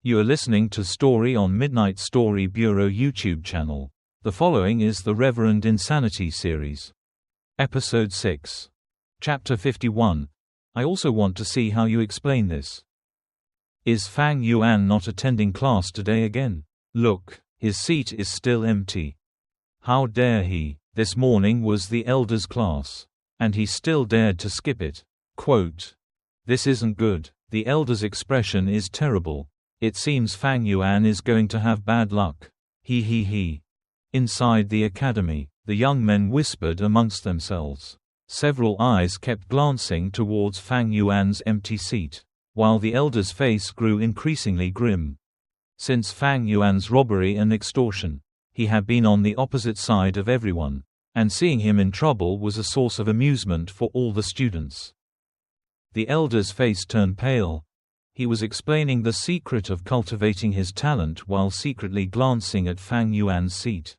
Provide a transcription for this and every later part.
You are listening to Story on Midnight Story Bureau YouTube channel. The following is the Reverend Insanity series. Episode 6. Chapter 51. I also want to see how you explain this. Is Fang Yuan not attending class today again? Look, his seat is still empty. How dare he? This morning was the elders' class. And he still dared to skip it. Quote, "This isn't good. The elders' expression is terrible. It seems Fang Yuan is going to have bad luck. He. Inside the academy, the young men whispered amongst themselves. Several eyes kept glancing towards Fang Yuan's empty seat, while the elder's face grew increasingly grim. Since Fang Yuan's robbery and extortion, he had been on the opposite side of everyone, and seeing him in trouble was a source of amusement for all the students. The elder's face turned pale. He was explaining the secret of cultivating his talent while secretly glancing at Fang Yuan's seat.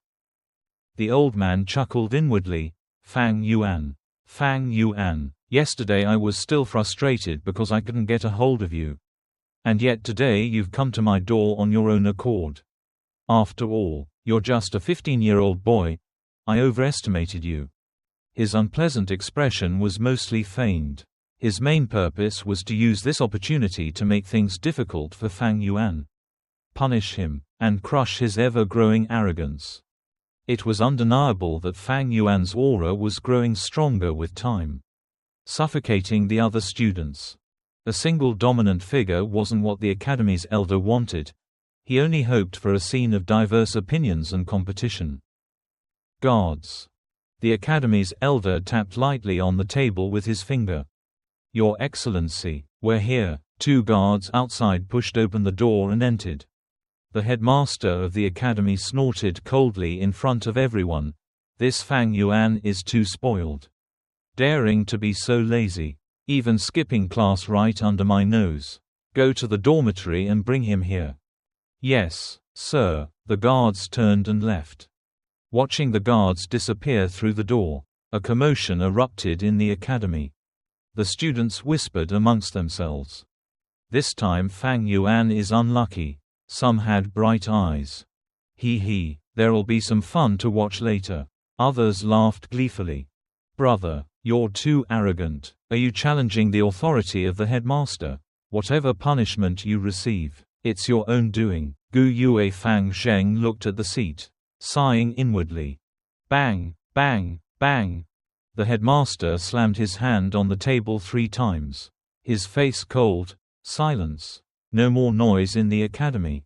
The old man chuckled inwardly. Fang Yuan. Fang Yuan. Yesterday I was still frustrated because I couldn't get a hold of you. And yet today you've come to my door on your own accord. After all, you're just a 15-year-old boy. I overestimated you." His unpleasant expression was mostly feigned. His main purpose was to use this opportunity to make things difficult for Fang Yuan. Punish him, and crush his ever-growing arrogance. It was undeniable that Fang Yuan's aura was growing stronger with time, suffocating the other students. A single dominant figure wasn't what the academy's elder wanted. He only hoped for a scene of diverse opinions and competition. Guards. The academy's elder tapped lightly on the table with his finger. "Your Excellency, we're here." Two guards outside pushed open the door and entered. The headmaster of the academy snorted coldly in front of everyone. "This Fang Yuan is too spoiled. Daring to be so lazy. Even skipping class right under my nose. Go to the dormitory and bring him here." "Yes, sir." The guards turned and left. Watching the guards disappear through the door, a commotion erupted in the academy. The students whispered amongst themselves. "This time Fang Yuan is unlucky." Some had bright eyes. There'll be some fun to watch later." Others laughed gleefully. "Brother, you're too arrogant. Are you challenging the authority of the headmaster? Whatever punishment you receive, it's your own doing." Gu Yue Fang Zheng looked at the seat, sighing inwardly. Bang, bang, bang. The headmaster slammed his hand on the table 3 times. His face cold. Silence. No more noise in the academy.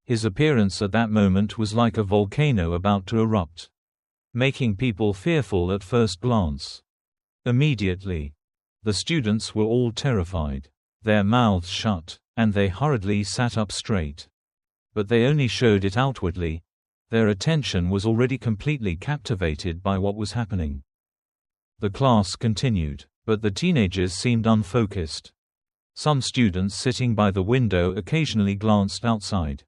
His appearance at that moment was like a volcano about to erupt, making people fearful at first glance. Immediately, the students were all terrified. Their mouths shut, and they hurriedly sat up straight. But they only showed it outwardly. Their attention was already completely captivated by what was happening. The class continued, but the teenagers seemed unfocused. Some students sitting by the window occasionally glanced outside.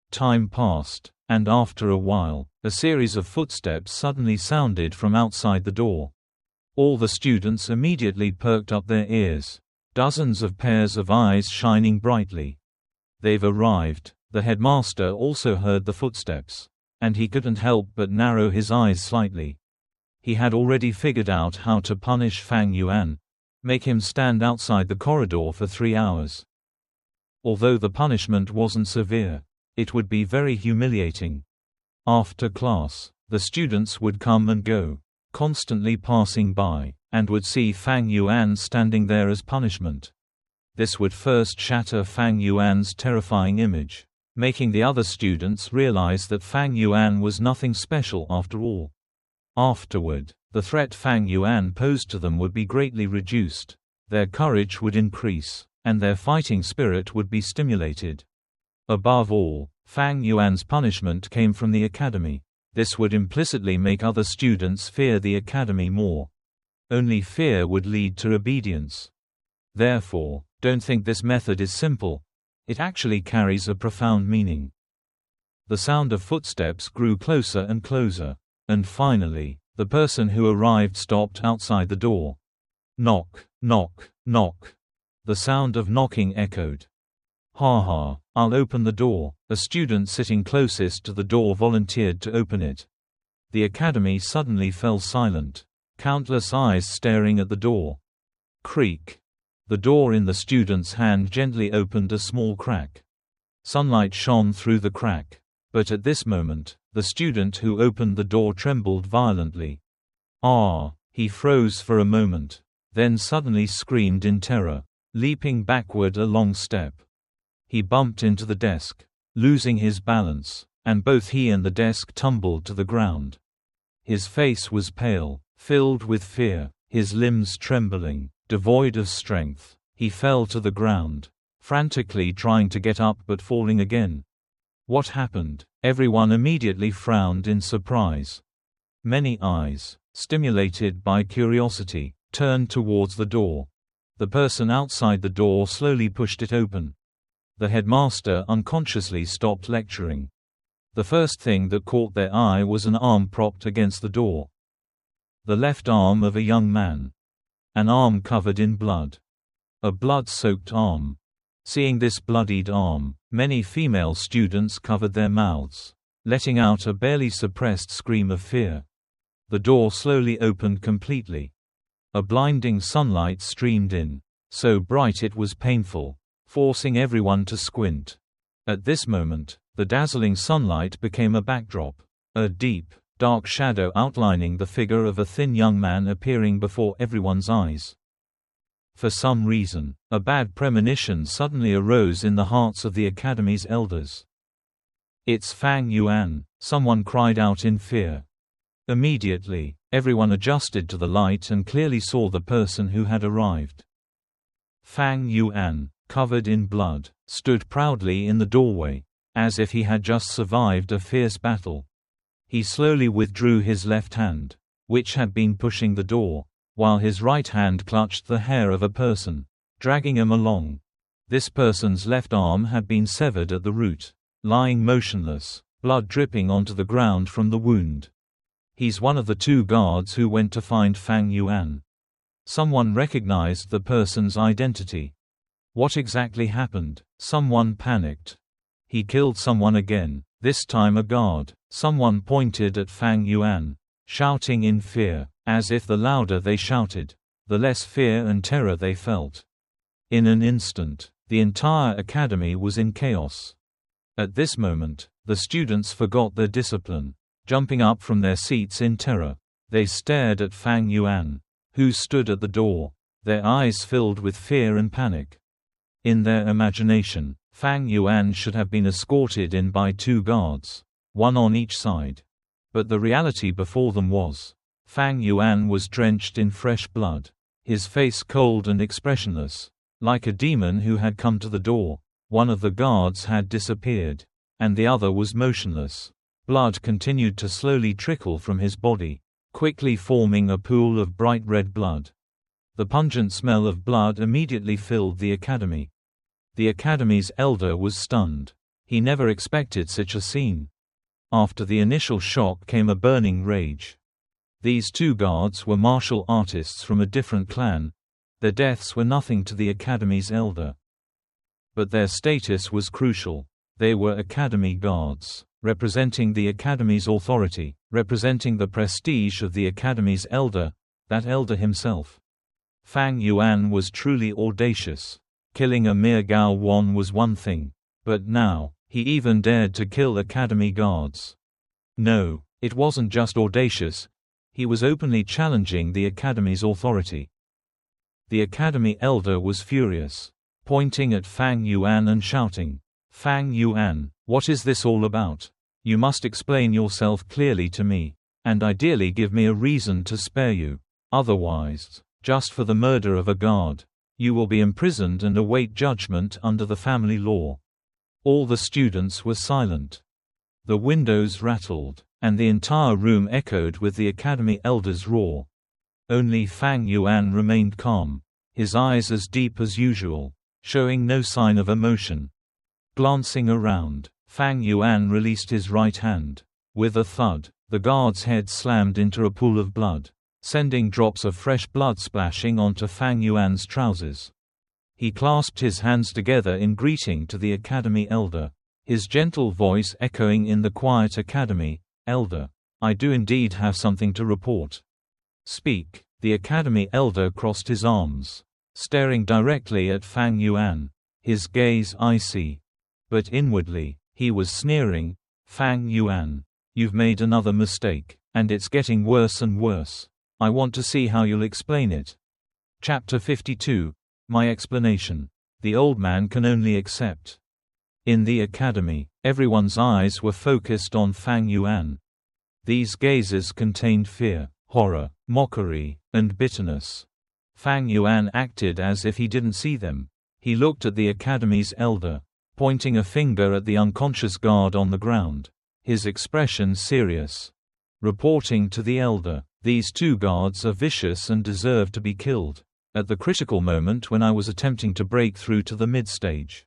Time passed, and after a while, a series of footsteps suddenly sounded from outside the door. All the students immediately perked up their ears, dozens of pairs of eyes shining brightly. "They've arrived." The headmaster also heard the footsteps, and he couldn't help but narrow his eyes slightly. He had already figured out how to punish Fang Yuan, make him stand outside the corridor for 3 hours. Although the punishment wasn't severe, it would be very humiliating. After class, the students would come and go, constantly passing by, and would see Fang Yuan standing there as punishment. This would first shatter Fang Yuan's terrifying image, making the other students realize that Fang Yuan was nothing special after all. Afterward, the threat Fang Yuan posed to them would be greatly reduced, their courage would increase, and their fighting spirit would be stimulated. Above all, Fang Yuan's punishment came from the academy. This would implicitly make other students fear the academy more. Only fear would lead to obedience. Therefore, don't think this method is simple. It actually carries a profound meaning. The sound of footsteps grew closer and closer, and finally, the person who arrived stopped outside the door. Knock, knock, knock. The sound of knocking echoed. Ha ha, I'll open the door. A student sitting closest to the door volunteered to open it. The academy suddenly fell silent. Countless eyes staring at the door. Creak. The door in the student's hand gently opened a small crack. Sunlight shone through the crack. But at this moment, the student who opened the door trembled violently. Ah! He froze for a moment, then suddenly screamed in terror, leaping backward a long step. He bumped into the desk, losing his balance, and both he and the desk tumbled to the ground. His face was pale, filled with fear, his limbs trembling, devoid of strength. He fell to the ground, frantically trying to get up but falling again. What happened? Everyone immediately frowned in surprise. Many eyes, stimulated by curiosity, turned towards the door. The person outside the door slowly pushed it open. The headmaster unconsciously stopped lecturing. The first thing that caught their eye was an arm propped against the door. The left arm of a young man. An arm covered in blood. A blood-soaked arm. Seeing this bloodied arm, many female students covered their mouths, letting out a barely suppressed scream of fear. The door slowly opened completely. A blinding sunlight streamed in, so bright it was painful, forcing everyone to squint. At this moment, the dazzling sunlight became a backdrop. A deep, dark shadow outlining the figure of a thin young man appearing before everyone's eyes. For some reason, a bad premonition suddenly arose in the hearts of the academy's elders. "It's Fang Yuan," someone cried out in fear. Immediately, everyone adjusted to the light and clearly saw the person who had arrived. Fang Yuan, covered in blood, stood proudly in the doorway, as if he had just survived a fierce battle. He slowly withdrew his left hand, which had been pushing the door, while his right hand clutched the hair of a person, dragging him along. This person's left arm had been severed at the root, lying motionless, blood dripping onto the ground from the wound. He's one of the two guards who went to find Fang Yuan. Someone recognized the person's identity. What exactly happened? Someone panicked. He killed someone again, this time a guard. Someone pointed at Fang Yuan, shouting in fear, as if the louder they shouted, the less fear and terror they felt. In an instant, the entire academy was in chaos. At this moment, the students forgot their discipline. Jumping up from their seats in terror, they stared at Fang Yuan, who stood at the door, their eyes filled with fear and panic. In their imagination, Fang Yuan should have been escorted in by two guards, one on each side. But the reality before them was, Fang Yuan was drenched in fresh blood, his face cold and expressionless, like a demon who had come to the door. One of the guards had disappeared, and the other was motionless. Blood continued to slowly trickle from his body, quickly forming a pool of bright red blood. The pungent smell of blood immediately filled the academy. The academy's elder was stunned. He never expected such a scene. After the initial shock came a burning rage. These two guards were martial artists from a different clan. Their deaths were nothing to the academy's elder. But their status was crucial. They were academy guards, representing the academy's authority, representing the prestige of the academy's elder, that elder himself. Fang Yuan was truly audacious. Killing a mere Gao Wan was one thing, but now, he even dared to kill academy guards. No, it wasn't just audacious, he was openly challenging the academy's authority. The academy elder was furious, pointing at Fang Yuan and shouting, "Fang Yuan, what is this all about? You must explain yourself clearly to me, and ideally give me a reason to spare you. Otherwise, just for the murder of a guard, you will be imprisoned and await judgment under the family law." All the students were silent. The windows rattled, and the entire room echoed with the academy elder's roar. Only Fang Yuan remained calm, his eyes as deep as usual, showing no sign of emotion. Glancing around, Fang Yuan released his right hand. With a thud, the guard's head slammed into a pool of blood, sending drops of fresh blood splashing onto Fang Yuan's trousers. He clasped his hands together in greeting to the Academy Elder, his gentle voice echoing in the quiet academy. "Elder, I do indeed have something to report." "Speak." The Academy Elder crossed his arms, staring directly at Fang Yuan, his gaze icy. But inwardly, he was sneering. "Fang Yuan, you've made another mistake, and it's getting worse and worse. I want to see how you'll explain it." Chapter 52. My explanation. The old man can only accept. In the academy, everyone's eyes were focused on Fang Yuan. These gazes contained fear, horror, mockery, and bitterness. Fang Yuan acted as if he didn't see them. He looked at the academy's elder, pointing a finger at the unconscious guard on the ground, his expression serious. Reporting to the elder, "These two guards are vicious and deserve to be killed. At the critical moment when I was attempting to break through to the mid-stage,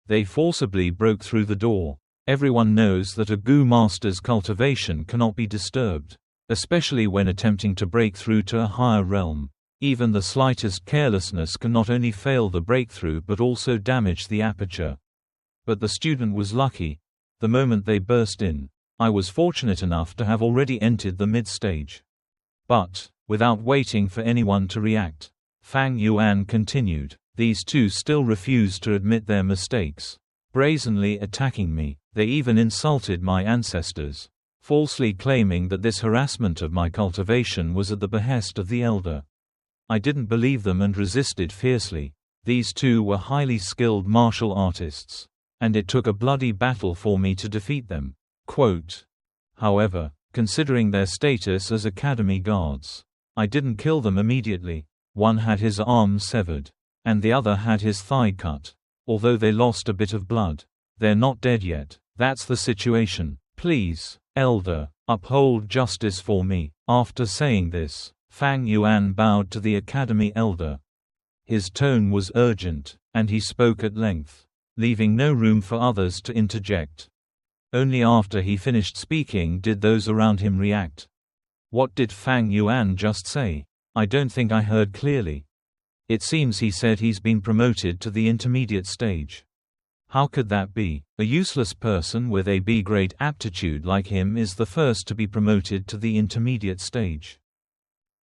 they forcibly broke through the door. Everyone knows that a Gu master's cultivation cannot be disturbed, especially when attempting to break through to a higher realm. Even the slightest carelessness can not only fail the breakthrough but also damage the aperture. But the student was lucky. The moment they burst in, I was fortunate enough to have already entered the mid-stage." But, without waiting for anyone to react, Fang Yuan continued, "These two still refuse to admit their mistakes, brazenly attacking me. They even insulted my ancestors, falsely claiming that this harassment of my cultivation was at the behest of the elder. I didn't believe them and resisted fiercely. These two were highly skilled martial artists, and it took a bloody battle for me to defeat them." Quote, "However, considering their status as academy guards, I didn't kill them immediately. One had his arm severed, and the other had his thigh cut. Although they lost a bit of blood, they're not dead yet. That's the situation. Please, Elder, uphold justice for me." After saying this, Fang Yuan bowed to the Academy Elder. His tone was urgent, and he spoke at length, leaving no room for others to interject. Only after he finished speaking did those around him react. "What did Fang Yuan just say? I don't think I heard clearly." "It seems he said he's been promoted to the intermediate stage." "How could that be? A useless person with a B-grade aptitude like him is the first to be promoted to the intermediate stage.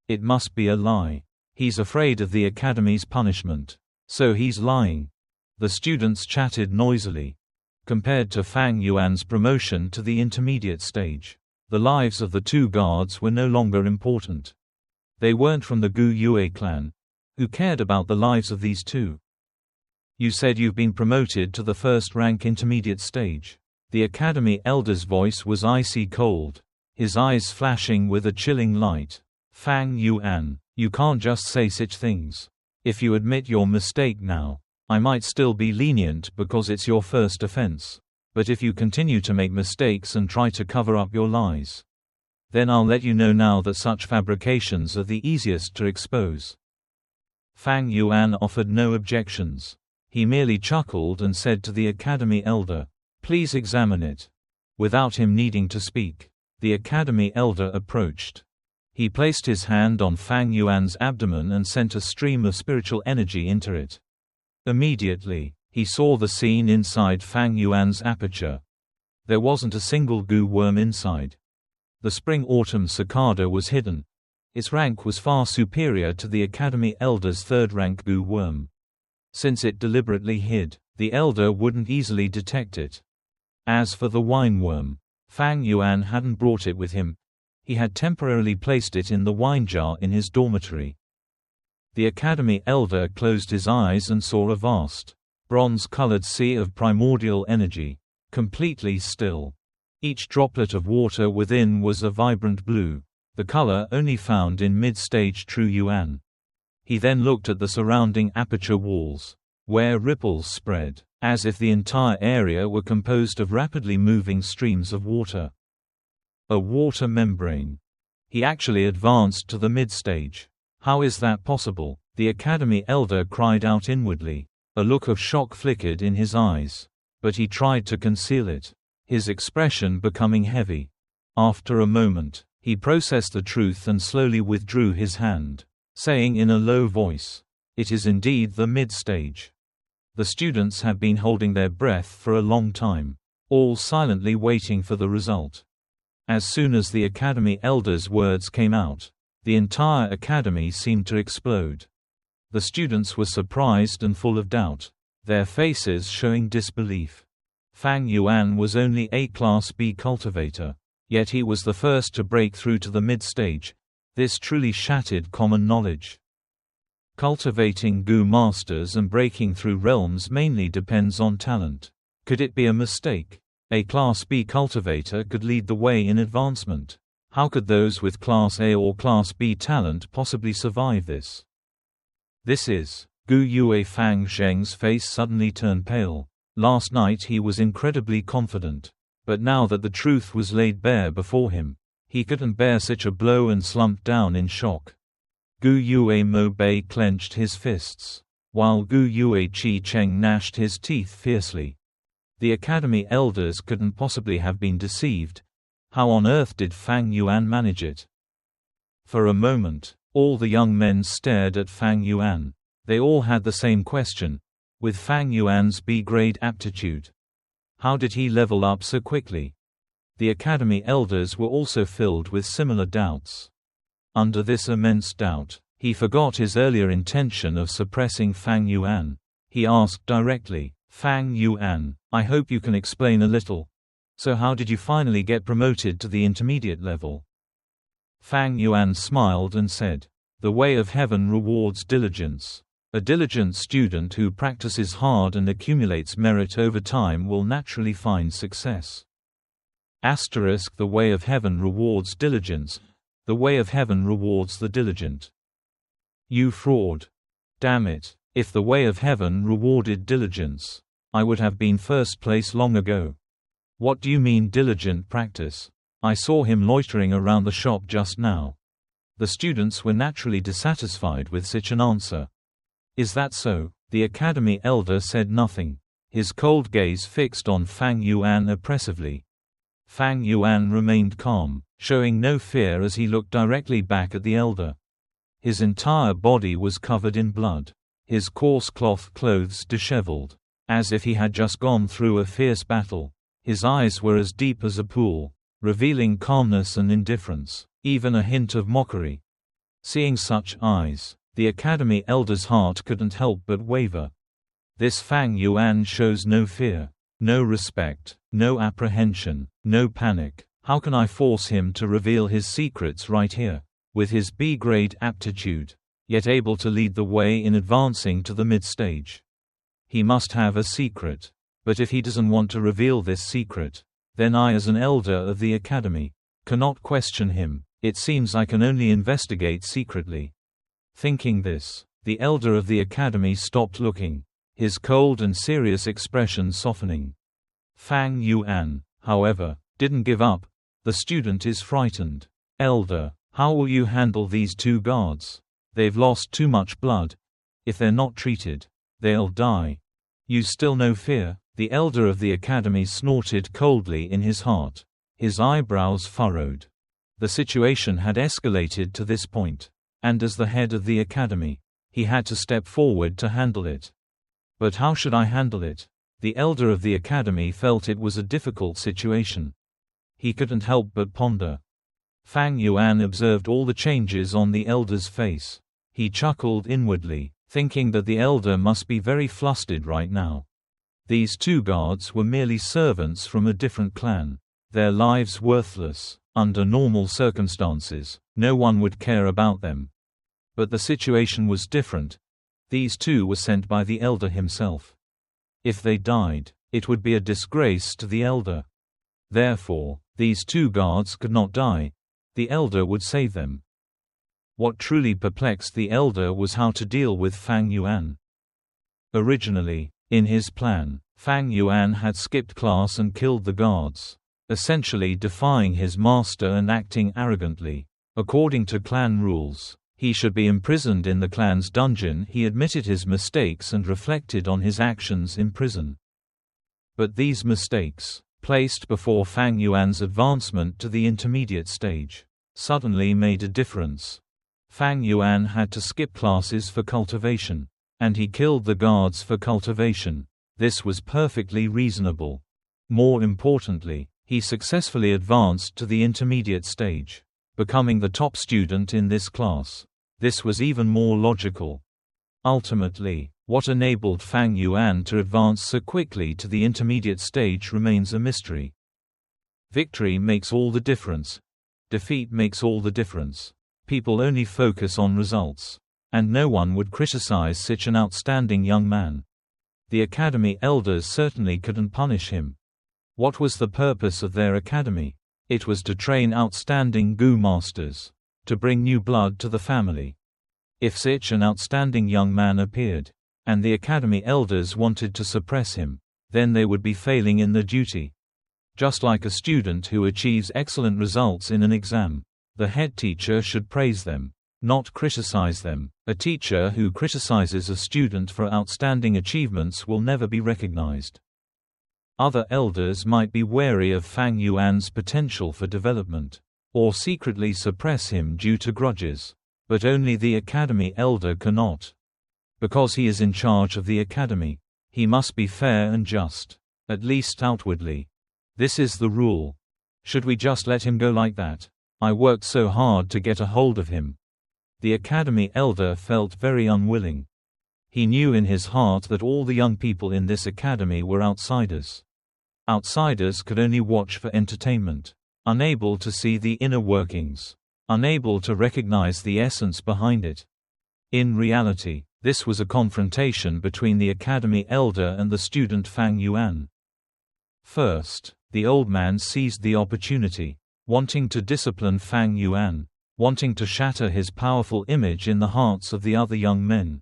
It must be a lie. He's afraid of the Academy's punishment. So he's lying." The students chatted noisily. Compared to Fang Yuan's promotion to the intermediate stage, the lives of the two guards were no longer important. They weren't from the Gu Yue clan. Who cared about the lives of these two? "You said you've been promoted to the first-rank intermediate stage." The Academy Elder's voice was icy cold, his eyes flashing with a chilling light. "Fang Yuan, you can't just say such things. If you admit your mistake now, I might still be lenient because it's your first offense. But if you continue to make mistakes and try to cover up your lies, then I'll let you know now that such fabrications are the easiest to expose." Fang Yuan offered no objections. He merely chuckled and said to the Academy Elder, "Please examine it." Without him needing to speak, the Academy Elder approached. He placed his hand on Fang Yuan's abdomen and sent a stream of spiritual energy into it. Immediately, he saw the scene inside Fang Yuan's aperture. There wasn't a single Gu worm inside. The spring-autumn cicada was hidden. Its rank was far superior to the Academy Elder's third-rank Gu worm. Since it deliberately hid, the Elder wouldn't easily detect it. As for the wine worm, Fang Yuan hadn't brought it with him. He had temporarily placed it in the wine jar in his dormitory. The Academy Elder closed his eyes and saw a vast, bronze-colored sea of primordial energy, completely still. Each droplet of water within was a vibrant blue, the color only found in mid-stage True Yuan. He then looked at the surrounding aperture walls, where ripples spread, as if the entire area were composed of rapidly moving streams of water. A water membrane. He actually advanced to the mid-stage. How is that possible? The Academy Elder cried out inwardly. A look of shock flickered in his eyes, but he tried to conceal it, his expression becoming heavy. After a moment, he processed the truth and slowly withdrew his hand, saying in a low voice, It is indeed the mid-stage. The students have been holding their breath for a long time, all silently waiting for the result. As soon as the Academy Elder's words came out, the entire Academy seemed to explode. The students were surprised and full of doubt, their faces showing disbelief. Fang Yuan was only a Class B cultivator, yet he was the first to break through to the mid-stage. This truly shattered common knowledge. Cultivating Gu masters and breaking through realms mainly depends on talent. Could it be a mistake? A Class B cultivator could lead the way in advancement. How could those with Class A or Class B talent possibly survive this? This is Gu Yue. Fang Zheng's face suddenly turned pale. Last night he was incredibly confident. But now that the truth was laid bare before him, he couldn't bear such a blow and slumped down in shock. Gu Yue Mo Bei clenched his fists, while Gu Yue Qi Cheng gnashed his teeth fiercely. The Academy Elders couldn't possibly have been deceived. How on earth did Fang Yuan manage it? For a moment, all the young men stared at Fang Yuan. They all had the same question. With Fang Yuan's B-grade aptitude, how did he level up so quickly? The Academy Elders were also filled with similar doubts. Under this immense doubt, he forgot his earlier intention of suppressing Fang Yuan. He asked directly, "Fang Yuan, I hope you can explain a little. So how did you finally get promoted to the intermediate level?" Fang Yuan smiled and said, "The way of heaven rewards diligence. A diligent student who practices hard and accumulates merit over time will naturally find success." The way of heaven rewards diligence. The way of heaven rewards the diligent. You fraud. Damn it. If the way of heaven rewarded diligence, I would have been first place long ago. What do you mean diligent practice? I saw him loitering around the shop just now. The students were naturally dissatisfied with such an answer. Is that so? The Academy Elder said nothing, his cold gaze fixed on Fang Yuan oppressively. Fang Yuan remained calm, showing no fear as he looked directly back at the Elder. His entire body was covered in blood, his coarse cloth clothes disheveled, as if he had just gone through a fierce battle. His eyes were as deep as a pool, revealing calmness and indifference, even a hint of mockery. Seeing such eyes, the Academy Elder's heart couldn't help but waver. This Fang Yuan shows no fear, no respect, no apprehension, no panic. How can I force him to reveal his secrets right here, with his B-grade aptitude, yet able to lead the way in advancing to the mid-stage? He must have a secret. But if he doesn't want to reveal this secret, then I as an elder of the Academy cannot question him. It seems I can only investigate secretly. Thinking this, the elder of the Academy stopped looking, his cold and serious expression softening. Fang Yuan, however, didn't give up. The student is frightened. Elder, how will you handle these two guards? They've lost too much blood. If they're not treated, they'll die. You still no fear? The elder of the Academy snorted coldly in his heart. His eyebrows furrowed. The situation had escalated to this point, and as the head of the Academy, he had to step forward to handle it. But how should I handle it? The elder of the Academy felt it was a difficult situation. He couldn't help but ponder. Fang Yuan observed all the changes on the elder's face. He chuckled inwardly, thinking that the elder must be very flustered right now. These two guards were merely servants from a different clan. Their lives worthless. Under normal circumstances, no one would care about them. But the situation was different. These two were sent by the elder himself. If they died, it would be a disgrace to the elder. Therefore, these two guards could not die. The elder would save them. What truly perplexed the elder was how to deal with Fang Yuan. Originally, in his plan, Fang Yuan had skipped class and killed the guards, essentially defying his master and acting arrogantly. According to clan rules, he should be imprisoned in the clan's dungeon. He admitted his mistakes and reflected on his actions in prison. But these mistakes, placed before Fang Yuan's advancement to the intermediate stage, suddenly made a difference. Fang Yuan had to skip classes for cultivation. And he killed the guards for cultivation. This was perfectly reasonable. More importantly, he successfully advanced to the intermediate stage, becoming the top student in this class. This was even more logical. Ultimately, what enabled Fang Yuan to advance so quickly to the intermediate stage remains a mystery. Victory makes all the difference. Defeat makes all the difference. People only focus on results. And no one would criticize such an outstanding young man. The academy elders certainly couldn't punish him. What was the purpose of their academy? It was to train outstanding Gu masters, to bring new blood to the family. If such an outstanding young man appeared, and the academy elders wanted to suppress him, then they would be failing in their duty. Just like a student who achieves excellent results in an exam, the head teacher should praise them, not criticize them. A teacher who criticizes a student for outstanding achievements will never be recognized. Other elders might be wary of Fang Yuan's potential for development, or secretly suppress him due to grudges. But only the academy elder cannot. Because he is in charge of the academy, he must be fair and just, at least outwardly. This is the rule. Should we just let him go like that? I worked so hard to get a hold of him. The academy elder felt very unwilling. He knew in his heart that all the young people in this academy were outsiders. Outsiders could only watch for entertainment, unable to see the inner workings, unable to recognize the essence behind it. In reality, this was a confrontation between the academy elder and the student Fang Yuan. First, the old man seized the opportunity, wanting to discipline Fang Yuan, wanting to shatter his powerful image in the hearts of the other young men.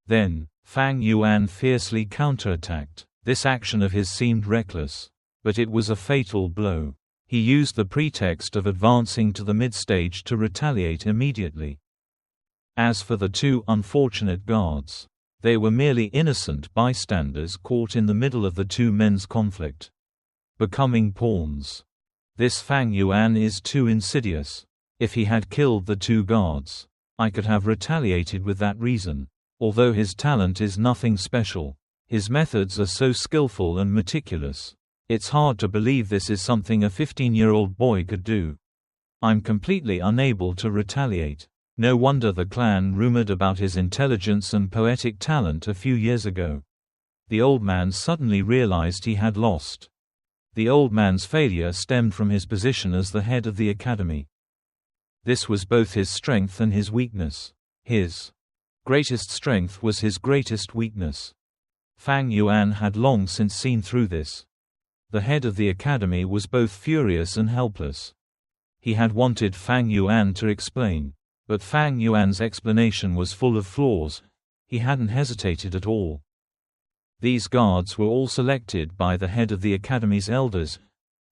Then, Fang Yuan fiercely counterattacked. This action of his seemed reckless, but it was a fatal blow. He used the pretext of advancing to the mid-stage to retaliate immediately. As for the two unfortunate guards, they were merely innocent bystanders caught in the middle of the two men's conflict, becoming pawns. This Fang Yuan is too insidious. If he had killed the two guards, I could have retaliated with that reason. Although his talent is nothing special, his methods are so skillful and meticulous. It's hard to believe this is something a 15-year-old boy could do. I'm completely unable to retaliate. No wonder the clan rumored about his intelligence and poetic talent a few years ago. The old man suddenly realized he had lost. The old man's failure stemmed from his position as the head of the academy. This was both his strength and his weakness. His greatest strength was his greatest weakness. Fang Yuan had long since seen through this. The head of the academy was both furious and helpless. He had wanted Fang Yuan to explain, but Fang Yuan's explanation was full of flaws. He hadn't hesitated at all. These guards were all selected by the head of the academy's elders.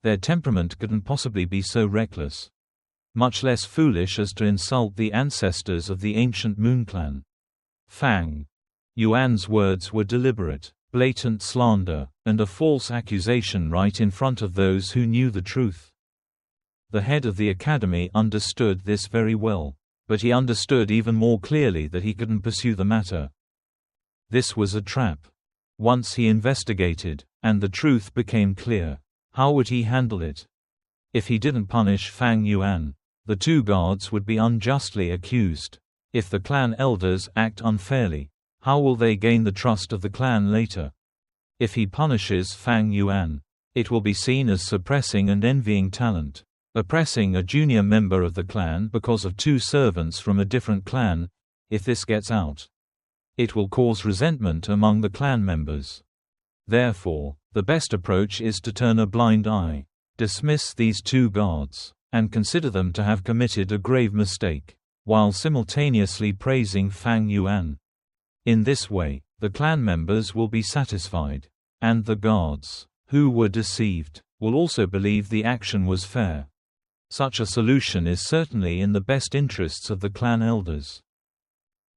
Their temperament couldn't possibly be so reckless, much less foolish as to insult the ancestors of the ancient Moon Clan. Fang Yuan's words were deliberate, blatant slander, and a false accusation right in front of those who knew the truth. The head of the academy understood this very well, but he understood even more clearly that he couldn't pursue the matter. This was a trap. Once he investigated, and the truth became clear, how would he handle it? If he didn't punish Fang Yuan, the two guards would be unjustly accused. If the clan elders act unfairly, how will they gain the trust of the clan later? If he punishes Fang Yuan, it will be seen as suppressing and envying talent, oppressing a junior member of the clan because of two servants from a different clan. If this gets out, it will cause resentment among the clan members. Therefore, the best approach is to turn a blind eye, dismiss these two guards, and consider them to have committed a grave mistake, while simultaneously praising Fang Yuan. In this way, the clan members will be satisfied, and the guards, who were deceived, will also believe the action was fair. Such a solution is certainly in the best interests of the clan elders.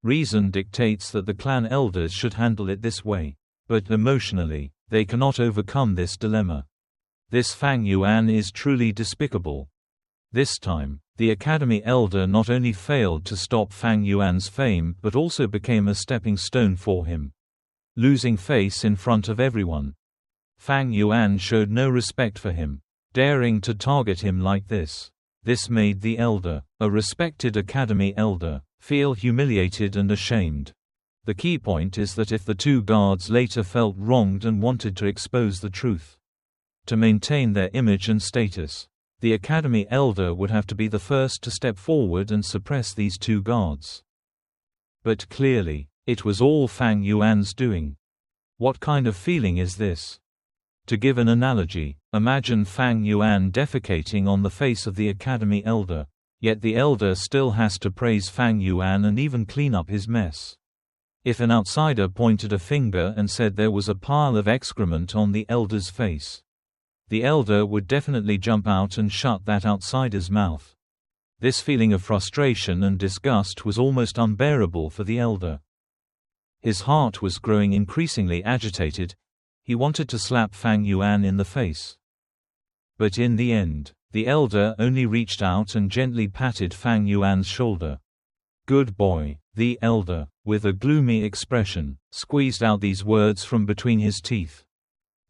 Reason dictates that the clan elders should handle it this way, but emotionally, they cannot overcome this dilemma. This Fang Yuan is truly despicable. This time, The Academy Elder not only failed to stop Fang Yuan's fame but also became a stepping stone for him. Losing face in front of everyone. Fang Yuan showed no respect for him, daring to target him like this. This made the Elder, a respected Academy Elder, feel humiliated and ashamed. The key point is that if the two guards later felt wronged and wanted to expose the truth, to maintain their image and status, the Academy Elder would have to be the first to step forward and suppress these two guards. But clearly, it was all Fang Yuan's doing. What kind of feeling is this? To give an analogy, imagine Fang Yuan defecating on the face of the Academy Elder, yet the Elder still has to praise Fang Yuan and even clean up his mess. If an outsider pointed a finger and said there was a pile of excrement on the Elder's face, the Elder would definitely jump out and shut that outsider's mouth. This feeling of frustration and disgust was almost unbearable for the Elder. His heart was growing increasingly agitated. He wanted to slap Fang Yuan in the face. But in the end, the Elder only reached out and gently patted Fang Yuan's shoulder. "Good boy," the Elder, with a gloomy expression, squeezed out these words from between his teeth.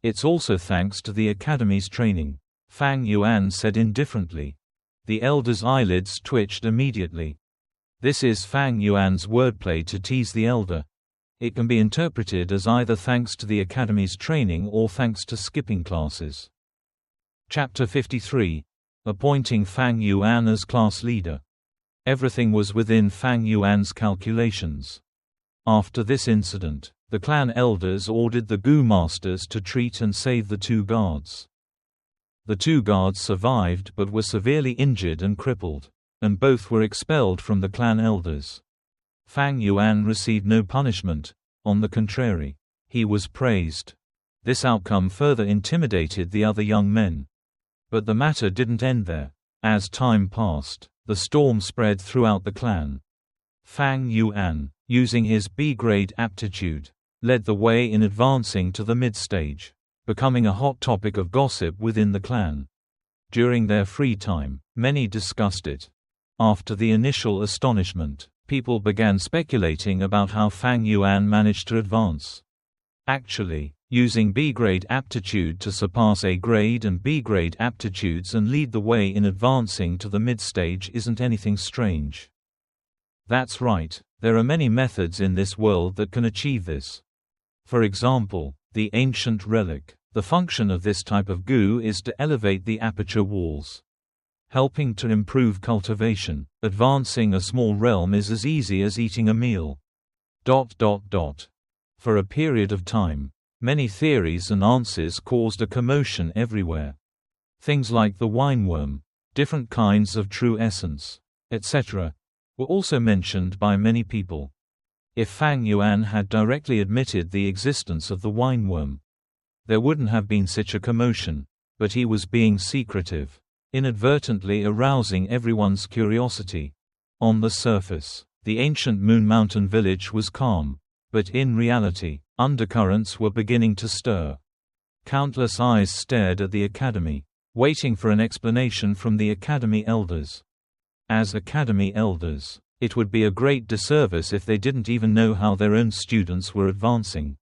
"It's also thanks to the Academy's training," Fang Yuan said indifferently. The Elder's eyelids twitched immediately. This is Fang Yuan's wordplay to tease the Elder. It can be interpreted as either thanks to the Academy's training or thanks to skipping classes. Chapter 53. Appointing Fang Yuan as class leader. Everything was within Fang Yuan's calculations. After this incident, the clan elders ordered the Gu masters to treat and save the two guards. The two guards survived but were severely injured and crippled, and both were expelled from the clan elders. Fang Yuan received no punishment, on the contrary, he was praised. This outcome further intimidated the other young men. But the matter didn't end there. As time passed, the storm spread throughout the clan. Fang Yuan, using his B-grade aptitude, led the way in advancing to the mid-stage, becoming a hot topic of gossip within the clan. During their free time, many discussed it. After the initial astonishment, people began speculating about how Fang Yuan managed to advance. Actually, using B-grade aptitude to surpass A-grade and B-grade aptitudes and lead the way in advancing to the mid-stage isn't anything strange. That's right, there are many methods in this world that can achieve this. For example, the ancient relic. The function of this type of Gu is to elevate the aperture walls, helping to improve cultivation. Advancing a small realm is as easy as eating a meal. For a period of time, many theories and answers caused a commotion everywhere. Things like the wineworm, different kinds of true essence, etc., were also mentioned by many people. If Fang Yuan had directly admitted the existence of the wineworm, there wouldn't have been such a commotion, but he was being secretive, inadvertently arousing everyone's curiosity. On the surface, the ancient Moon Mountain village was calm, but in reality, undercurrents were beginning to stir. Countless eyes stared at the academy, waiting for an explanation from the academy elders. As academy elders, it would be a great disservice if they didn't even know how their own students were advancing.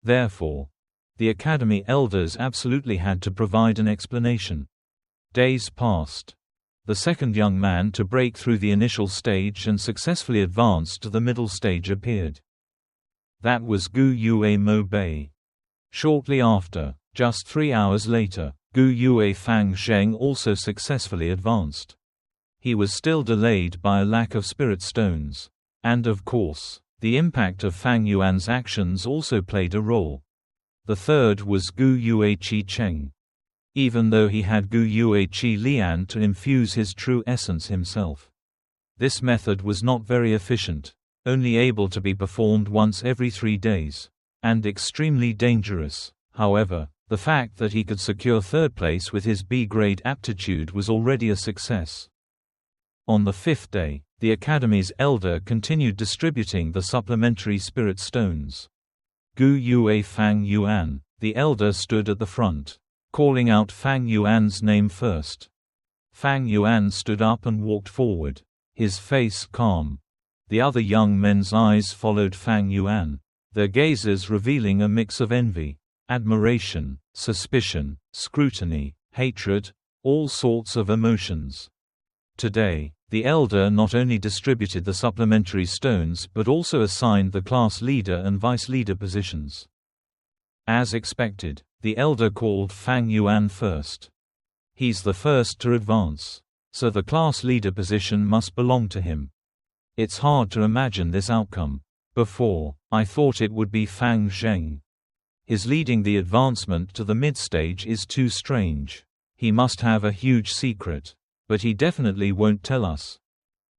Therefore, the academy elders absolutely had to provide an explanation. Days passed. The second young man to break through the initial stage and successfully advance to the middle stage appeared. That was Gu Yue Mo Bei. Shortly after, just 3 hours later, Gu Yue Fang Zheng also successfully advanced. He was still delayed by a lack of spirit stones. And of course, the impact of Fang Yuan's actions also played a role. The third was Gu Yue Qi Cheng. Even though he had Gu Yue Qi Lian to infuse his true essence himself, this method was not very efficient, only able to be performed once every 3 days, and extremely dangerous. However, the fact that he could secure third place with his B-grade aptitude was already a success. On the 5th day, the Academy's elder continued distributing the supplementary spirit stones. Gu Yue Fang Yuan, the elder, stood at the front, calling out Fang Yuan's name first. Fang Yuan stood up and walked forward, his face calm. The other young men's eyes followed Fang Yuan, their gazes revealing a mix of envy, admiration, suspicion, scrutiny, hatred, all sorts of emotions. Today, the elder not only distributed the supplementary stones but also assigned the class leader and vice leader positions. As expected, the elder called Fang Yuan first. He's the first to advance, so the class leader position must belong to him. It's hard to imagine this outcome. Before, I thought it would be Fang Zheng. His leading the advancement to the mid-stage is too strange. He must have a huge secret. But he definitely won't tell us.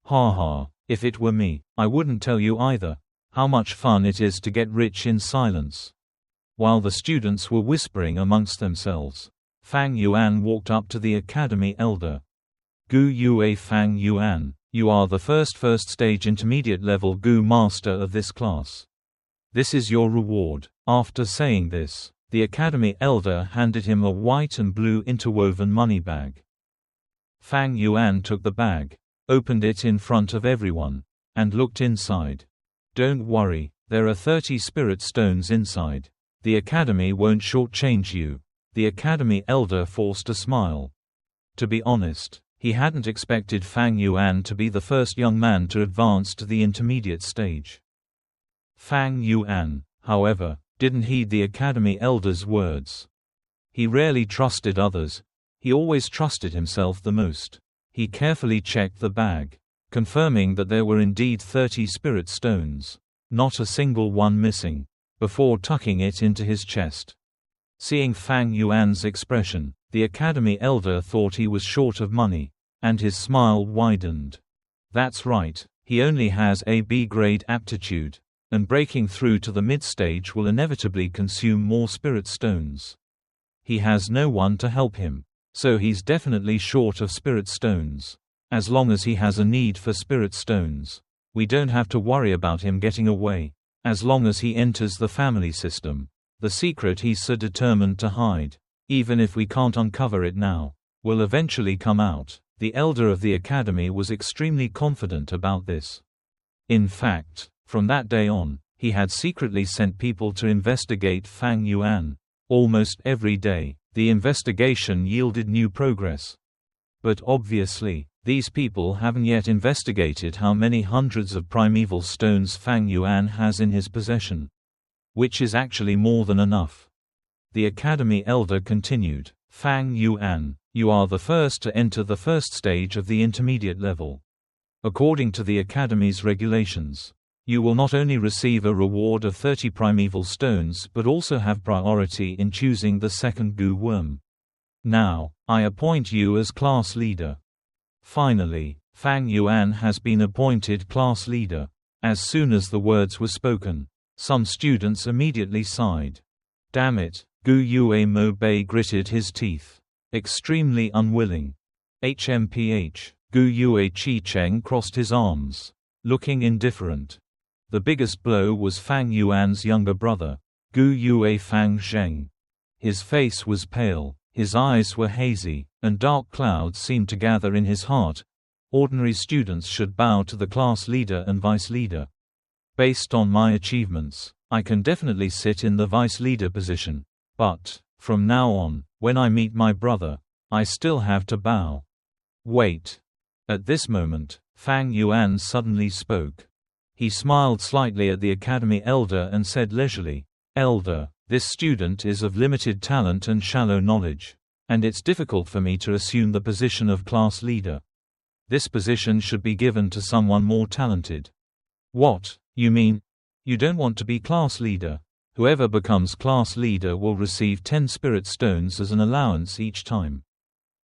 Ha ha, if it were me, I wouldn't tell you either. How much fun it is to get rich in silence. While the students were whispering amongst themselves, Fang Yuan walked up to the academy elder. Gu Yue Fang Yuan, you are the first stage intermediate level Gu master of this class. This is your reward. After saying this, the academy elder handed him a white and blue interwoven money bag. Fang Yuan took the bag, opened it in front of everyone, and looked inside. Don't worry, there are 30 spirit stones inside. The academy won't shortchange you. The academy elder forced a smile. To be honest, he hadn't expected Fang Yuan to be the first young man to advance to the intermediate stage. Fang Yuan, however, didn't heed the academy elder's words. He rarely trusted others. He always trusted himself the most. He carefully checked the bag, confirming that there were indeed 30 spirit stones, not a single one missing, before tucking it into his chest. Seeing Fang Yuan's expression, the academy elder thought he was short of money, and his smile widened. That's right, he only has a B-grade aptitude, and breaking through to the mid-stage will inevitably consume more spirit stones. He has no one to help him. So he's definitely short of spirit stones. As long as he has a need for spirit stones, we don't have to worry about him getting away. As long as he enters the family system, the secret he's so determined to hide, even if we can't uncover it now, will eventually come out. The elder of the academy was extremely confident about this. In fact, from that day on, he had secretly sent people to investigate Fang Yuan. Almost every day, the investigation yielded new progress. But obviously, these people haven't yet investigated how many hundreds of primeval stones Fang Yuan has in his possession. Which is actually more than enough. The academy elder continued, Fang Yuan, you are the first to enter the first stage of the intermediate level. According to the academy's regulations, you will not only receive a reward of 30 primeval stones but also have priority in choosing the second Gu worm. Now, I appoint you as class leader. Finally, Fang Yuan has been appointed class leader. As soon as the words were spoken, some students immediately sighed. Damn it, Gu Yue Mo Bei gritted his teeth. Extremely unwilling. HMPH, Gu Yue Chi Cheng crossed his arms, looking indifferent. The biggest blow was Fang Yuan's younger brother, Gu Yue Fang Zheng. His face was pale, his eyes were hazy, and dark clouds seemed to gather in his heart. Ordinary students should bow to the class leader and vice leader. Based on my achievements, I can definitely sit in the vice leader position. But, from now on, when I meet my brother, I still have to bow. Wait. At this moment, Fang Yuan suddenly spoke. He smiled slightly at the academy elder and said leisurely, Elder, this student is of limited talent and shallow knowledge, and it's difficult for me to assume the position of class leader. This position should be given to someone more talented. What, you mean? You don't want to be class leader? Whoever becomes class leader will receive 10 spirit stones as an allowance each time.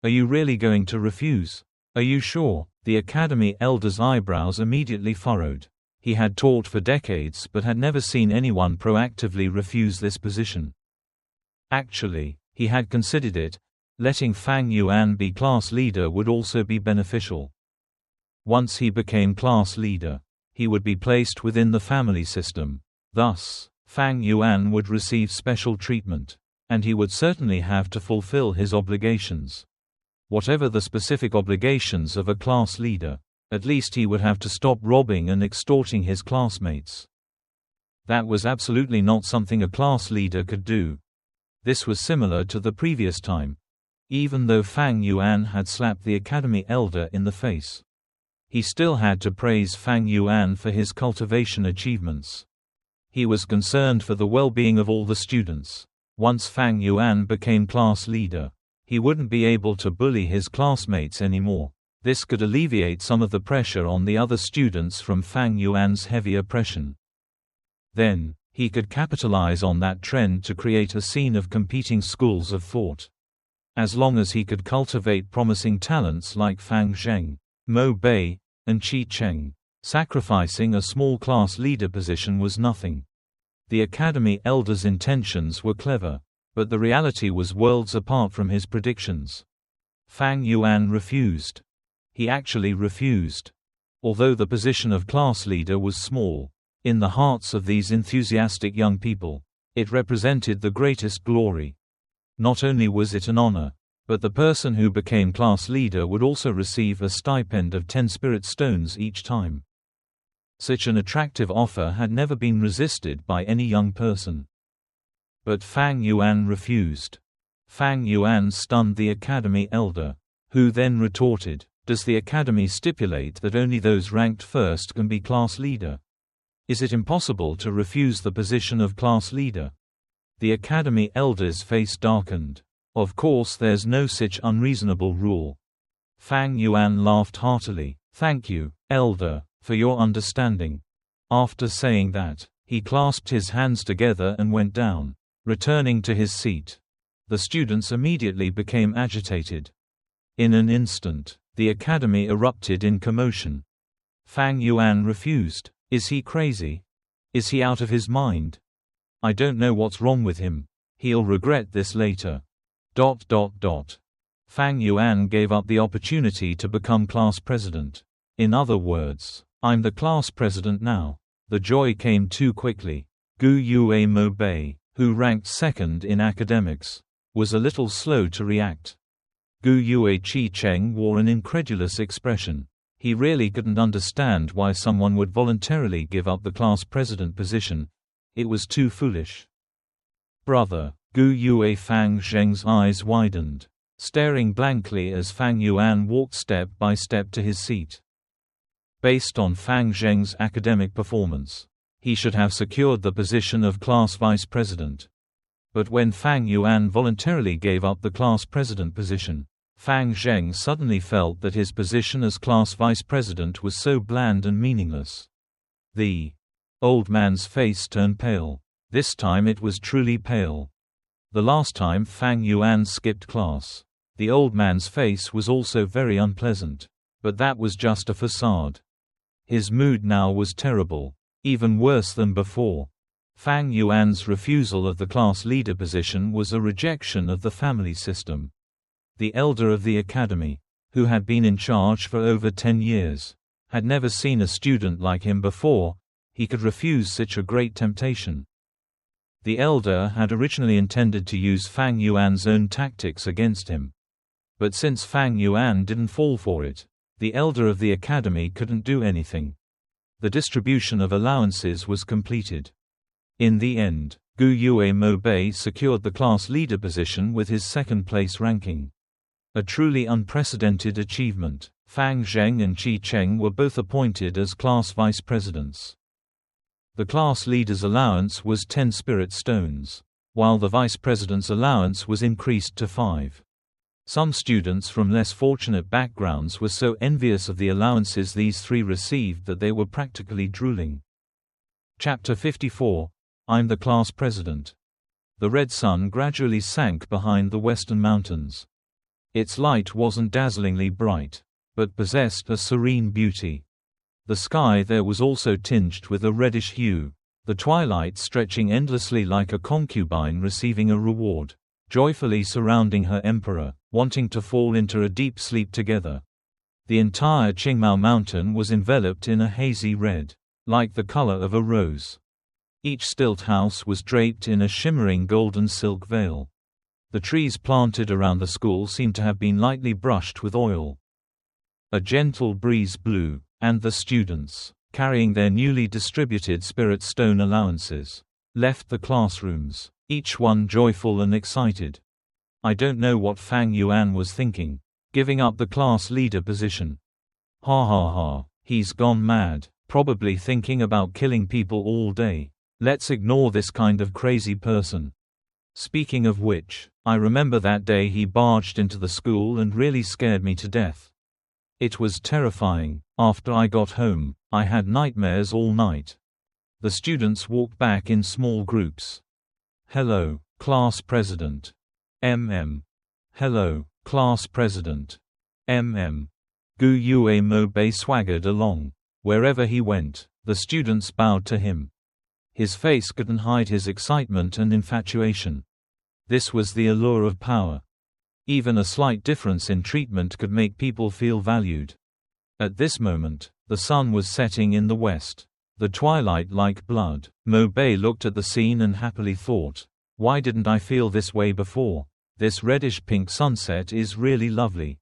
Are you really going to refuse? Are you sure? The academy elder's eyebrows immediately furrowed. He had taught for decades but had never seen anyone proactively refuse this position. Actually, he had considered it. Letting Fang Yuan be class leader would also be beneficial. Once he became class leader, he would be placed within the family system. Thus, Fang Yuan would receive special treatment, and he would certainly have to fulfill his obligations. Whatever the specific obligations of a class leader, at least he would have to stop robbing and extorting his classmates. That was absolutely not something a class leader could do. This was similar to the previous time. Even though Fang Yuan had slapped the academy elder in the face, he still had to praise Fang Yuan for his cultivation achievements. He was concerned for the well-being of all the students. Once Fang Yuan became class leader, he wouldn't be able to bully his classmates anymore. This could alleviate some of the pressure on the other students from Fang Yuan's heavy oppression. Then, he could capitalize on that trend to create a scene of competing schools of thought. As long as he could cultivate promising talents like Fang Zheng, Mo Bei, and Qi Cheng, sacrificing a small class leader position was nothing. The academy elder's intentions were clever, but the reality was worlds apart from his predictions. Fang Yuan refused. He actually refused. Although the position of class leader was small, in the hearts of these enthusiastic young people, it represented the greatest glory. Not only was it an honor, but the person who became class leader would also receive a stipend of 10 spirit stones each time. Such an attractive offer had never been resisted by any young person. But Fang Yuan refused. Fang Yuan stunned the academy elder, who then retorted, "Does the academy stipulate that only those ranked first can be class leader? Is it impossible to refuse the position of class leader?" The academy elder's face darkened. "Of course there's no such unreasonable rule." Fang Yuan laughed heartily. "Thank you, elder, for your understanding." After saying that, he clasped his hands together and went down, returning to his seat. The students immediately became agitated. In an instant, the academy erupted in commotion. Fang Yuan refused. Is he crazy? Is he out of his mind? I don't know what's wrong with him. He'll regret this later. ... Fang Yuan gave up the opportunity to become class president. In other words, I'm the class president now. The joy came too quickly. Gu Yue Mo Bei, who ranked second in academics, was a little slow to react. Gu Yue Qi Cheng wore an incredulous expression. He really couldn't understand why someone would voluntarily give up the class president position. It was too foolish. "Brother," Gu Yue Fang Zheng's eyes widened, staring blankly as Fang Yuan walked step by step to his seat. Based on Fang Zheng's academic performance, he should have secured the position of class vice president. But when Fang Yuan voluntarily gave up the class president position, Fang Zheng suddenly felt that his position as class vice president was so bland and meaningless. The old man's face turned pale. This time it was truly pale. The last time Fang Yuan skipped class, the old man's face was also very unpleasant. But that was just a facade. His mood now was terrible, even worse than before. Fang Yuan's refusal of the class leader position was a rejection of the family system. The elder of the academy, who had been in charge for over 10 years, had never seen a student like him before. He could refuse such a great temptation. The elder had originally intended to use Fang Yuan's own tactics against him. But since Fang Yuan didn't fall for it, the elder of the academy couldn't do anything. The distribution of allowances was completed. In the end, Gu Yue Mo Bei secured the class leader position with his second-place ranking. A truly unprecedented achievement. Fang Zheng and Qi Cheng were both appointed as class vice presidents. The class leader's allowance was 10 spirit stones, while the vice president's allowance was increased to 5. Some students from less fortunate backgrounds were so envious of the allowances these three received that they were practically drooling. Chapter 54. I'm the class president. The red sun gradually sank behind the western mountains. Its light wasn't dazzlingly bright, but possessed a serene beauty. The sky there was also tinged with a reddish hue, the twilight stretching endlessly like a concubine receiving a reward, joyfully surrounding her emperor, wanting to fall into a deep sleep together. The entire Qingmao mountain was enveloped in a hazy red, like the color of a rose. Each stilt house was draped in a shimmering golden silk veil. The trees planted around the school seemed to have been lightly brushed with oil. A gentle breeze blew, and the students, carrying their newly distributed spirit stone allowances, left the classrooms, each one joyful and excited. I don't know what Fang Yuan was thinking, giving up the class leader position. Ha ha ha, he's gone mad, probably thinking about killing people all day. Let's ignore this kind of crazy person. Speaking of which, I remember that day he barged into the school and really scared me to death. It was terrifying. After I got home, I had nightmares all night. The students walked back in small groups. Hello, class president. Hello, class president. Gu Yue Mo Bei swaggered along. Wherever he went, the students bowed to him. His face couldn't hide his excitement and infatuation. This was the allure of power. Even a slight difference in treatment could make people feel valued. At this moment, the sun was setting in the west, the twilight like blood. Mo Bei looked at the scene and happily thought, why didn't I feel this way before? This reddish-pink sunset is really lovely.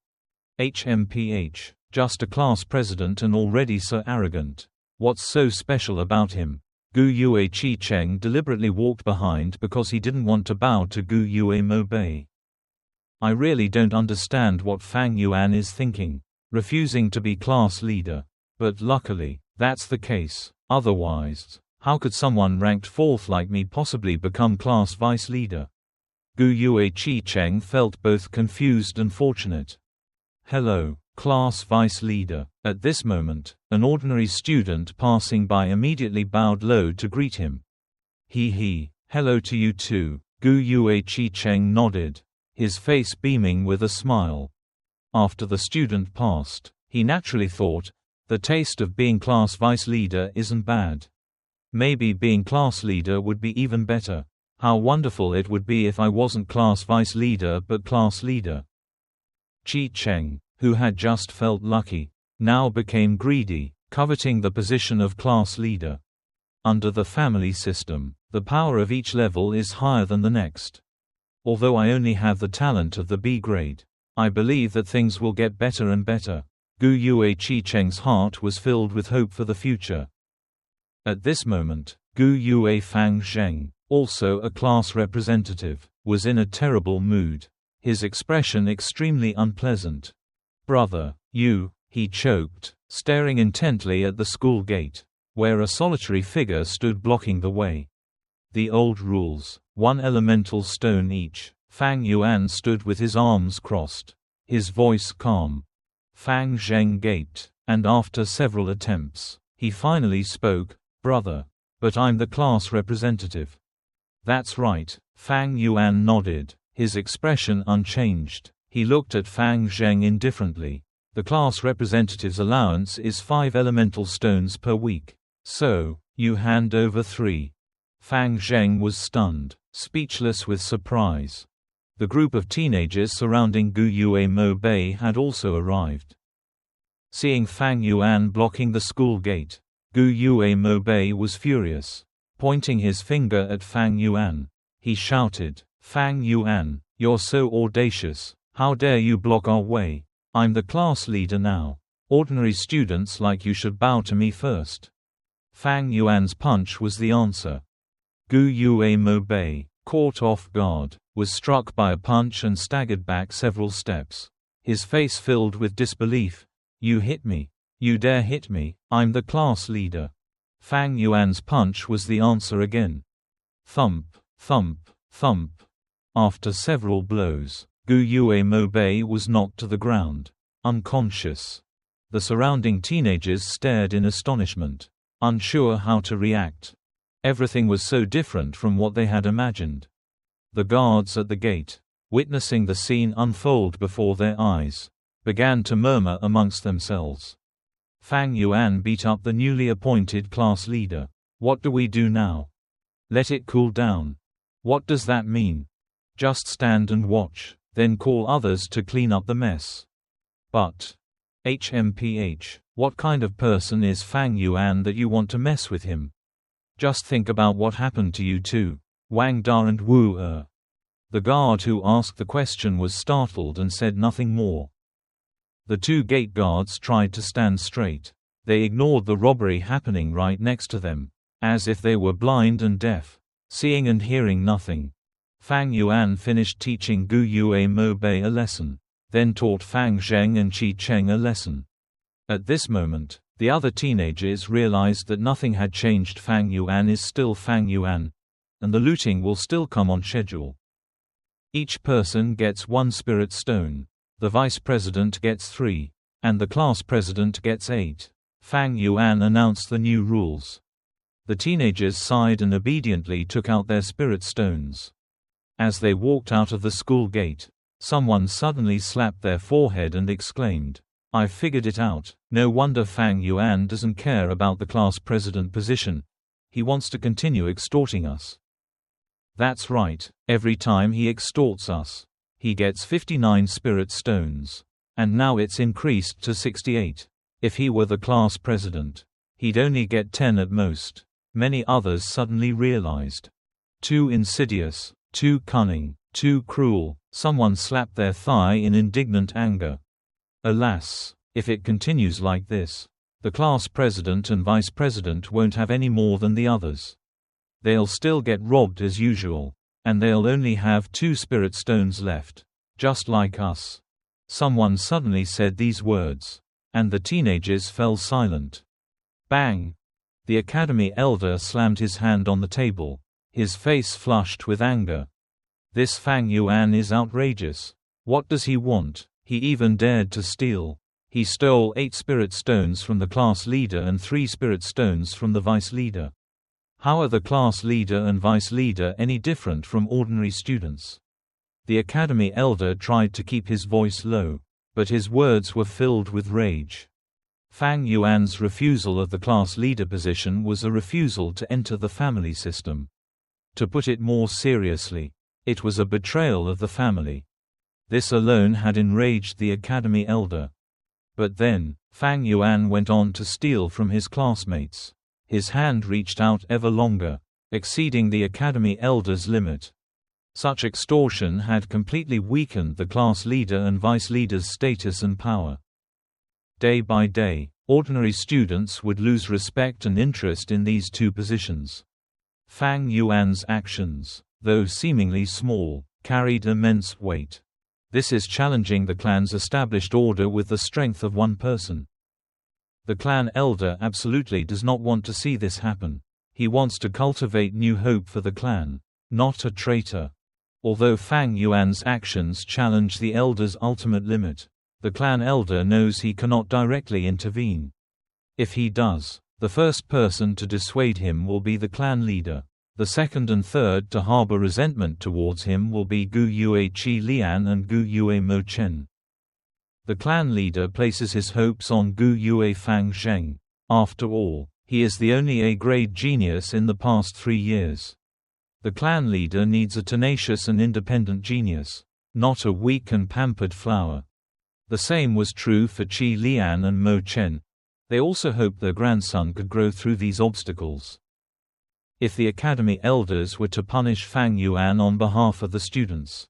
HMPH, just a class president and already so arrogant. What's so special about him? Gu Yue Chi Cheng deliberately walked behind because he didn't want to bow to Gu Yue Mo Bei. I really don't understand what Fang Yuan is thinking, refusing to be class leader. But luckily, that's the case. Otherwise, how could someone ranked 4th like me possibly become class vice leader? Gu Yue Chi Cheng felt both confused and fortunate. Hello, class vice leader. At this moment, an ordinary student passing by immediately bowed low to greet him. Hello to you too. Gu Yue Chi Cheng nodded, his face beaming with a smile. After the student passed, he naturally thought, the taste of being class vice leader isn't bad. Maybe being class leader would be even better. How wonderful it would be if I wasn't class vice leader but class leader. Chi Cheng, who had just felt lucky, now became greedy, coveting the position of class leader. Under the family system, the power of each level is higher than the next. Although I only have the talent of the B grade, I believe that things will get better and better. Gu Yue Chi Cheng's heart was filled with hope for the future. At this moment, Gu Yue Fang Zheng, also a class representative, was in a terrible mood, his expression extremely unpleasant. Brother, he choked, staring intently at the school gate, where a solitary figure stood blocking the way. The old rules, 1 elemental stone each. Fang Yuan stood with his arms crossed, his voice calm. Fang Zheng gaped, and after several attempts, he finally spoke, brother. But I'm the class representative. That's right, Fang Yuan nodded, his expression unchanged. He looked at Fang Zheng indifferently. The class representative's allowance is 5 elemental stones per week. So, you hand over 3. Fang Zheng was stunned, speechless with surprise. The group of teenagers surrounding Gu Yue Mo Bei had also arrived. Seeing Fang Yuan blocking the school gate, Gu Yue Mo Bei was furious. Pointing his finger at Fang Yuan, he shouted, Fang Yuan, you're so audacious. How dare you block our way? I'm the class leader now. Ordinary students like you should bow to me first. Fang Yuan's punch was the answer. Gu Yue Mo Bei, caught off guard, was struck by a punch and staggered back several steps. His face filled with disbelief. You hit me. You dare hit me? I'm the class leader. Fang Yuan's punch was the answer again. Thump, thump, thump. After several blows, Gu Yue Mo Bei was knocked to the ground, unconscious. The surrounding teenagers stared in astonishment, unsure how to react. Everything was so different from what they had imagined. The guards at the gate, witnessing the scene unfold before their eyes, began to murmur amongst themselves. Fang Yuan beat up the newly appointed class leader. What do we do now? Let it cool down. What does that mean? Just stand and watch, then call others to clean up the mess. But HMPH, what kind of person is Fang Yuan that you want to mess with him? Just think about what happened to you two, Wang Da and Wu Er. The guard who asked the question was startled and said nothing more. The two gate guards tried to stand straight. They ignored the robbery happening right next to them, as if they were blind and deaf, seeing and hearing nothing. Fang Yuan finished teaching Gu Yue Mo Bei a lesson, then taught Fang Zheng and Qi Cheng a lesson. At this moment, the other teenagers realized that nothing had changed. Fang Yuan is still Fang Yuan, and the looting will still come on schedule. Each person gets 1 spirit stone, the vice president gets 3, and the class president gets 8. Fang Yuan announced the new rules. The teenagers sighed and obediently took out their spirit stones. As they walked out of the school gate, someone suddenly slapped their forehead and exclaimed, "I've figured it out. No wonder Fang Yuan doesn't care about the class president position. He wants to continue extorting us." That's right, every time he extorts us, he gets 59 spirit stones. And now it's increased to 68. If he were the class president, he'd only get 10 at most. Many others suddenly realized. Too insidious, too cunning, too cruel. Someone slapped their thigh in indignant anger. Alas, if it continues like this, the class president and vice president won't have any more than the others. They'll still get robbed as usual, and they'll only have 2 spirit stones left, just like us. Someone suddenly said these words, and the teenagers fell silent. Bang! The academy elder slammed his hand on the table, his face flushed with anger. This Fang Yuan is outrageous. What does he want? He even dared to steal. He stole 8 spirit stones from the class leader and 3 spirit stones from the vice leader. How are the class leader and vice leader any different from ordinary students? The academy elder tried to keep his voice low, but his words were filled with rage. Fang Yuan's refusal of the class leader position was a refusal to enter the family system. To put it more seriously, it was a betrayal of the family. This alone had enraged the academy elder. But then, Fang Yuan went on to steal from his classmates. His hand reached out ever longer, exceeding the academy elder's limit. Such extortion had completely weakened the class leader and vice leader's status and power. Day by day, ordinary students would lose respect and interest in these two positions. Fang Yuan's actions, though seemingly small, carried immense weight. This is challenging the clan's established order with the strength of one person. The clan elder absolutely does not want to see this happen. He wants to cultivate new hope for the clan, not a traitor. Although Fang Yuan's actions challenge the elder's ultimate limit, the clan elder knows he cannot directly intervene. If he does, the first person to dissuade him will be the clan leader. The second and third to harbor resentment towards him will be Gu Yue Qi Lian and Gu Yue Mo Chen. The clan leader places his hopes on Gu Yue Fang Zheng. After all, he is the only A-grade genius in the past 3 years. The clan leader needs a tenacious and independent genius, not a weak and pampered flower. The same was true for Qi Lian and Mo Chen. They also hoped their grandson could grow through these obstacles. If the academy elders were to punish Fang Yuan on behalf of the students,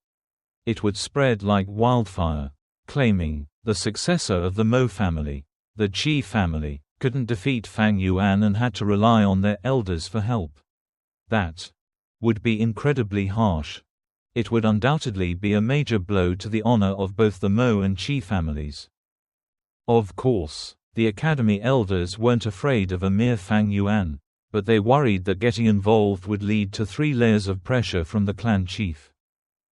it would spread like wildfire, claiming, the successor of the Mo family, the Qi family, couldn't defeat Fang Yuan and had to rely on their elders for help. That would be incredibly harsh. It would undoubtedly be a major blow to the honor of both the Mo and Qi families. Of course, the academy elders weren't afraid of a mere Fang Yuan, but they worried that getting involved would lead to 3 layers of pressure from the clan chief.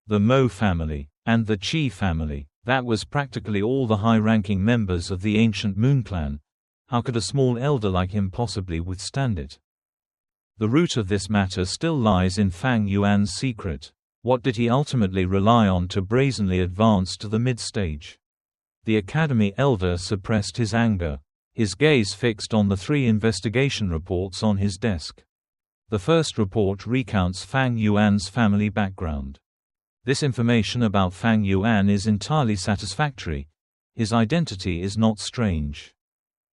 The Mo family, and the Qi family. That was practically all the high-ranking members of the ancient Moon Clan. How could a small elder like him possibly withstand it? The root of this matter still lies in Fang Yuan's secret. What did he ultimately rely on to brazenly advance to the mid-stage? The academy elder suppressed his anger, his gaze fixed on the 3 investigation reports on his desk. The first report recounts Fang Yuan's family background. This information about Fang Yuan is entirely satisfactory. His identity is not strange.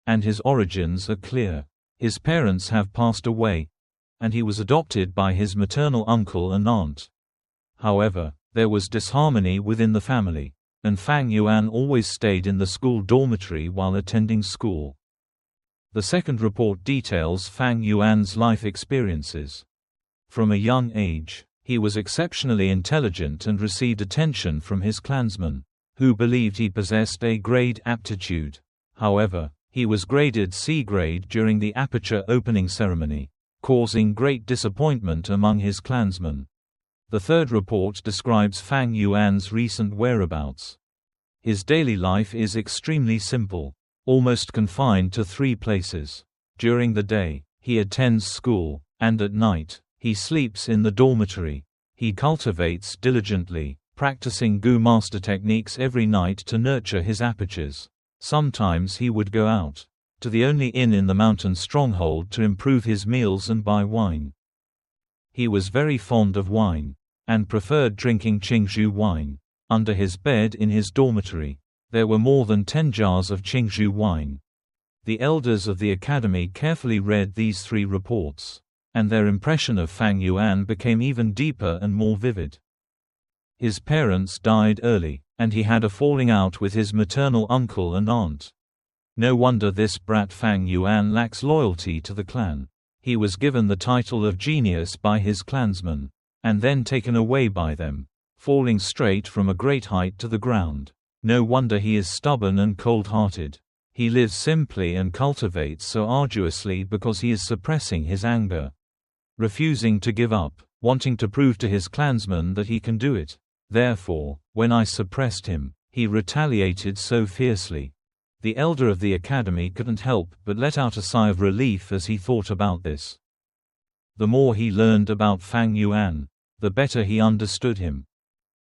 And his origins are clear. His parents have passed away, and he was adopted by his maternal uncle and aunt. However, There was disharmony within the family, and Fang Yuan always stayed in the school dormitory while attending school. The second report details Fang Yuan's life experiences. From a young age, he was exceptionally intelligent and received attention from his clansmen, who believed he possessed A-grade aptitude. However, he was graded C-grade during the aperture opening ceremony, causing great disappointment among his clansmen. The third report describes Fang Yuan's recent whereabouts. His daily life is extremely simple, almost confined to 3 places. During the day, he attends school, and at night, he sleeps in the dormitory. He cultivates diligently, practicing Gu master techniques every night to nurture his apertures. Sometimes he would go out to the only inn in the mountain stronghold to improve his meals and buy wine. He was very fond of wine, and preferred drinking Qingzhou wine. Under his bed in his dormitory, there were more than 10 jars of Qingzhou wine. The elders of the academy carefully read these 3 reports, and their impression of Fang Yuan became even deeper and more vivid. His parents died early, and he had a falling out with his maternal uncle and aunt. No wonder this brat Fang Yuan lacks loyalty to the clan. He was given the title of genius by his clansmen, and then taken away by them, falling straight from a great height to the ground. No wonder he is stubborn and cold-hearted. He lives simply and cultivates so arduously because he is suppressing his anger, refusing to give up, wanting to prove to his clansmen that he can do it. Therefore, when I suppressed him, he retaliated so fiercely. The elder of the academy couldn't help but let out a sigh of relief as he thought about this. The more he learned about Fang Yuan, the better he understood him.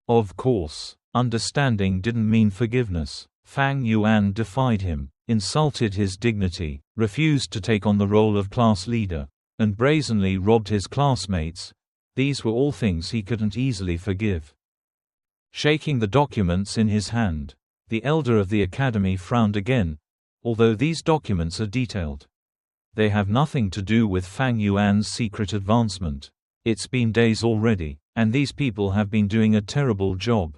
Of course, understanding didn't mean forgiveness. Fang Yuan defied him, insulted his dignity, refused to take on the role of class leader, and brazenly robbed his classmates. These were all things he couldn't easily forgive. Shaking the documents in his hand, the elder of the academy frowned again. Although these documents are detailed, they have nothing to do with Fang Yuan's secret advancement. It's been days already, and these people have been doing a terrible job.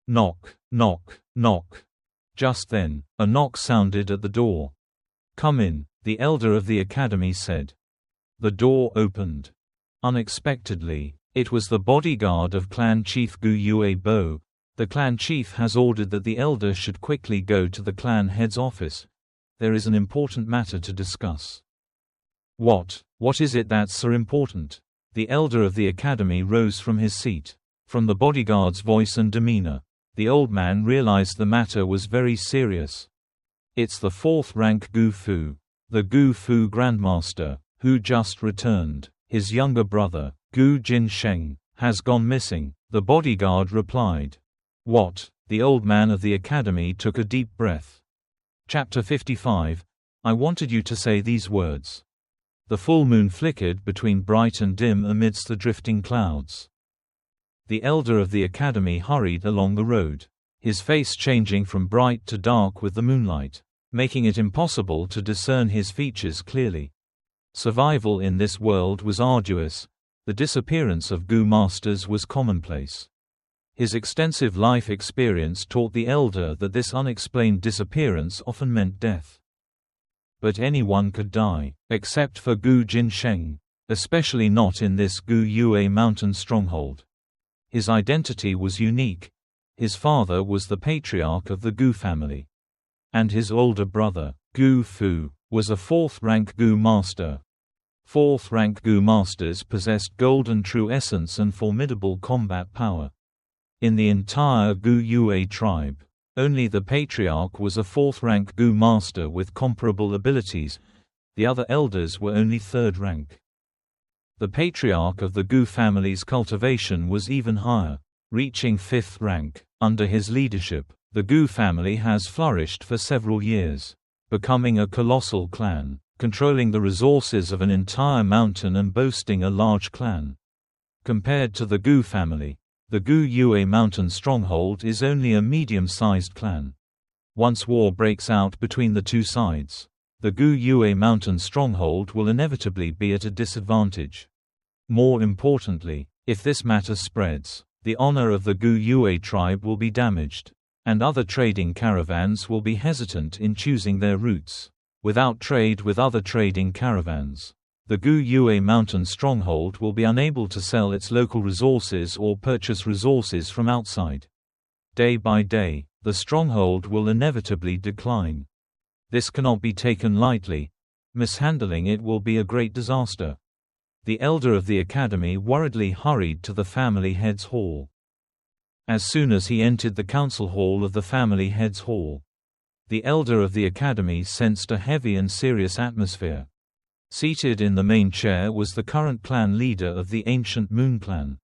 Knock, knock, knock. Just then, a knock sounded at the door. Come in, the elder of the academy said. The door opened. Unexpectedly, it was the bodyguard of clan chief Gu Yue Bo. The clan chief has ordered that the elder should quickly go to the clan head's office. There is an important matter to discuss. What is it that's so important? The elder of the academy rose from his seat. From the bodyguard's voice and demeanor, the old man realized the matter was very serious. It's the 4th rank Gu Fu, the Gu Fu Grandmaster, who just returned. His younger brother, Gu Jinsheng, has gone missing, the bodyguard replied. What? The old man of the academy took a deep breath. Chapter 55. I wanted you to say these words. The full moon flickered between bright and dim amidst the drifting clouds. The elder of the academy hurried along the road, his face changing from bright to dark with the moonlight, making it impossible to discern his features clearly. Survival in this world was arduous. The disappearance of Gu masters was commonplace. His extensive life experience taught the elder that this unexplained disappearance often meant death. But anyone could die, except for Gu Jinsheng, especially not in this Gu Yue mountain stronghold. His identity was unique. His father was the patriarch of the Gu family, and his older brother, Gu Fu, was a 4th rank Gu master. 4th rank Gu masters possessed golden true essence and formidable combat power. In the entire Gu Yue tribe, only the patriarch was a 4th rank Gu master with comparable abilities. The other elders were only 3rd rank. The patriarch of the Gu family's cultivation was even higher, reaching 5th rank. Under his leadership, the Gu family has flourished for several years, becoming a colossal clan, controlling the resources of an entire mountain and boasting a large clan. Compared to the Gu family, the Gu Yue mountain stronghold is only a medium-sized clan. Once war breaks out between the two sides, the Gu Yue mountain stronghold will inevitably be at a disadvantage. More importantly, if this matter spreads, The honor of the Gu Yue tribe will be damaged, and other trading caravans will be hesitant in choosing their routes. Without trade with other trading caravans, the Gu Yue mountain stronghold will be unable to sell its local resources or purchase resources from outside. Day by day, the stronghold will inevitably decline. This cannot be taken lightly. Mishandling it will be a great disaster. The elder of the academy worriedly hurried to the family head's hall. As soon as he entered the council hall of the family head's hall, the elder of the academy sensed a heavy and serious atmosphere. Seated in the main chair was the current clan leader of the ancient Moon clan,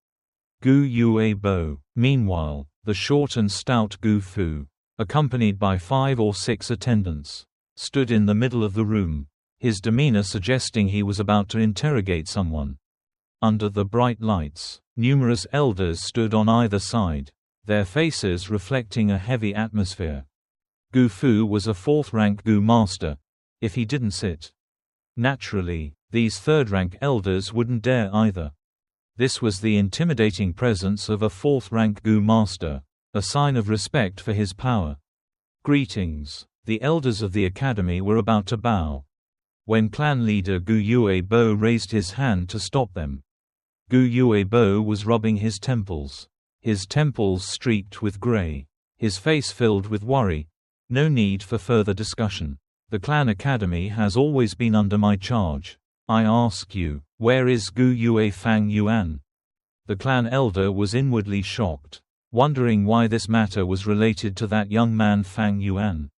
Gu Yue Bo. Meanwhile, the short and stout Gu Fu, accompanied by 5 or 6 attendants, stood in the middle of the room, his demeanor suggesting he was about to interrogate someone. Under the bright lights, numerous elders stood on either side, their faces reflecting a heavy atmosphere. Gu Fu was a 4th-rank Gu master. If he didn't sit, naturally, these 3rd-rank elders wouldn't dare either. This was the intimidating presence of a 4th-rank Gu master, a sign of respect for his power. Greetings. The elders of the academy were about to bow, when clan leader Gu Yue Bo raised his hand to stop them. Gu Yue Bo was rubbing his temples streaked with gray, his face filled with worry. No need for further discussion. The clan academy has always been under my charge. I ask you, where is Gu Yue Fang Yuan? The clan elder was inwardly shocked, wondering why this matter was related to that young man Fang Yuan.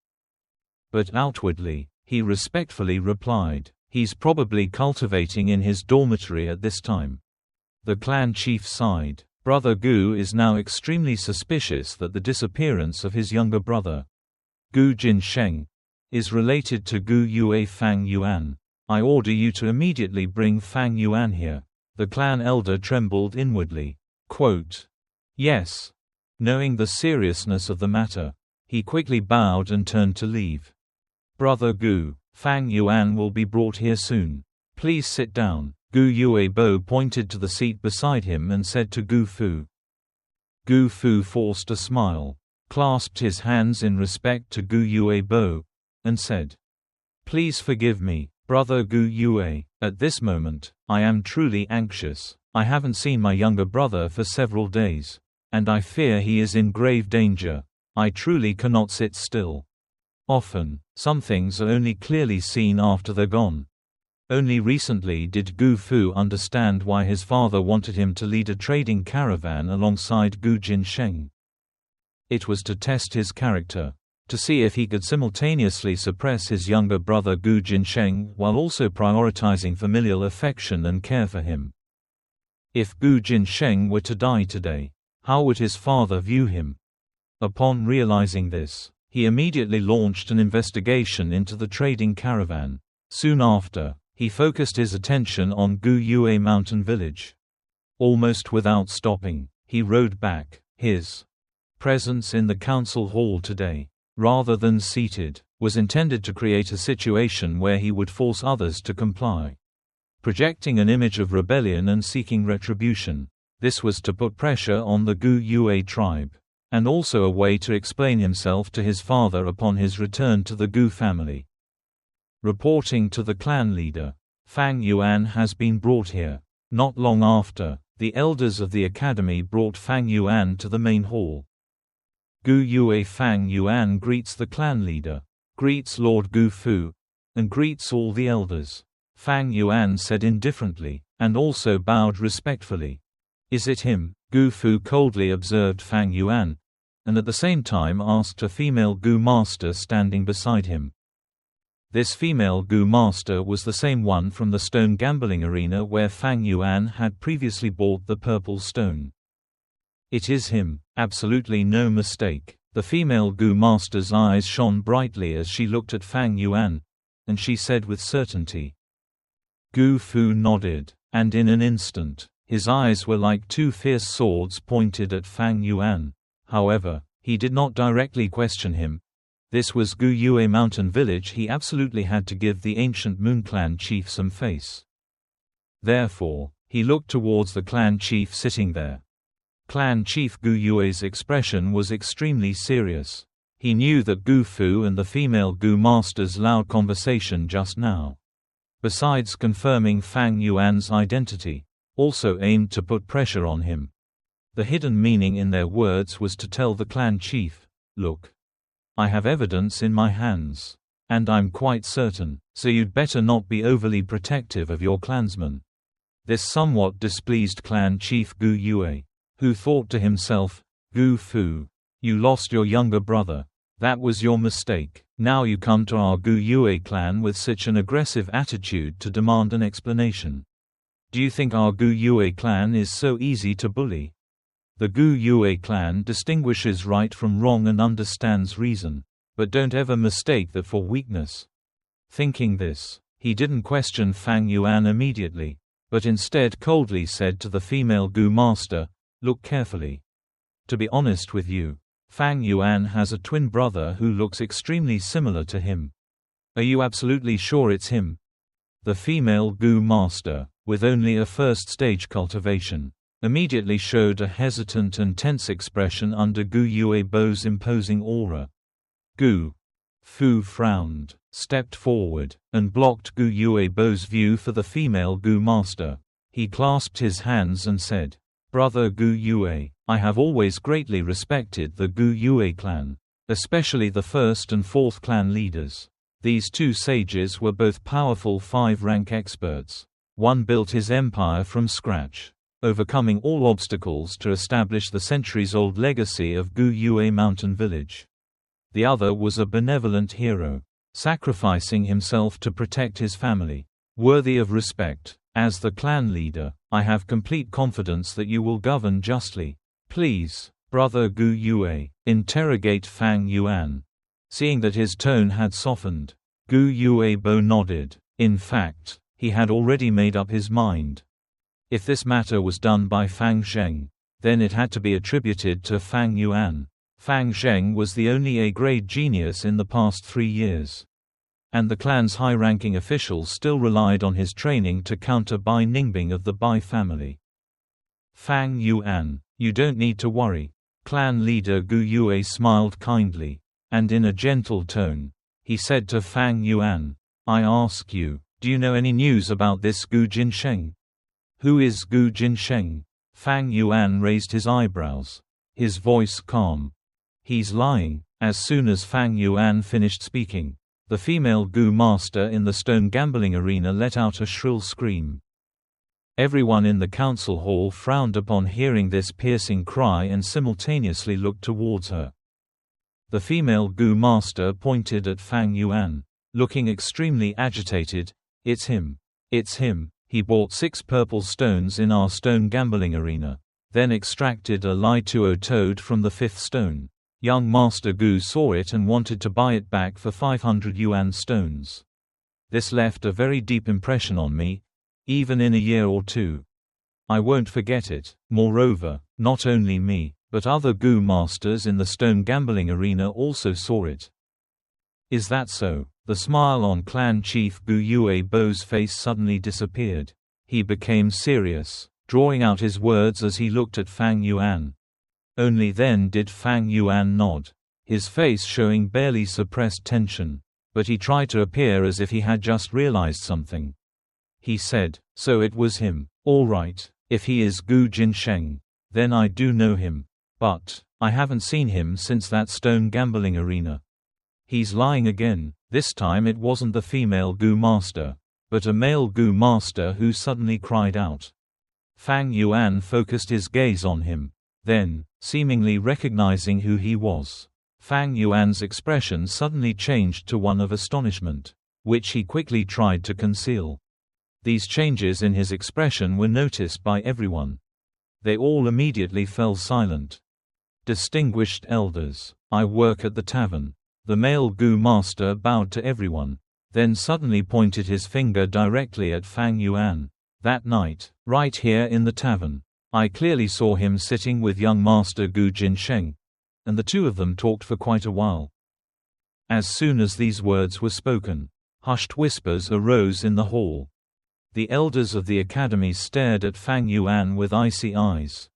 But outwardly, he respectfully replied, he's probably cultivating in his dormitory at this time. The clan chief sighed. Brother Gu is now extremely suspicious that the disappearance of his younger brother, Gu Jinsheng, is related to Gu Yue Fang Yuan. I order you to immediately bring Fang Yuan here. The clan elder trembled inwardly. Quote, yes. Knowing the seriousness of the matter, he quickly bowed and turned to leave. Brother Gu, Fang Yuan will be brought here soon. Please sit down. Gu Yue Bo pointed to the seat beside him and said to Gu Fu. Gu Fu forced a smile, clasped his hands in respect to Gu Yue Bo, and said, please forgive me, Brother Gu Yue. At this moment, I am truly anxious. I haven't seen my younger brother for several days, and I fear he is in grave danger. I truly cannot sit still. Often, some things are only clearly seen after they're gone. Only recently did Gu Fu understand why his father wanted him to lead a trading caravan alongside Gu Jinsheng. It was to test his character, to see if he could simultaneously suppress his younger brother Gu Jinsheng while also prioritizing familial affection and care for him. If Gu Jinsheng were to die today, how would his father view him? Upon realizing this, he immediately launched an investigation into the trading caravan. Soon after, he focused his attention on Gu Yue mountain village. Almost without stopping, he rode back. His presence in the council hall today, rather than seated, was intended to create a situation where he would force others to comply, projecting an image of rebellion and seeking retribution. This was to put pressure on the Gu Yue tribe, and also a way to explain himself to his father upon his return to the Gu family. Reporting to the clan leader, Fang Yuan has been brought here. Not long after, the elders of the academy brought Fang Yuan to the main hall. Gu Yue Fang Yuan greets the clan leader, greets Lord Gu Fu, and greets all the elders. Fang Yuan said indifferently, and also bowed respectfully. Is it him? Gu Fu coldly observed Fang Yuan, and at the same time asked a female Gu master standing beside him. This female Gu master was the same one from the stone gambling arena where Fang Yuan had previously bought the purple stone. It is him, absolutely no mistake. The female Gu master's eyes shone brightly as she looked at Fang Yuan, and she said with certainty. Gu Fu nodded, and in an instant, his eyes were like 2 fierce swords pointed at Fang Yuan. However, he did not directly question him. This was Gu Yue mountain village. He absolutely had to give the ancient Moon clan chief some face. Therefore, he looked towards the clan chief sitting there. Clan Chief Gu Yue's expression was extremely serious. He knew that Gu Fu and the female Gu master's loud conversation just now, besides confirming Fang Yuan's identity, also aimed to put pressure on him. The hidden meaning in their words was to tell the clan chief, "Look, I have evidence in my hands. And I'm quite certain, so you'd better not be overly protective of your clansmen." This somewhat displeased clan chief Gu Yue, who thought to himself, "Gu Fu, you lost your younger brother. That was your mistake. Now you come to our Gu Yue clan with such an aggressive attitude to demand an explanation. Do you think our Gu Yue clan is so easy to bully?" The Gu Yue clan distinguishes right from wrong and understands reason, but don't ever mistake that for weakness. Thinking this, he didn't question Fang Yuan immediately, but instead coldly said to the female Gu master, "Look carefully. To be honest with you, Fang Yuan has a twin brother who looks extremely similar to him. Are you absolutely sure it's him?" The female Gu master, with only a first-stage cultivation, immediately showed a hesitant and tense expression under Gu Yue Bo's imposing aura. Gu Fu frowned, stepped forward, and blocked Gu Yue Bo's view for the female Gu master. He clasped his hands and said, "Brother Gu Yue, I have always greatly respected the Gu Yue clan, especially the first and fourth clan leaders. These two sages were both powerful 5-rank experts. One built his empire from scratch, overcoming all obstacles to establish the centuries-old legacy of Gu Yue Mountain Village. The other was a benevolent hero, sacrificing himself to protect his family. Worthy of respect. As the clan leader, I have complete confidence that you will govern justly. Please, Brother Gu Yue, interrogate Fang Yuan." Seeing that his tone had softened, Gu Yue Bo nodded. In fact, he had already made up his mind. If this matter was done by Fang Zheng, then it had to be attributed to Fang Yuan. Fang Zheng was the only A-grade genius in the past 3 years, and the clan's high-ranking officials still relied on his training to counter Bai Ningbing of the Bai family. "Fang Yuan, you don't need to worry." Clan leader Gu Yue smiled kindly, and in a gentle tone, he said to Fang Yuan, "I ask you, do you know any news about this Gu Jinsheng?" "Who is Gu Jinsheng?" Fang Yuan raised his eyebrows, his voice calm. "He's lying." As soon as Fang Yuan finished speaking, the female Gu master in the stone gambling arena let out a shrill scream. Everyone in the council hall frowned upon hearing this piercing cry and simultaneously looked towards her. The female Gu master pointed at Fang Yuan, looking extremely agitated. "It's him. It's him. He bought 6 purple stones in our stone gambling arena, then extracted a Lai Tuo toad from the 5th stone. Young Master Gu saw it and wanted to buy it back for 500 yuan stones. This left a very deep impression on me, even in a year or two. I won't forget it. Moreover, not only me, but other Gu masters in the stone gambling arena also saw it." "Is that so?" The smile on clan chief Gu Yue Bo's face suddenly disappeared. He became serious, drawing out his words as he looked at Fang Yuan. Only then did Fang Yuan nod, his face showing barely suppressed tension, but he tried to appear as if he had just realized something. He said, "So it was him. All right, if he is Gu Jinsheng, then I do know him. But I haven't seen him since that stone gambling arena." "He's lying again." This time it wasn't the female Gu master, but a male Gu master who suddenly cried out. Fang Yuan focused his gaze on him. Then, seemingly recognizing who he was, Fang Yuan's expression suddenly changed to one of astonishment, which he quickly tried to conceal. These changes in his expression were noticed by everyone. They all immediately fell silent. "Distinguished elders, I work at the tavern." The male Gu master bowed to everyone, then suddenly pointed his finger directly at Fang Yuan. "That night, right here in the tavern, I clearly saw him sitting with young Master Gu Jinsheng, and the two of them talked for quite a while." As soon as these words were spoken, hushed whispers arose in the hall. The elders of the academy stared at Fang Yuan with icy eyes.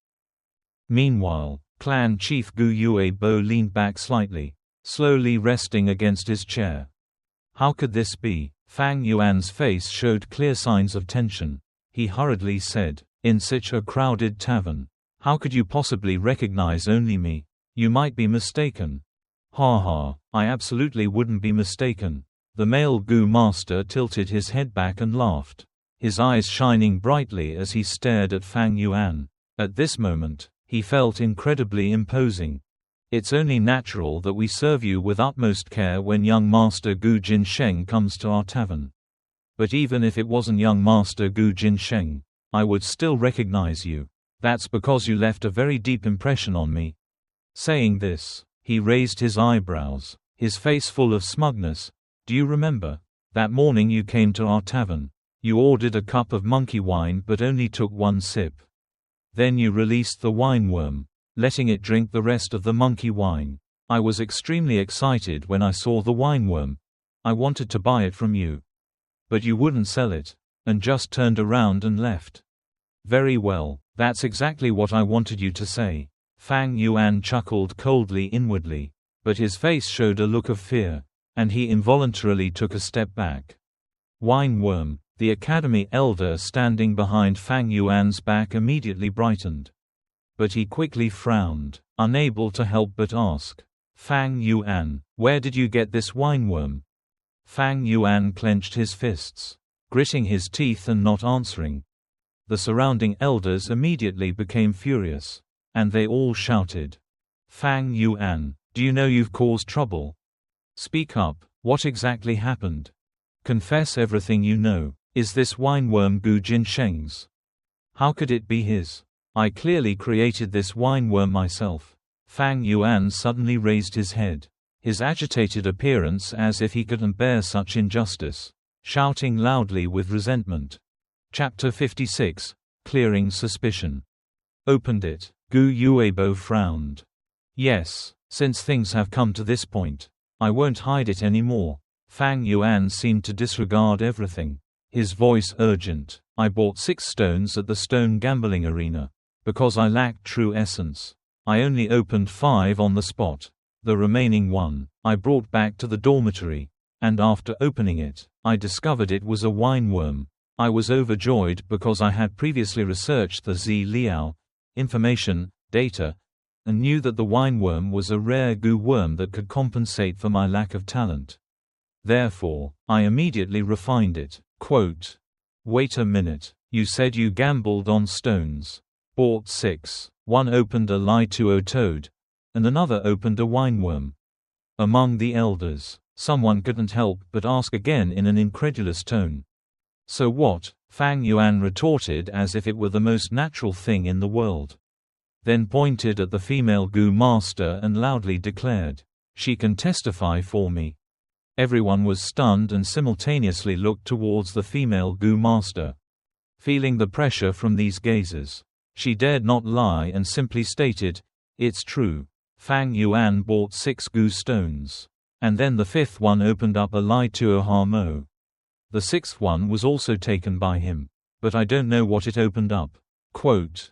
Meanwhile, Clan Chief Gu Yuebo leaned back slightly, slowly resting against his chair. How could this be? Fang Yuan's face showed clear signs of tension. He hurriedly said, "In such a crowded tavern. How could you possibly recognize only me? You might be mistaken." "Ha ha, I absolutely wouldn't be mistaken." The male Gu master tilted his head back and laughed, his eyes shining brightly as he stared at Fang Yuan. At this moment, he felt incredibly imposing. "It's only natural that we serve you with utmost care when young Master Gu Jinsheng comes to our tavern. But even if it wasn't young Master Gu Jinsheng, I would still recognize you. That's because you left a very deep impression on me." Saying this, he raised his eyebrows, his face full of smugness. "Do you remember? That morning you came to our tavern. You ordered a cup of monkey wine but only took one sip. Then you released the wine worm, letting it drink the rest of the monkey wine. I was extremely excited when I saw the wine worm. I wanted to buy it from you. But you wouldn't sell it, and just turned around and left." "Very well, that's exactly what I wanted you to say." Fang Yuan chuckled coldly inwardly, but his face showed a look of fear, and he involuntarily took a step back. "Wine worm." The academy elder standing behind Fang Yuan's back immediately brightened. But he quickly frowned, unable to help but ask, "Fang Yuan, where did you get this wine worm?" Fang Yuan clenched his fists, gritting his teeth and not answering. The surrounding elders immediately became furious, and they all shouted, "Fang Yuan, do you know you've caused trouble? Speak up, what exactly happened? Confess everything you know. Is this wine worm Gu Jinsheng's? How could it be his? I clearly created this wine worm myself." Fang Yuan suddenly raised his head, his agitated appearance as if he couldn't bear such injustice, shouting loudly with resentment. Chapter 56, Clearing Suspicion. "Opened it." Gu Yuebo frowned. "Yes, since things have come to this point, I won't hide it anymore." Fang Yuan seemed to disregard everything, his voice urgent. "I bought 6 stones at the stone gambling arena. Because I lacked true essence, I only opened 5 on the spot. The remaining 1, I brought back to the dormitory, and after opening it, I discovered it was a wine worm. I was overjoyed because I had previously researched the Zi Liao information, data, and knew that the wine worm was a rare Gu worm that could compensate for my lack of talent. Therefore, I immediately refined it." Quote, "Wait a minute, you said you gambled on stones. Bought 6, 1 opened a Lai Tuo toad, and another opened a wine worm." Among the elders, someone couldn't help but ask again in an incredulous tone. "So what?" Fang Yuan retorted as if it were the most natural thing in the world. Then pointed at the female Gu master and loudly declared, "She can testify for me." Everyone was stunned and simultaneously looked towards the female Gu master. Feeling the pressure from these gazes, she dared not lie and simply stated, "It's true. Fang Yuan bought 6 Gu stones. And then the 5th one opened up a Lai Tuo Ha Mo. The 6th one was also taken by him. But I don't know what it opened up." Quote,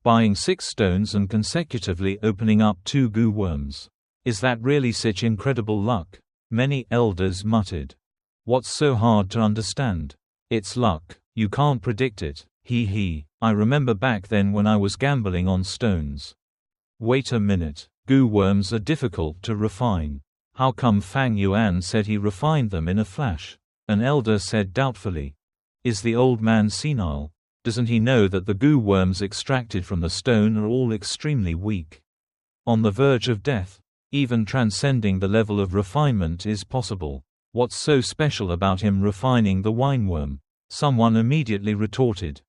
"Buying 6 stones and consecutively opening up 2 Gu worms. Is that really such incredible luck?" Many elders muttered. "What's so hard to understand? It's luck. You can't predict it. He. I remember back then when I was gambling on stones." "Wait a minute. Gu worms are difficult to refine. How come Fang Yuan said he refined them in a flash?" An elder said doubtfully. "Is the old man senile? Doesn't he know that the Gu worms extracted from the stone are all extremely weak? On the verge of death? Even transcending the level of refinement is possible. What's so special about him refining the wine worm?" Someone immediately retorted.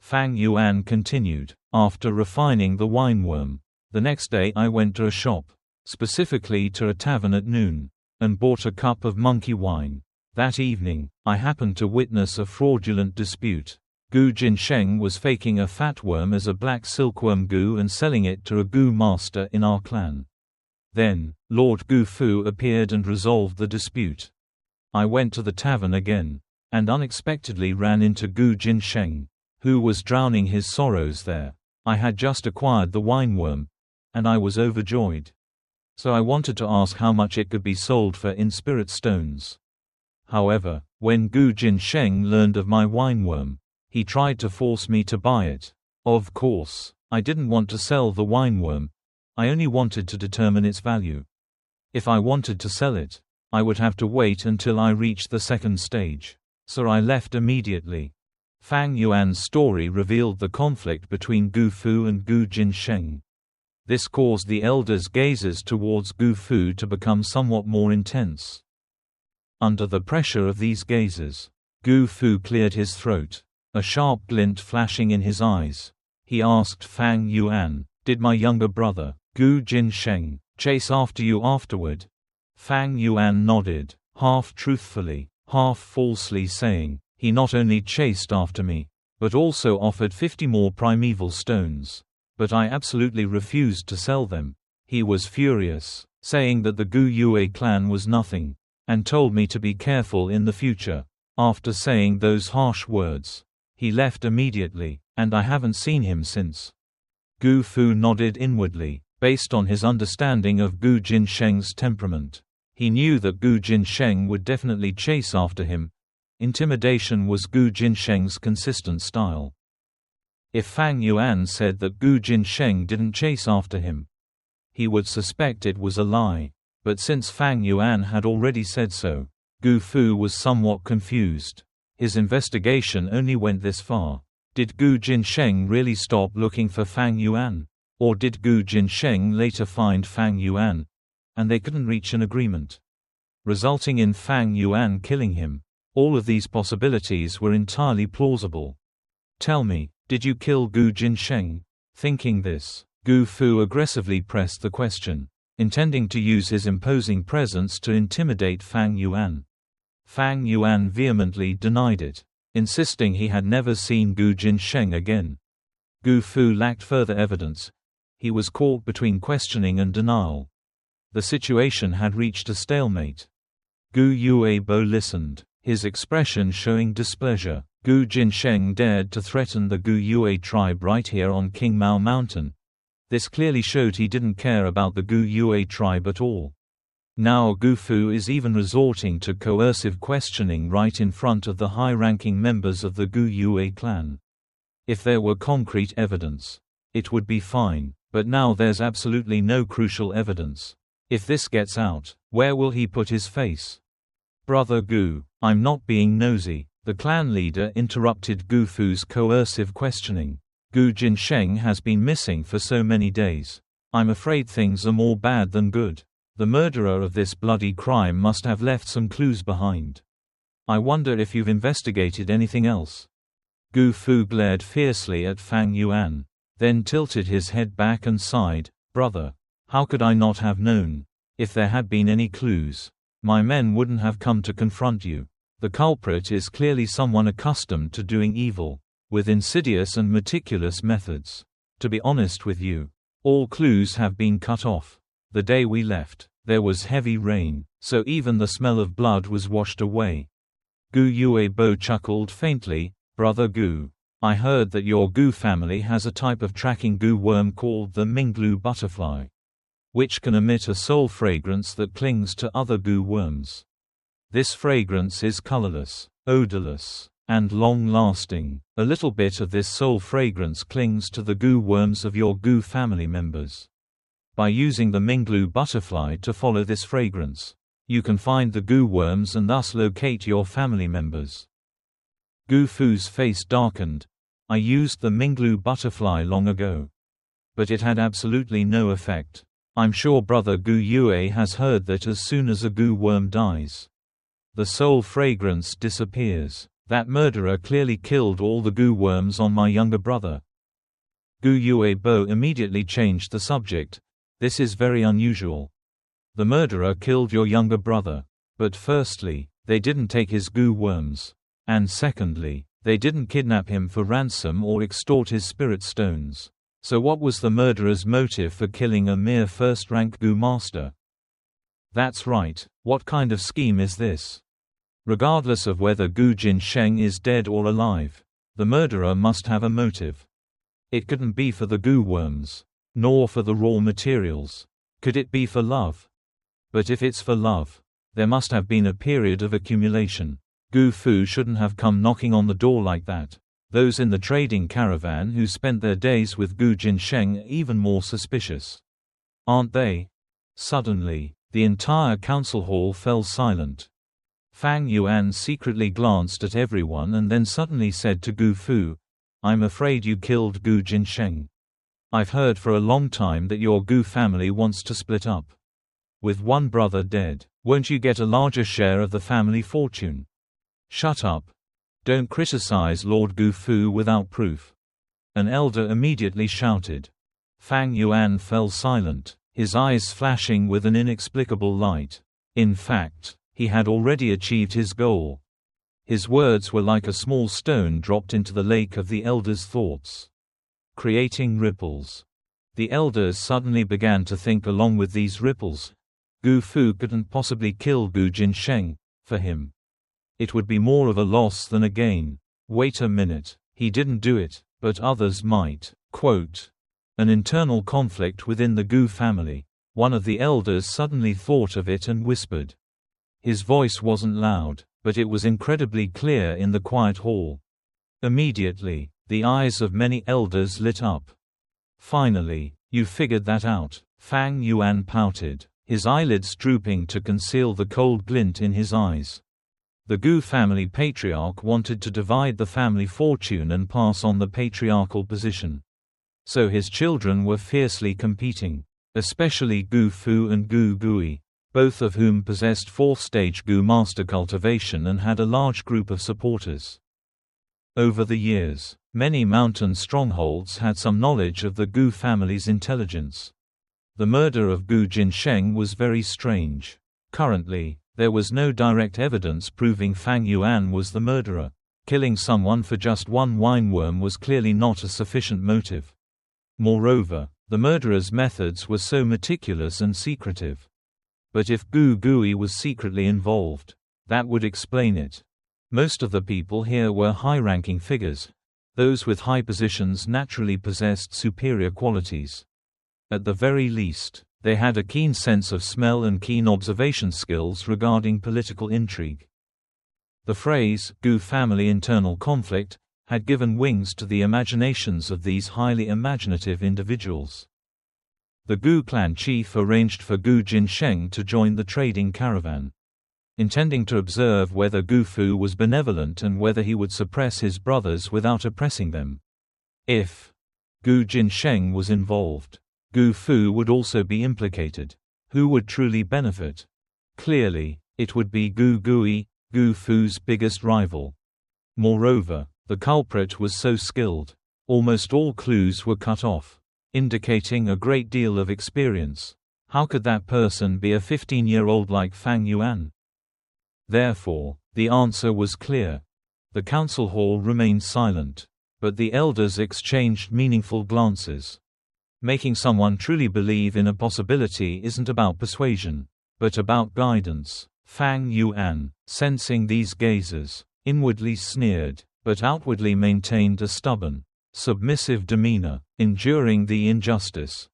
Fang Yuan continued, "After refining the wine worm, the next day I went to a shop, specifically to a tavern at noon, and bought a cup of monkey wine. That evening, I happened to witness a fraudulent dispute. Gu Jinsheng was faking a fat worm as a black silkworm Gu and selling it to a Gu master in our clan. Then, Lord Gu Fu appeared and resolved the dispute. I went to the tavern again, and unexpectedly ran into Gu Jinsheng, who was drowning his sorrows there. I had just acquired the wineworm, and I was overjoyed. So I wanted to ask how much it could be sold for in spirit stones. However, when Gu Jinsheng learned of my wineworm, he tried to force me to buy it. Of course, I didn't want to sell the wineworm, I only wanted to determine its value. If I wanted to sell it, I would have to wait until I reached the second stage. So I left immediately. Fang Yuan's story revealed the conflict between Gu Fu and Gu Jinsheng. This caused the elders' gazes towards Gu Fu to become somewhat more intense. Under the pressure of these gazes, Gu Fu cleared his throat, a sharp glint flashing in his eyes. He asked Fang Yuan, "Did my younger brother, Gu Jinsheng, chase after you afterward?" Fang Yuan nodded, half truthfully, half falsely, saying, "He not only chased after me, but also offered 50 more primeval stones. But I absolutely refused to sell them. He was furious, saying that the Gu Yue clan was nothing, and told me to be careful in the future. After saying those harsh words, he left immediately, and I haven't seen him since." Gu Fu nodded inwardly, based on his understanding of Gu Jinsheng's temperament. He knew that Gu Jinsheng would definitely chase after him. Intimidation was Gu Jinsheng's consistent style. If Fang Yuan said that Gu Jinsheng didn't chase after him, he would suspect it was a lie. But since Fang Yuan had already said so, Gu Fu was somewhat confused. His investigation only went this far. Did Gu Jinsheng really stop looking for Fang Yuan? Or did Gu Jinsheng later find Fang Yuan, and they couldn't reach an agreement, resulting in Fang Yuan killing him? All of these possibilities were entirely plausible. "Tell me, did you kill Gu Jinsheng?" Thinking this, Gu Fu aggressively pressed the question, intending to use his imposing presence to intimidate Fang Yuan. Fang Yuan vehemently denied it, insisting he had never seen Gu Jinsheng again. Gu Fu lacked further evidence. He was caught between questioning and denial. The situation had reached a stalemate. Gu Yuebo listened, his expression showing displeasure. Gu Jinsheng dared to threaten the Gu Yue tribe right here on King Mao Mountain. This clearly showed he didn't care about the Gu Yue tribe at all. Now Gu Fu is even resorting to coercive questioning right in front of the high-ranking members of the Gu Yue clan. If there were concrete evidence, it would be fine, but now there's absolutely no crucial evidence. If this gets out, where will he put his face? "Brother Gu, I'm not being nosy," the clan leader interrupted Gu Fu's coercive questioning. "Gu Jinsheng has been missing for so many days. I'm afraid things are more bad than good. The murderer of this bloody crime must have left some clues behind. I wonder if you've investigated anything else." Gu Fu glared fiercely at Fang Yuan, then tilted his head back and sighed. "Brother, how could I not have known? If there had been any clues, my men wouldn't have come to confront you. The culprit is clearly someone accustomed to doing evil, with insidious and meticulous methods. To be honest with you, all clues have been cut off. The day we left, there was heavy rain, so even the smell of blood was washed away." Gu Yuebo chuckled faintly. "Brother Gu, I heard that your Gu family has a type of tracking Gu worm called the Minglu butterfly, which can emit a soul fragrance that clings to other Gu worms. This fragrance is colorless, odorless, and long-lasting. A little bit of this soul fragrance clings to the Gu worms of your Gu family members. By using the Minglu butterfly to follow this fragrance, you can find the Gu worms and thus locate your family members." Gu Fu's face darkened. "I used the Minglu butterfly long ago, but it had absolutely no effect. I'm sure Brother Gu Yue has heard that as soon as a Gu worm dies, the soul fragrance disappears. That murderer clearly killed all the Gu worms on my younger brother." Gu Yuebo immediately changed the subject. "This is very unusual. The murderer killed your younger brother. But firstly, they didn't take his Gu worms. And secondly, they didn't kidnap him for ransom or extort his spirit stones. So what was the murderer's motive for killing a mere first-rank Gu master?" "That's right. What kind of scheme is this? Regardless of whether Gu Jinsheng is dead or alive, the murderer must have a motive. It couldn't be for the goo worms. Nor for the raw materials. Could it be for love? But if it's for love, there must have been a period of accumulation. Gu Fu shouldn't have come knocking on the door like that. Those in the trading caravan who spent their days with Gu Jinsheng are even more suspicious. Aren't they? Suddenly, the entire council hall fell silent. Fang Yuan secretly glanced at everyone and then suddenly said to Gu Fu, "I'm afraid you killed Gu Jinsheng. I've heard for a long time that your Gu family wants to split up. With one brother dead, won't you get a larger share of the family fortune?" "Shut up. Don't criticize Lord Gu Fu without proof," an elder immediately shouted. Fang Yuan fell silent, his eyes flashing with an inexplicable light. In fact, he had already achieved his goal. His words were like a small stone dropped into the lake of the elder's thoughts, creating ripples. The elders suddenly began to think along with these ripples. Gu Fu couldn't possibly kill Gu Jinsheng. For him, it would be more of a loss than a gain. Wait a minute, he didn't do it, but others might. Quote, an internal conflict within the Gu family. One of the elders suddenly thought of it and whispered. His voice wasn't loud, but it was incredibly clear in the quiet hall. Immediately, the eyes of many elders lit up. Finally, you figured that out. Fang Yuan pouted, his eyelids drooping to conceal the cold glint in his eyes. The Gu family patriarch wanted to divide the family fortune and pass on the patriarchal position. So his children were fiercely competing, especially Gu Fu and Gu Gui, both of whom possessed fourth-stage Gu master cultivation and had a large group of supporters. Over the years, many mountain strongholds had some knowledge of the Gu family's intelligence. The murder of Gu Jinsheng was very strange. Currently, there was no direct evidence proving Fang Yuan was the murderer. Killing someone for just one wineworm was clearly not a sufficient motive. Moreover, the murderer's methods were so meticulous and secretive. But if Gu Gui was secretly involved, that would explain it. Most of the people here were high-ranking figures. Those with high positions naturally possessed superior qualities. At the very least, they had a keen sense of smell and keen observation skills regarding political intrigue. The phrase, Gu family internal conflict, had given wings to the imaginations of these highly imaginative individuals. The Gu clan chief arranged for Gu Jinsheng to join the trading caravan, intending to observe whether Gu Fu was benevolent and whether he would suppress his brothers without oppressing them. If Gu Jinsheng was involved, Gu Fu would also be implicated. Who would truly benefit? Clearly, it would be Gu Gui, Gu Fu's biggest rival. Moreover, the culprit was so skilled. Almost all clues were cut off, indicating a great deal of experience. How could that person be a 15-year-old like Fang Yuan? Therefore, the answer was clear. The council hall remained silent, but the elders exchanged meaningful glances. Making someone truly believe in a possibility isn't about persuasion, but about guidance. Fang Yuan, sensing these gazes, inwardly sneered, but outwardly maintained a stubborn, submissive demeanor, enduring the injustice.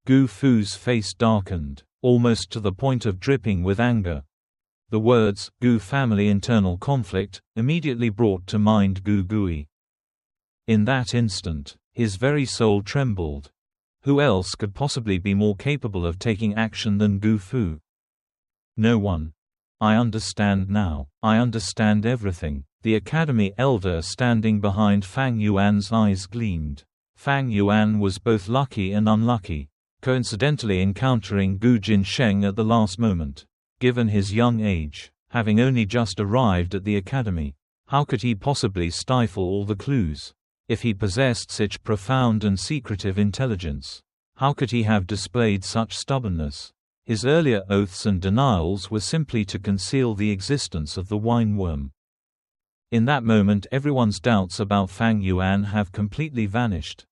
Gu Fu's face darkened, almost to the point of dripping with anger. The words, Gu family internal conflict, immediately brought to mind Gu Gui. In that instant, his very soul trembled. Who else could possibly be more capable of taking action than Gu Fu? No one. I understand now. I understand everything. The academy elder standing behind Fang Yuan's eyes gleamed. Fang Yuan was both lucky and unlucky, coincidentally encountering Gu Jinsheng at the last moment. Given his young age, having only just arrived at the academy, how could he possibly stifle all the clues? If he possessed such profound and secretive intelligence, how could he have displayed such stubbornness? His earlier oaths and denials were simply to conceal the existence of the wineworm. In that moment, everyone's doubts about Fang Yuan have completely vanished.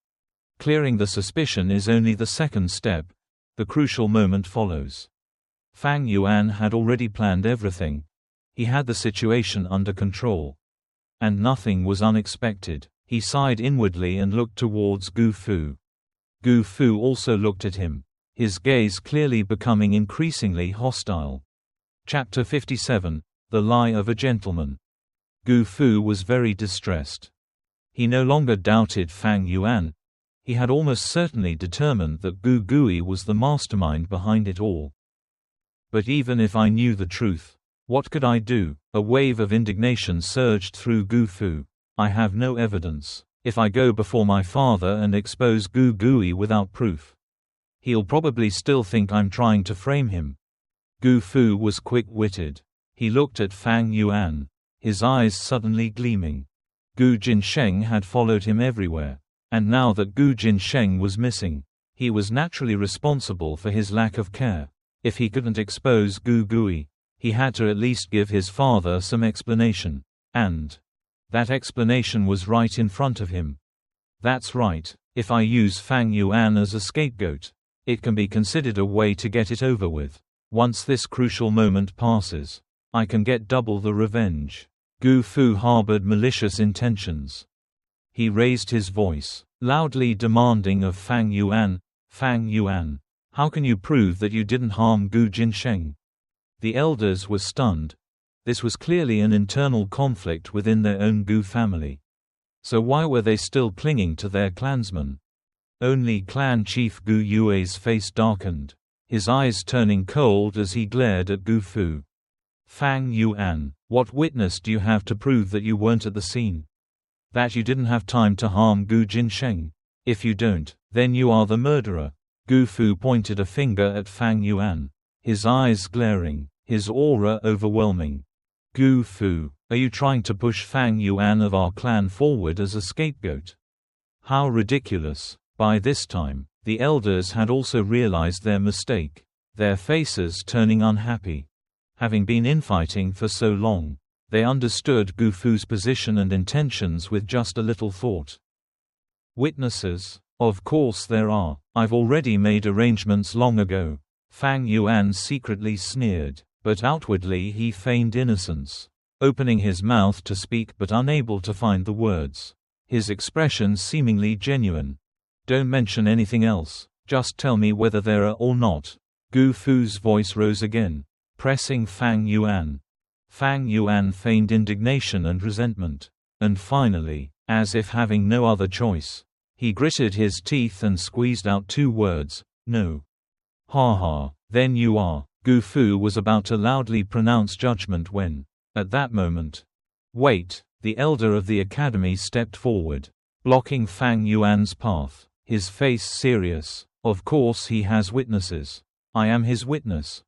Clearing the suspicion is only the second step. The crucial moment follows. Fang Yuan had already planned everything. He had the situation under control. And nothing was unexpected. He sighed inwardly and looked towards Gu Fu. Gu Fu also looked at him, his gaze clearly becoming increasingly hostile. Chapter 57: The Lie of a Gentleman. Gu Fu was very distressed. He no longer doubted Fang Yuan. He had almost certainly determined that Gu Gui was the mastermind behind it all. But even if I knew the truth, what could I do? A wave of indignation surged through Gu Fu. I have no evidence. If I go before my father and expose Gu Gui without proof, he'll probably still think I'm trying to frame him. Gu Fu was quick-witted. He looked at Fang Yuan, his eyes suddenly gleaming. Gu Jinsheng had followed him everywhere, and now that Gu Jinsheng was missing, he was naturally responsible for his lack of care. If he couldn't expose Gu Gui, he had to at least give his father some explanation. And that explanation was right in front of him. That's right, if I use Fang Yuan as a scapegoat, it can be considered a way to get it over with. Once this crucial moment passes, I can get double the revenge. Gu Fu harbored malicious intentions. He raised his voice, loudly demanding of Fang Yuan, "Fang Yuan, how can you prove that you didn't harm Gu Jinsheng?" The elders were stunned. This was clearly an internal conflict within their own Gu family. So why were they still clinging to their clansman? Only Clan Chief Gu Yue's face darkened, his eyes turning cold as he glared at Gu Fu. "Fang Yuan, what witness do you have to prove that you weren't at the scene? That you didn't have time to harm Gu Jinsheng? If you don't, then you are the murderer." Gu Fu pointed a finger at Fang Yuan, his eyes glaring, his aura overwhelming. "Gu Fu, are you trying to push Fang Yuan of our clan forward as a scapegoat? How ridiculous." By this time, the elders had also realized their mistake, their faces turning unhappy. Having been infighting for so long, they understood Gu Fu's position and intentions with just a little thought. "Witnesses? Of course there are. I've already made arrangements long ago." Fang Yuan secretly sneered, but outwardly he feigned innocence, opening his mouth to speak but unable to find the words, his expression seemingly genuine. "Don't mention anything else, just tell me whether there are or not." Gu Fu's voice rose again, pressing Fang Yuan. Fang Yuan feigned indignation and resentment, and finally, as if having no other choice, he gritted his teeth and squeezed out two words, "No." "Ha ha, then you are." Gu Fu was about to loudly pronounce judgment when, at that moment, "Wait!" The elder of the academy stepped forward, blocking Fang Yuan's path, his face serious. "Of course he has witnesses. I am his witness."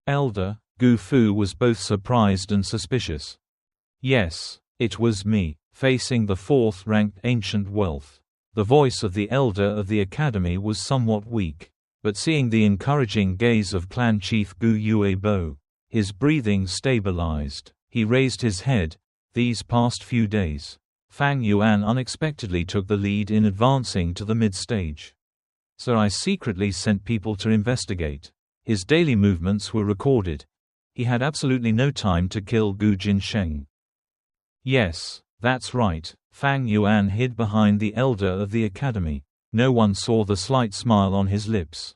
"Elder?" Gu Fu was both surprised and suspicious. "Yes, it was me, facing the fourth-ranked ancient wealth." The voice of the elder of the academy was somewhat weak, but seeing the encouraging gaze of Clan Chief Gu Yuebo, his breathing stabilized. He raised his head. "These past few days, Fang Yuan unexpectedly took the lead in advancing to the mid-stage. So I secretly sent people to investigate. His daily movements were recorded. He had absolutely no time to kill Gu Jinsheng." "Yes, that's right." Fang Yuan hid behind the elder of the academy. No one saw the slight smile on his lips.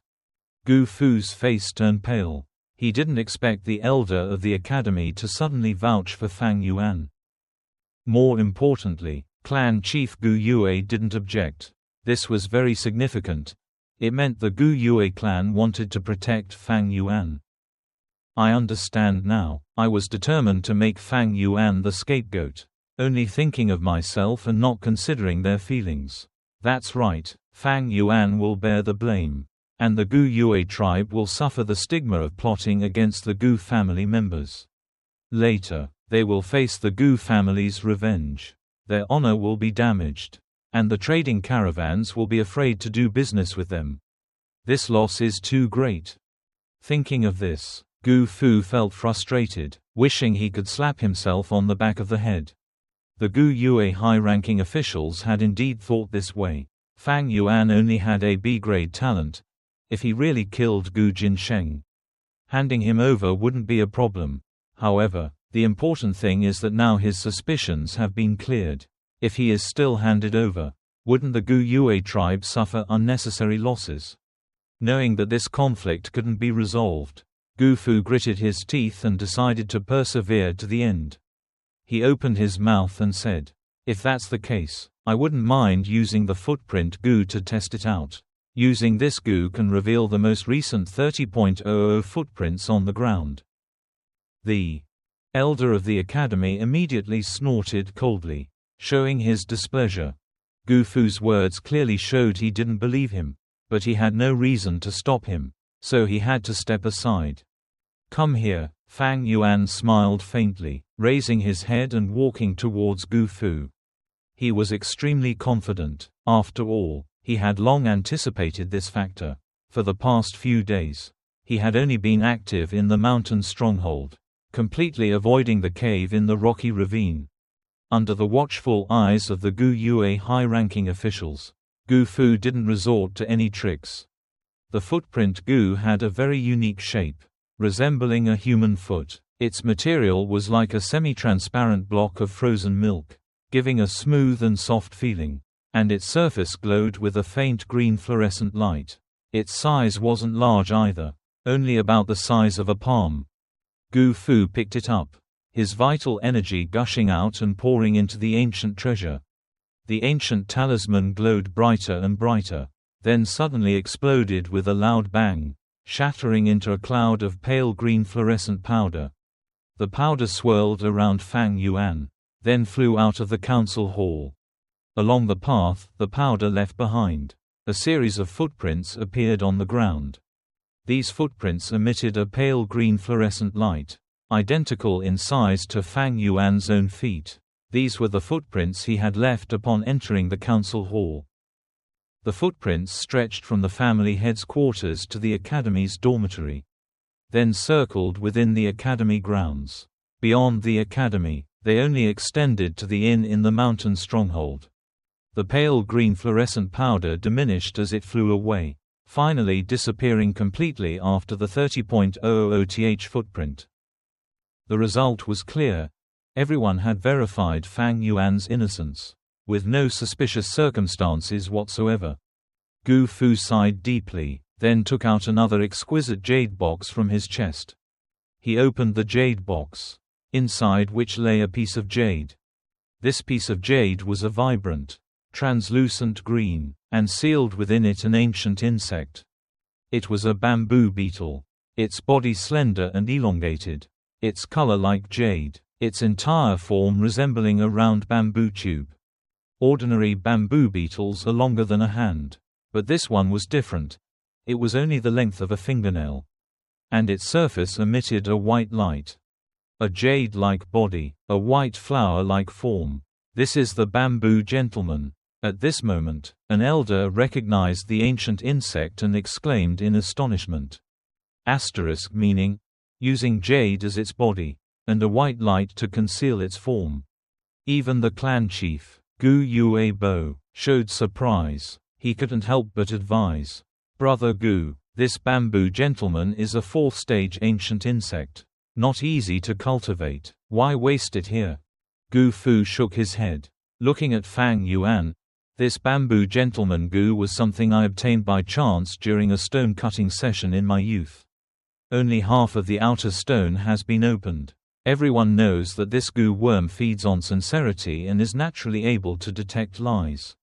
Gu Fu's face turned pale. He didn't expect the elder of the academy to suddenly vouch for Fang Yuan. More importantly, Clan Chief Gu Yue didn't object. This was very significant. It meant the Gu Yue clan wanted to protect Fang Yuan. "I understand now. I was determined to make Fang Yuan the scapegoat, only thinking of myself and not considering their feelings." "That's right. Fang Yuan will bear the blame. And the Gu Yue tribe will suffer the stigma of plotting against the Gu family members. Later, they will face the Gu family's revenge. Their honor will be damaged. And the trading caravans will be afraid to do business with them. This loss is too great." Thinking of this, Gu Fu felt frustrated, wishing he could slap himself on the back of the head. The Gu Yue high-ranking officials had indeed thought this way. Fang Yuan only had a B-grade talent. If he really killed Gu Jinsheng, handing him over wouldn't be a problem. However, the important thing is that now his suspicions have been cleared. If he is still handed over, wouldn't the Gu Yue tribe suffer unnecessary losses? Knowing that this conflict couldn't be resolved, Gu Fu gritted his teeth and decided to persevere to the end. He opened his mouth and said, "If that's the case, I wouldn't mind using the footprint Gu to test it out. Using this Gu can reveal the most recent 30.00 footprints on the ground." The elder of the academy immediately snorted coldly, showing his displeasure. Gu Fu's words clearly showed he didn't believe him, but he had no reason to stop him, so he had to step aside. "Come here." Fang Yuan smiled faintly, raising his head and walking towards Gu Fu. He was extremely confident. After all, he had long anticipated this factor. For the past few days, he had only been active in the mountain stronghold, completely avoiding the cave in the rocky ravine. Under the watchful eyes of the Gu Yue high-ranking officials, Gu Fu didn't resort to any tricks. The footprint Gu had a very unique shape, resembling a human foot. Its material was like a semi-transparent block of frozen milk, giving a smooth and soft feeling, and its surface glowed with a faint green fluorescent light. Its size wasn't large either, only about the size of a palm. Gu Fu picked it up, his vital energy gushing out and pouring into the ancient treasure. The ancient talisman glowed brighter and brighter, then suddenly exploded with a loud bang, shattering into a cloud of pale green fluorescent powder. The powder swirled around Fang Yuan, then flew out of the council hall. Along the path the powder left behind, a series of footprints appeared on the ground. These footprints emitted a pale green fluorescent light, identical in size to Fang Yuan's own feet. These were the footprints he had left upon entering the council hall. The footprints stretched from the family head's quarters to the academy's dormitory, then circled within the academy grounds. Beyond the academy, they only extended to the inn in the mountain stronghold. The pale green fluorescent powder diminished as it flew away, finally disappearing completely after the 30.00th footprint. The result was clear. Everyone had verified Fang Yuan's innocence, with no suspicious circumstances whatsoever. Gu Fu sighed deeply, then took out another exquisite jade box from his chest. He opened the jade box, inside which lay a piece of jade. This piece of jade was a vibrant, translucent green, and sealed within it an ancient insect. It was a bamboo beetle, its body slender and elongated, its color like jade, its entire form resembling a round bamboo tube. Ordinary bamboo beetles are longer than a hand, but this one was different. It was only the length of a fingernail, and its surface emitted a white light. A jade-like body, a white flower-like form. "This is the bamboo gentleman." At this moment, an elder recognized the ancient insect and exclaimed in astonishment. Meaning, using jade as its body, and a white light to conceal its form. Even the clan chief, Gu Yue Bo, showed surprise. He couldn't help but advise, "Brother Gu, this bamboo gentleman is a fourth-stage ancient insect. Not easy to cultivate. Why waste it here?" Gu Fu shook his head. Looking at Fang Yuan, "This bamboo gentleman Gu was something I obtained by chance during a stone-cutting session in my youth. Only half of the outer stone has been opened. Everyone knows that this Gu worm feeds on sincerity and is naturally able to detect lies.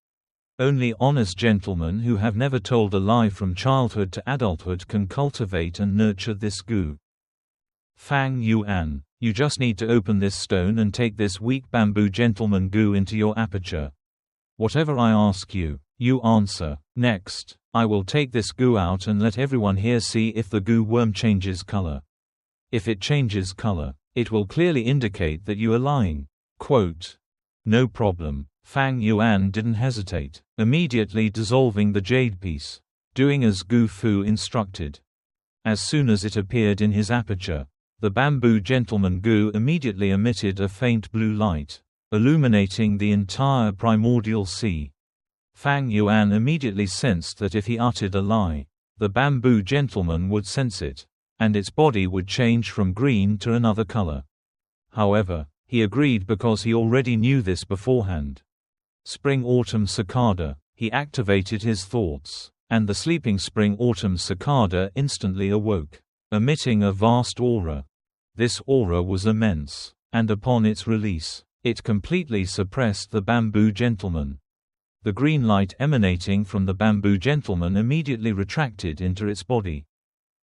Only honest gentlemen who have never told a lie from childhood to adulthood can cultivate and nurture this Gu. Fang Yuan, you just need to open this stone and take this weak bamboo gentleman Gu into your aperture. Whatever I ask you, you answer. Next, I will take this Gu out and let everyone here see if the Gu worm changes color. If it changes color, it will clearly indicate that you are lying." Quote, "No problem." Fang Yuan didn't hesitate, immediately dissolving the jade piece, doing as Gu Fu instructed. As soon as it appeared in his aperture, the bamboo gentleman Gu immediately emitted a faint blue light, illuminating the entire primordial sea. Fang Yuan immediately sensed that if he uttered a lie, the bamboo gentleman would sense it, and its body would change from green to another color. However, he agreed because he already knew this beforehand. Spring-autumn cicada. He activated his thoughts, and the sleeping spring-autumn cicada instantly awoke, emitting a vast aura. This aura was immense, and upon its release, it completely suppressed the bamboo gentleman. The green light emanating from the bamboo gentleman immediately retracted into its body.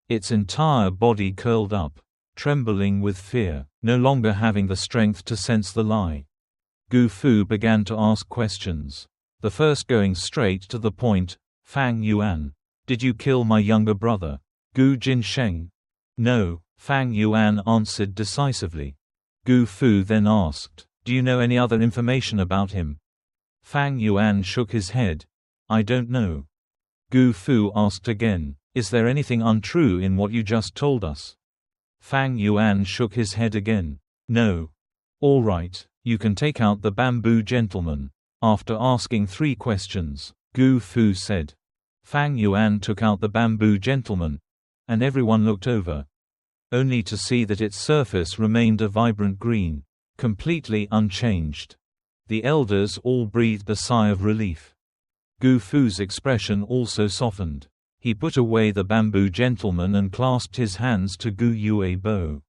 Its entire body curled up, trembling with fear, no longer having the strength to sense the lie. Gu Fu began to ask questions. The first going straight to the point, Fang Yuan. Did you kill my younger brother? Gu Jinsheng. No, Fang Yuan answered decisively. Gu Fu then asked, do you know any other information about him? Fang Yuan shook his head. I don't know. Gu Fu asked again, is there anything untrue in what you just told us? Fang Yuan shook his head again. No. All right, you can take out the bamboo gentleman. After asking 3 questions, Gu Fu said. Fang Yuan took out the bamboo gentleman, and everyone looked over, only to see that its surface remained a vibrant green, completely unchanged. The elders all breathed a sigh of relief. Gu Fu's expression also softened. He put away the bamboo gentleman and clasped his hands to Gu Yue Bo.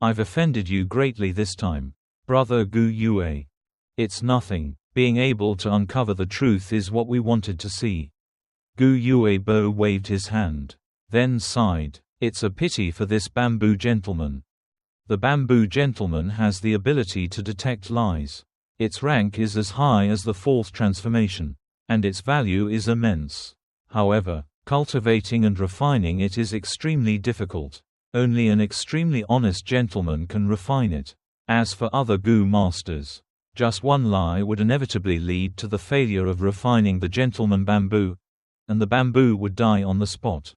I've offended you greatly this time, brother Gu Yue. It's nothing. Being able to uncover the truth is what we wanted to see. Gu Yue Bo waved his hand, then sighed. It's a pity for this bamboo gentleman. The bamboo gentleman has the ability to detect lies. Its rank is as high as the 4th transformation, and its value is immense. However, cultivating and refining it is extremely difficult. Only an extremely honest gentleman can refine it. As for other Gu masters, just one lie would inevitably lead to the failure of refining the gentleman bamboo, and the bamboo would die on the spot.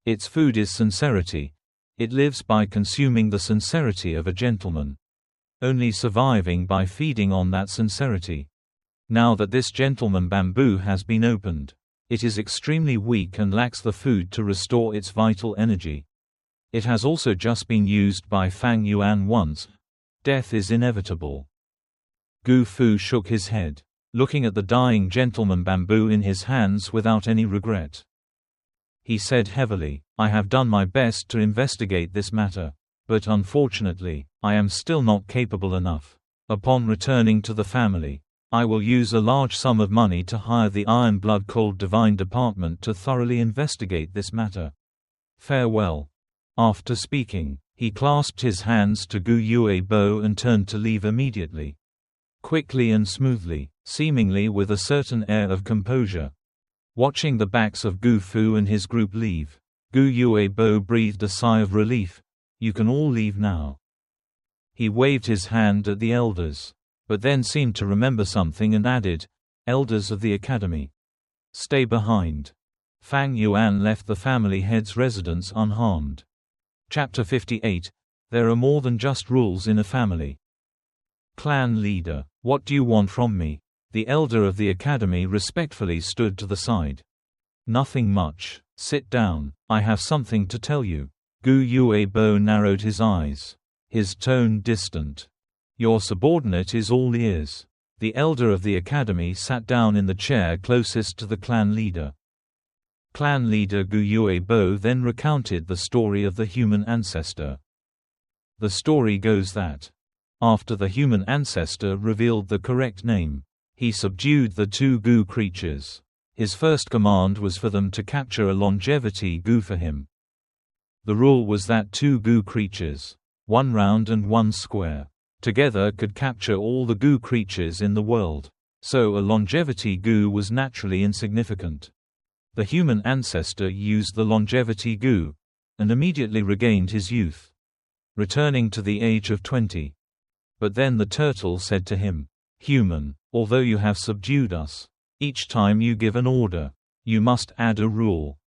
Its food is sincerity. It lives by consuming the sincerity of a gentleman, only surviving by feeding on that sincerity. Now that this gentleman bamboo has been opened, it is extremely weak and lacks the food to restore its vital energy. It has also just been used by Fang Yuan once. Death is inevitable. Gu Fu shook his head, looking at the dying gentleman bamboo in his hands without any regret. He said heavily, I have done my best to investigate this matter, but unfortunately, I am still not capable enough. Upon returning to the family, I will use a large sum of money to hire the Iron Blood Cold Divine Department to thoroughly investigate this matter. Farewell. After speaking, he clasped his hands to Gu Yue Bo and turned to leave immediately. Quickly and smoothly, seemingly with a certain air of composure. Watching the backs of Gu Fu and his group leave, Gu Yue Bo breathed a sigh of relief. You can all leave now. He waved his hand at the elders, but then seemed to remember something and added, elders of the academy, stay behind. Fang Yuan left the family head's residence unharmed. Chapter 58. There are more than just rules in a family. Clan leader, what do you want from me? The elder of the academy respectfully stood to the side. Nothing much. Sit down. I have something to tell you. Gu Yue Bo narrowed his eyes, his tone distant. Your subordinate is all ears. The elder of the academy sat down in the chair closest to the clan leader. Clan leader Gu Yue Bo then recounted the story of the human ancestor. The story goes that, after the human ancestor revealed the correct name, he subdued the 2 Gu creatures. His first command was for them to capture a longevity Gu for him. The rule was that 2 Gu creatures, 1 round and 1 square, together could capture all the Gu creatures in the world. So a longevity Gu was naturally insignificant. The human ancestor used the longevity Gu, and immediately regained his youth, returning to the age of 20. But then the turtle said to him, Human, although you have subdued us, each time you give an order, you must add a rule.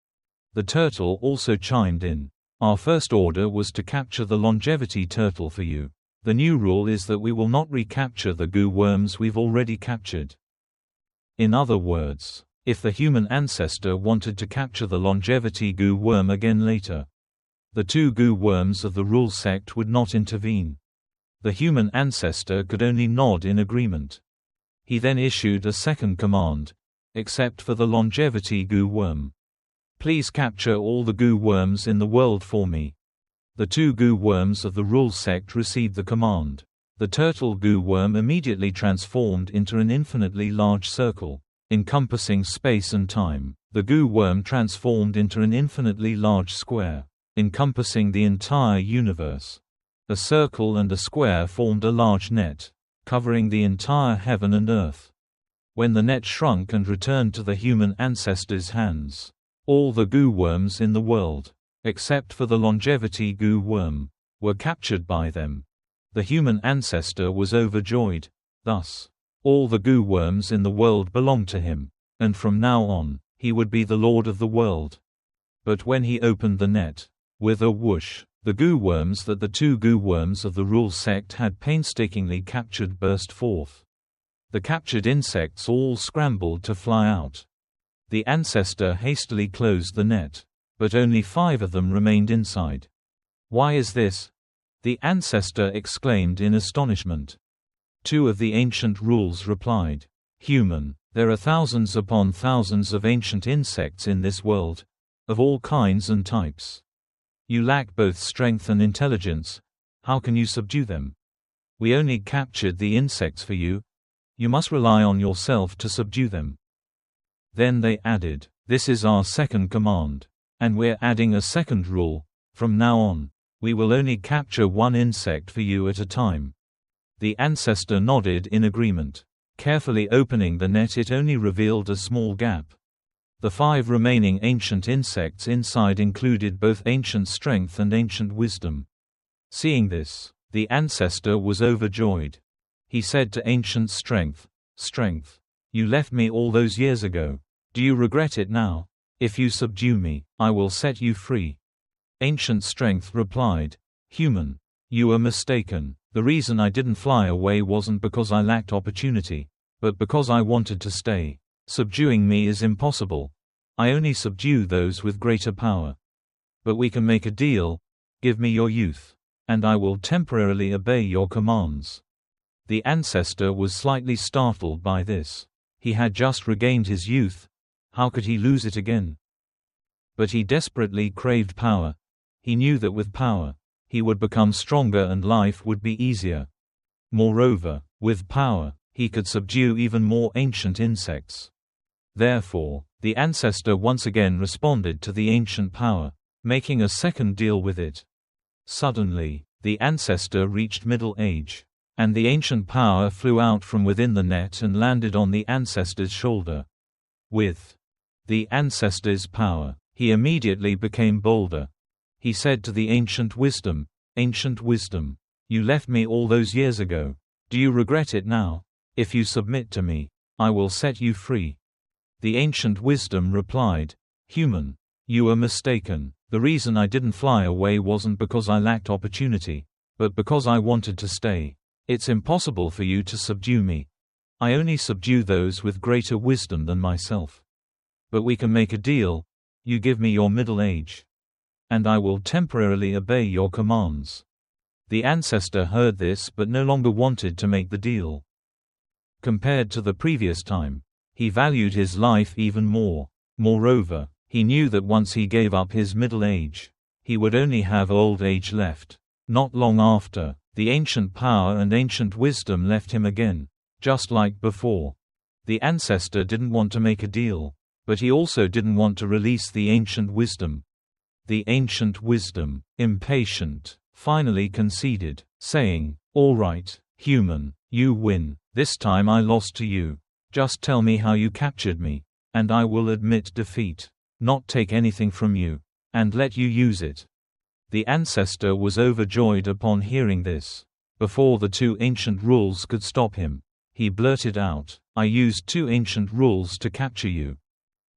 The turtle also chimed in. Our first order was to capture the longevity turtle for you. The new rule is that we will not recapture the Gu worms we've already captured. In other words, if the human ancestor wanted to capture the longevity Gu worm again later, the 2 Gu worms of the rule sect would not intervene. The human ancestor could only nod in agreement. He then issued a second command, except for the longevity goo worm. Please capture all the goo worms in the world for me. The 2 goo worms of the rule sect received the command. The turtle goo worm immediately transformed into an infinitely large circle, encompassing space and time. The goo worm transformed into an infinitely large square, encompassing the entire universe. A circle and a square formed a large net, covering the entire heaven and earth. When the net shrunk and returned to the human ancestors' hands, all the goo worms in the world, except for the longevity goo worm, were captured by them. The human ancestor was overjoyed. Thus, all the goo worms in the world belonged to him, and from now on, he would be the lord of the world. But when he opened the net, with a whoosh, the goo worms that the 2 goo worms of the rule sect had painstakingly captured burst forth. The captured insects all scrambled to fly out. The ancestor hastily closed the net, but only 5 of them remained inside. "Why is this?" the ancestor exclaimed in astonishment. 2 of the ancient rules replied, "Human, there are thousands upon thousands of ancient insects in this world, of all kinds and types. You lack both strength and intelligence. How can you subdue them? We only captured the insects for you. You must rely on yourself to subdue them." Then they added, "This is our second command. And we're adding a second rule. From now on, we will only capture 1 insect for you at a time." The ancestor nodded in agreement. Carefully opening the net, it only revealed a small gap. The 5 remaining ancient insects inside included both ancient strength and ancient wisdom. Seeing this, the ancestor was overjoyed. He said to ancient strength, "Strength, you left me all those years ago. Do you regret it now? If you subdue me, I will set you free." Ancient strength replied, "Human, you are mistaken. The reason I didn't fly away wasn't because I lacked opportunity, but because I wanted to stay. Subduing me is impossible. I only subdue those with greater power. But we can make a deal. Give me your youth, and I will temporarily obey your commands." The ancestor was slightly startled by this. He had just regained his youth. How could he lose it again? But he desperately craved power. He knew that with power, he would become stronger and life would be easier. Moreover, with power, he could subdue even more ancient insects. Therefore, the ancestor once again responded to the ancient power, making a second deal with it. Suddenly, the ancestor reached middle age, and the ancient power flew out from within the net and landed on the ancestor's shoulder. With the ancestor's power, he immediately became bolder. He said to the ancient wisdom, "Ancient wisdom, you left me all those years ago. Do you regret it now? If you submit to me, I will set you free." The ancient wisdom replied, "Human, you are mistaken. The reason I didn't fly away wasn't because I lacked opportunity, but because I wanted to stay. It's impossible for you to subdue me. I only subdue those with greater wisdom than myself. But we can make a deal. You give me your middle age, and I will temporarily obey your commands." The ancestor heard this but no longer wanted to make the deal. Compared to the previous time, he valued his life even more. Moreover, he knew that once he gave up his middle age, he would only have old age left. Not long after, the ancient power and ancient wisdom left him again, just like before. The ancestor didn't want to make a deal, but he also didn't want to release the ancient wisdom. The ancient wisdom, impatient, finally conceded, saying, "All right, human, you win. This time I lost to you. Just tell me how you captured me, and I will admit defeat, not take anything from you, and let you use it." The ancestor was overjoyed upon hearing this. Before the 2 ancient rules could stop him, he blurted out, "I used 2 ancient rules to capture you."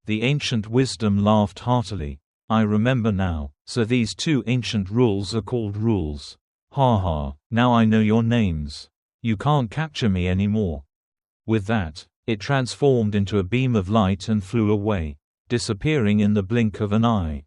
The ancient wisdom laughed heartily. "I remember now, so these 2 ancient rules are called rules. Ha ha, now I know your names. You can't capture me anymore." With that, it transformed into a beam of light and flew away, disappearing in the blink of an eye.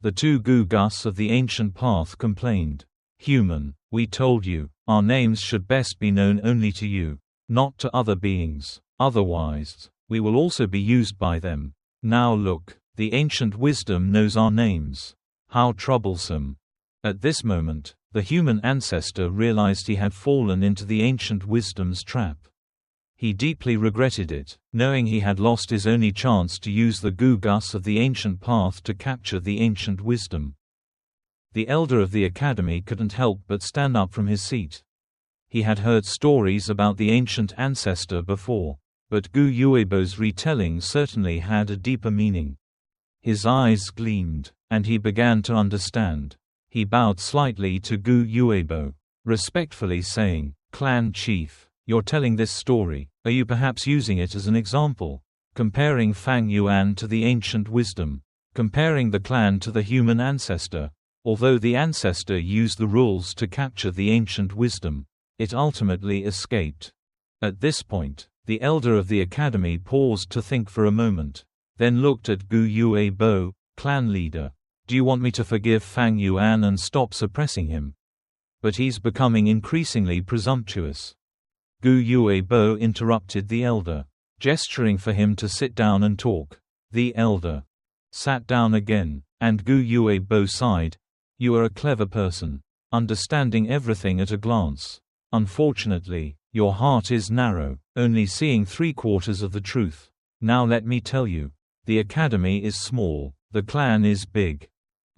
The 2 Gugus of the ancient path complained, "Human, we told you, our names should best be known only to you. not to other beings. Otherwise, we will also be used by them. Now look, the ancient wisdom knows our names. How troublesome. At this moment, the human ancestor realized he had fallen into the ancient wisdom's trap. He deeply regretted it, knowing he had lost his only chance to use the Gugus of the ancient path to capture the ancient wisdom. The elder of the academy couldn't help but stand up from his seat. He had heard stories about the ancient ancestor before, but Gu Yuebo's retelling certainly had a deeper meaning. His eyes gleamed, and he began to understand. He bowed slightly to Gu Yuebo, respectfully saying, "Clan chief, you're telling this story. Are you perhaps using it as an example? Comparing Fang Yuan to the ancient wisdom. Comparing the clan to the human ancestor. Although the ancestor used the rules to capture the ancient wisdom, it ultimately escaped." At this point, the elder of the academy paused to think for a moment, then looked at Gu Yuebo, clan leader. "Do you want me to forgive Fang Yuan and stop suppressing him? But he's becoming increasingly presumptuous." Gu Yuebo interrupted the elder, gesturing for him to sit down and talk. The elder sat down again, and Gu Yuebo sighed. "You are a clever person, understanding everything at a glance. Unfortunately, your heart is narrow, only seeing 3/4 of the truth. Now let me tell you. The academy is small, the clan is big.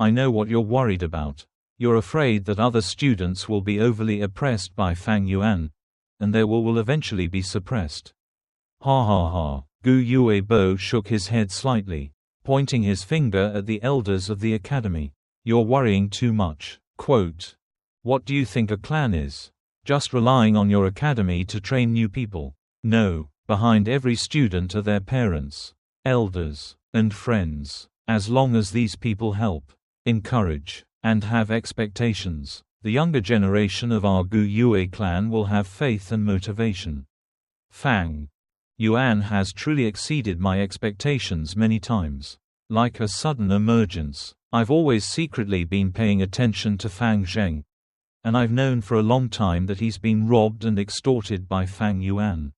I know what you're worried about. You're afraid that other students will be overly oppressed by Fang Yuan, and they will eventually be suppressed." Ha ha ha. Gu Yuebo shook his head slightly, pointing his finger at the elders of the academy. "You're worrying too much." Quote, "What do you think a clan is? Just relying on your academy to train new people? No, behind every student are their parents, elders, and friends. As long as these people help, encourage, and have expectations, the younger generation of our Gu Yue clan will have faith and motivation. Fang Yuan has truly exceeded my expectations many times. Like a sudden emergence, I've always secretly been paying attention to Fang Zheng, and I've known for a long time that he's been robbed and extorted by Fang Yuan.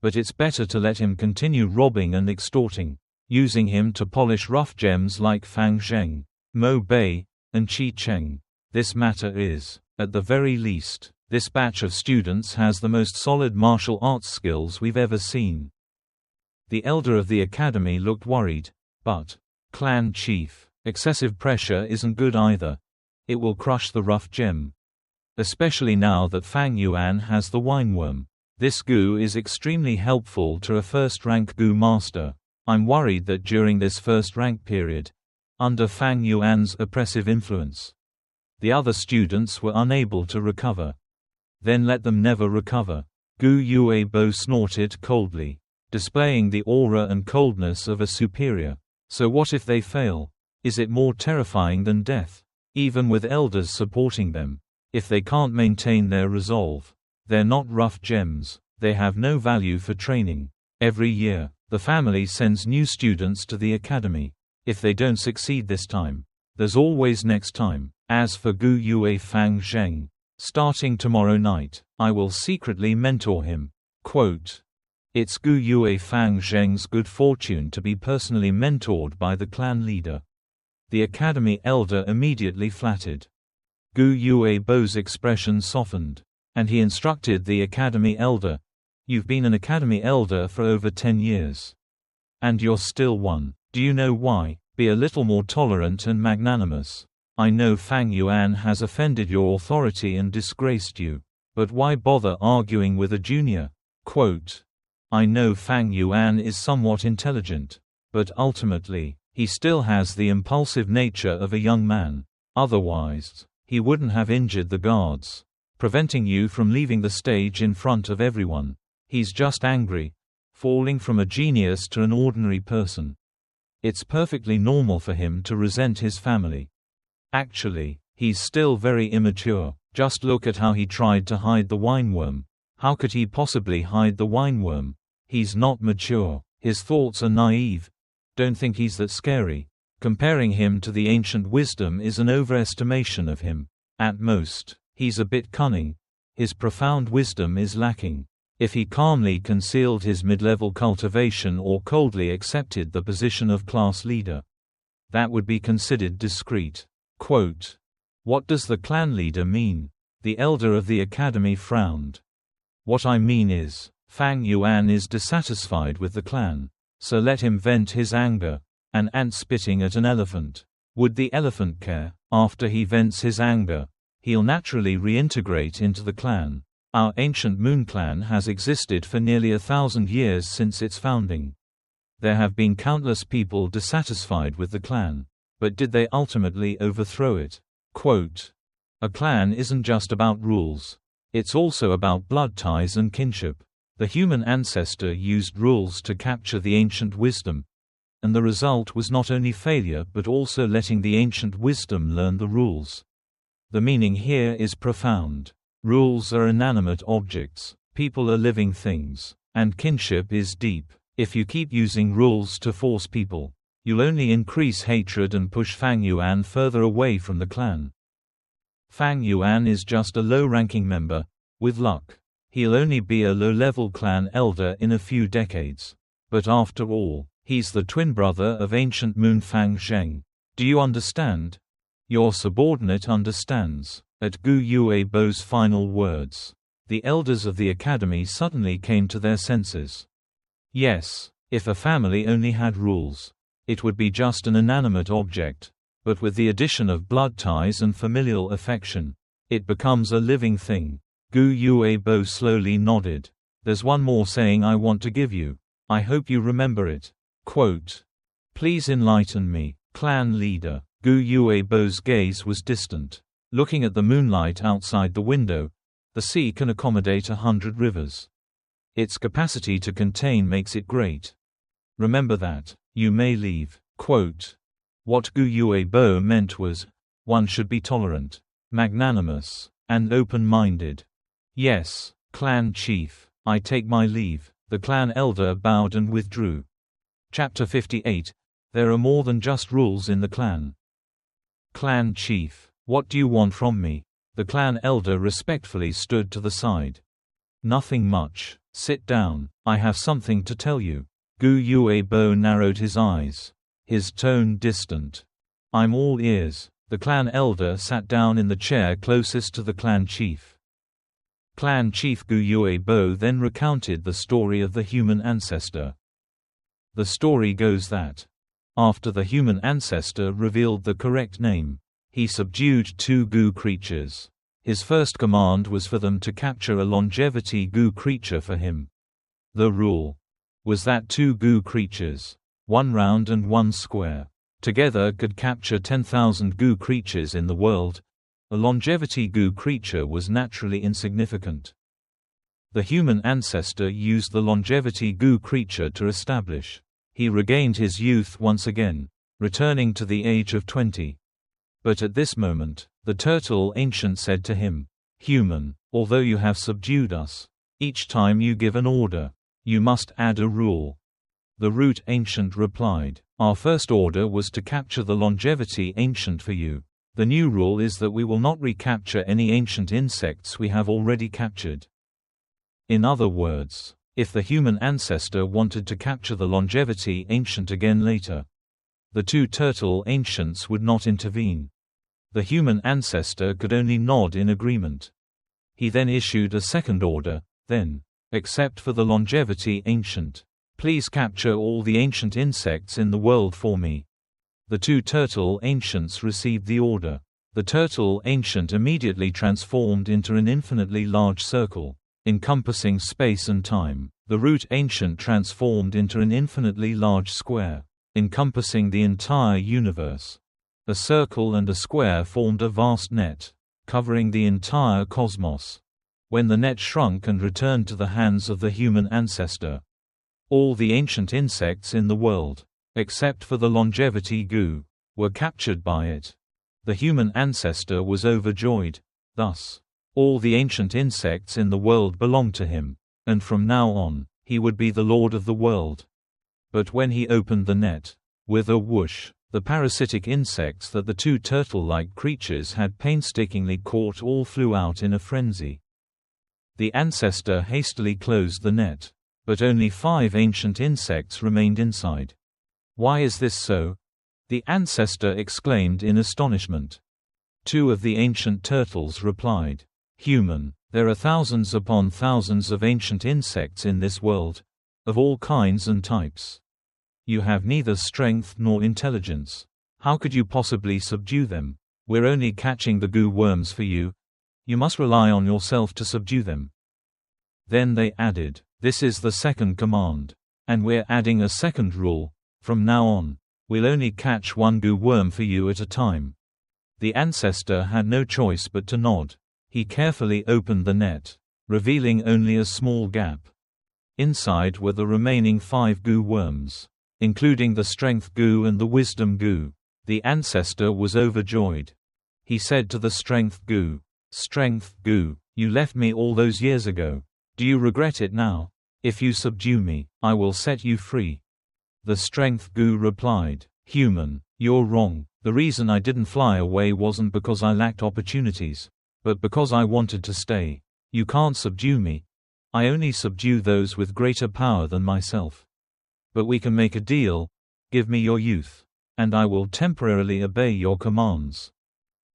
But it's better to let him continue robbing and extorting, using him to polish rough gems like Fang Zheng, Mo Bei, and Qi Cheng. This matter is, at the very least, this batch of students has the most solid martial arts skills we've ever seen." The elder of the academy looked worried. "But, clan chief, excessive pressure isn't good either. It will crush the rough gem. Especially now that Fang Yuan has the wineworm. This Gu is extremely helpful to a first-rank Gu master. I'm worried that during this first-rank period, under Fang Yuan's oppressive influence, the other students were unable to recover. Then let them never recover." Gu Yuebo snorted coldly, displaying the aura and coldness of a superior. "So what if they fail? Is it more terrifying than death? Even with elders supporting them, if they can't maintain their resolve, they're not rough gems, they have no value for training. Every year, the family sends new students to the academy. If they don't succeed this time, there's always next time. As for Gu Yue Fang Zheng, starting tomorrow night, I will secretly mentor him." Quote, "It's Gu Yue Fang Zheng's good fortune to be personally mentored by the clan leader." The academy elder immediately flattered. Gu Yuebo's expression softened, and he instructed the academy elder, "You've been an academy elder for over 10 years. And you're still one. Do you know why? Be a little more tolerant and magnanimous. I know Fang Yuan has offended your authority and disgraced you. But why bother arguing with a junior?" Quote, "I know Fang Yuan is somewhat intelligent. But ultimately, he still has the impulsive nature of a young man. Otherwise, he wouldn't have injured the guards, preventing you from leaving the stage in front of everyone. He's just angry, falling from a genius to an ordinary person. It's perfectly normal for him to resent his family. Actually, he's still very immature. Just look at how he tried to hide the wineworm. How could he possibly hide the wineworm? He's not mature. His thoughts are naive. Don't think he's that scary. Comparing him to the ancient wisdom is an overestimation of him. At most, he's a bit cunning. His profound wisdom is lacking. If he calmly concealed his mid-level cultivation or coldly accepted the position of class leader, that would be considered discreet. Quote, "What does the clan leader mean?" The elder of the academy frowned. "What I mean is, Fang Yuan is dissatisfied with the clan. So let him vent his anger. An ant spitting at an elephant. Would the elephant care? After he vents his anger, he'll naturally reintegrate into the clan. Our ancient Moon Clan has existed for nearly 1,000 years since its founding. There have been countless people dissatisfied with the clan. But did they ultimately overthrow it?" Quote, "A clan isn't just about rules. It's also about blood ties and kinship. The human ancestor used rules to capture the ancient wisdom. And the result was not only failure but also letting the ancient wisdom learn the rules. The meaning here is profound. Rules are inanimate objects, people are living things, and kinship is deep. If you keep using rules to force people, you'll only increase hatred and push Fang Yuan further away from the clan. Fang Yuan is just a low-ranking member. With luck, he'll only be a low-level clan elder in a few decades. But after all, he's the twin brother of ancient Moon Fang Zheng. Do you understand? Your subordinate understands." At Gu Yuebo's final words, the elders of the academy suddenly came to their senses. Yes, if a family only had rules, it would be just an inanimate object. But with the addition of blood ties and familial affection, it becomes a living thing. Gu Yuebo slowly nodded. "There's one more saying I want to give you. I hope you remember it." Quote, "Please enlighten me, clan leader." Gu Yuebo's gaze was distant. Looking at the moonlight outside the window, the sea can accommodate 100 rivers. Its capacity to contain makes it great. Remember that. You may leave. Quote, what Gu Yuebo meant was, one should be tolerant, magnanimous, and open-minded. Yes, clan chief, I take my leave. The clan elder bowed and withdrew. Chapter 58. There are more than just rules in the clan. Clan chief. What do you want from me? The clan elder respectfully stood to the side. Nothing much. Sit down. I have something to tell you. Gu Yuebo narrowed his eyes. His tone distant. I'm all ears. The clan elder sat down in the chair closest to the clan chief. Clan chief Gu Yuebo then recounted the story of the human ancestor. The story goes that, after the human ancestor revealed the correct name, he subdued 2 Gu creatures. His first command was for them to capture a longevity Gu creature for him. The rule was that 2 Gu creatures, one round and one square, together could capture 10,000 Gu creatures in the world. A longevity Gu creature was naturally insignificant. The human ancestor used the longevity Gu creature to establish. He regained his youth once again, returning to the age of 20. But at this moment, the turtle ancient said to him, "Human, although you have subdued us, each time you give an order, you must add a rule." The root ancient replied, "Our first order was to capture the longevity ancient for you. The new rule is that we will not recapture any ancient insects we have already captured." In other words, if the human ancestor wanted to capture the longevity ancient again later, the 2 turtle ancients would not intervene. The human ancestor could only nod in agreement. He then issued a second order, then, except for the longevity ancient, please capture all the ancient insects in the world for me. The 2 turtle ancients received the order. The turtle ancient immediately transformed into an infinitely large circle, encompassing space and time. The root ancient transformed into an infinitely large square, encompassing the entire universe. A circle and a square formed a vast net, covering the entire cosmos. When the net shrunk and returned to the hands of the human ancestor, all the ancient insects in the world, except for the longevity Gu, were captured by it. The human ancestor was overjoyed. Thus, all the ancient insects in the world belonged to him, and from now on, he would be the lord of the world. But when he opened the net, with a whoosh, the parasitic insects that the 2 turtle-like creatures had painstakingly caught all flew out in a frenzy. The ancestor hastily closed the net. But only 5 ancient insects remained inside. "Why is this so?" the ancestor exclaimed in astonishment. 2 of the ancient turtles replied, "Human, there are thousands upon thousands of ancient insects in this world, of all kinds and types. You have neither strength nor intelligence. How could you possibly subdue them? We're only catching the goo worms for you. You must rely on yourself to subdue them." Then they added, "This is the second command. And we're adding a second rule. From now on, we'll only catch 1 goo worm for you at a time." The ancestor had no choice but to nod. He carefully opened the net, revealing only a small gap. Inside were the remaining 5 goo worms, including the strength goo and the wisdom goo. The ancestor was overjoyed. He said to the strength goo, "Strength goo, you left me all those years ago. Do you regret it now? If you subdue me, I will set you free." The strength goo replied, "Human, you're wrong. The reason I didn't fly away wasn't because I lacked opportunities, but because I wanted to stay. You can't subdue me. I only subdue those with greater power than myself. But we can make a deal. Give me your youth, and I will temporarily obey your commands."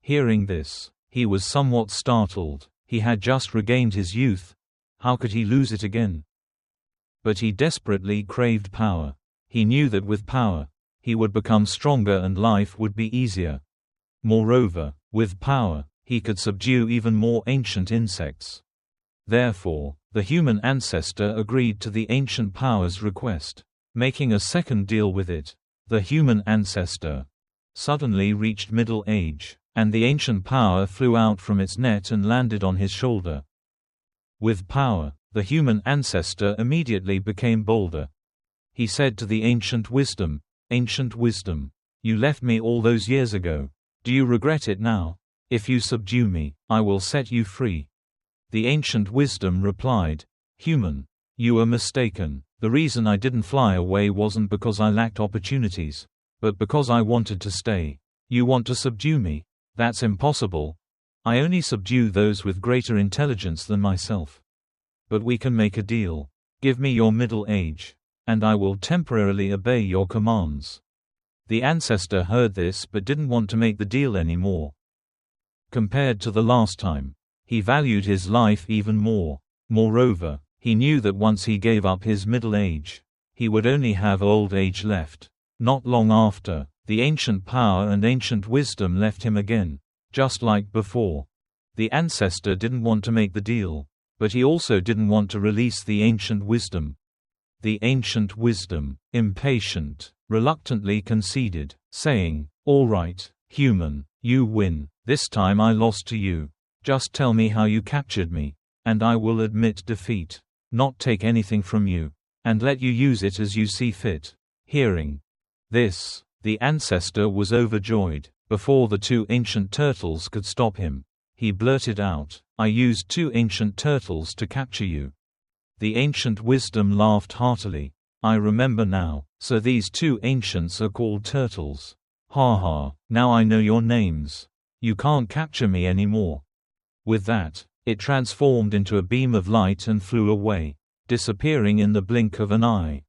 Hearing this, he was somewhat startled. He had just regained his youth. How could he lose it again? But he desperately craved power. He knew that with power, he would become stronger and life would be easier. Moreover, with power, he could subdue even more ancient insects. Therefore, the human ancestor agreed to the ancient power's request, making a second deal with it. The human ancestor suddenly reached middle age, and the ancient power flew out from its net and landed on his shoulder. With power, the human ancestor immediately became bolder. He said to the ancient wisdom, "Ancient wisdom, you left me all those years ago. Do you regret it now? If you subdue me, I will set you free." The ancient wisdom replied, "Human, you are mistaken. The reason I didn't fly away wasn't because I lacked opportunities, but because I wanted to stay. You want to subdue me? That's impossible. I only subdue those with greater intelligence than myself. But we can make a deal. Give me your middle age, and I will temporarily obey your commands." The ancestor heard this but didn't want to make the deal anymore. Compared to the last time, he valued his life even more. Moreover, he knew that once he gave up his middle age, he would only have old age left. Not long after, the ancient power and ancient wisdom left him again, just like before. The ancestor didn't want to make the deal, but he also didn't want to release the ancient wisdom. The ancient wisdom, impatient, reluctantly conceded, saying, "All right, human, you win. This time I lost to you. Just tell me how you captured me, and I will admit defeat, not take anything from you, and let you use it as you see fit." Hearing this, the ancestor was overjoyed. Before the 2 ancient turtles could stop him, he blurted out, "I used 2 ancient turtles to capture you." The ancient wisdom laughed heartily. "I remember now, so these 2 ancients are called turtles. Ha ha, now I know your names. You can't capture me anymore." With that, it transformed into a beam of light and flew away, disappearing in the blink of an eye.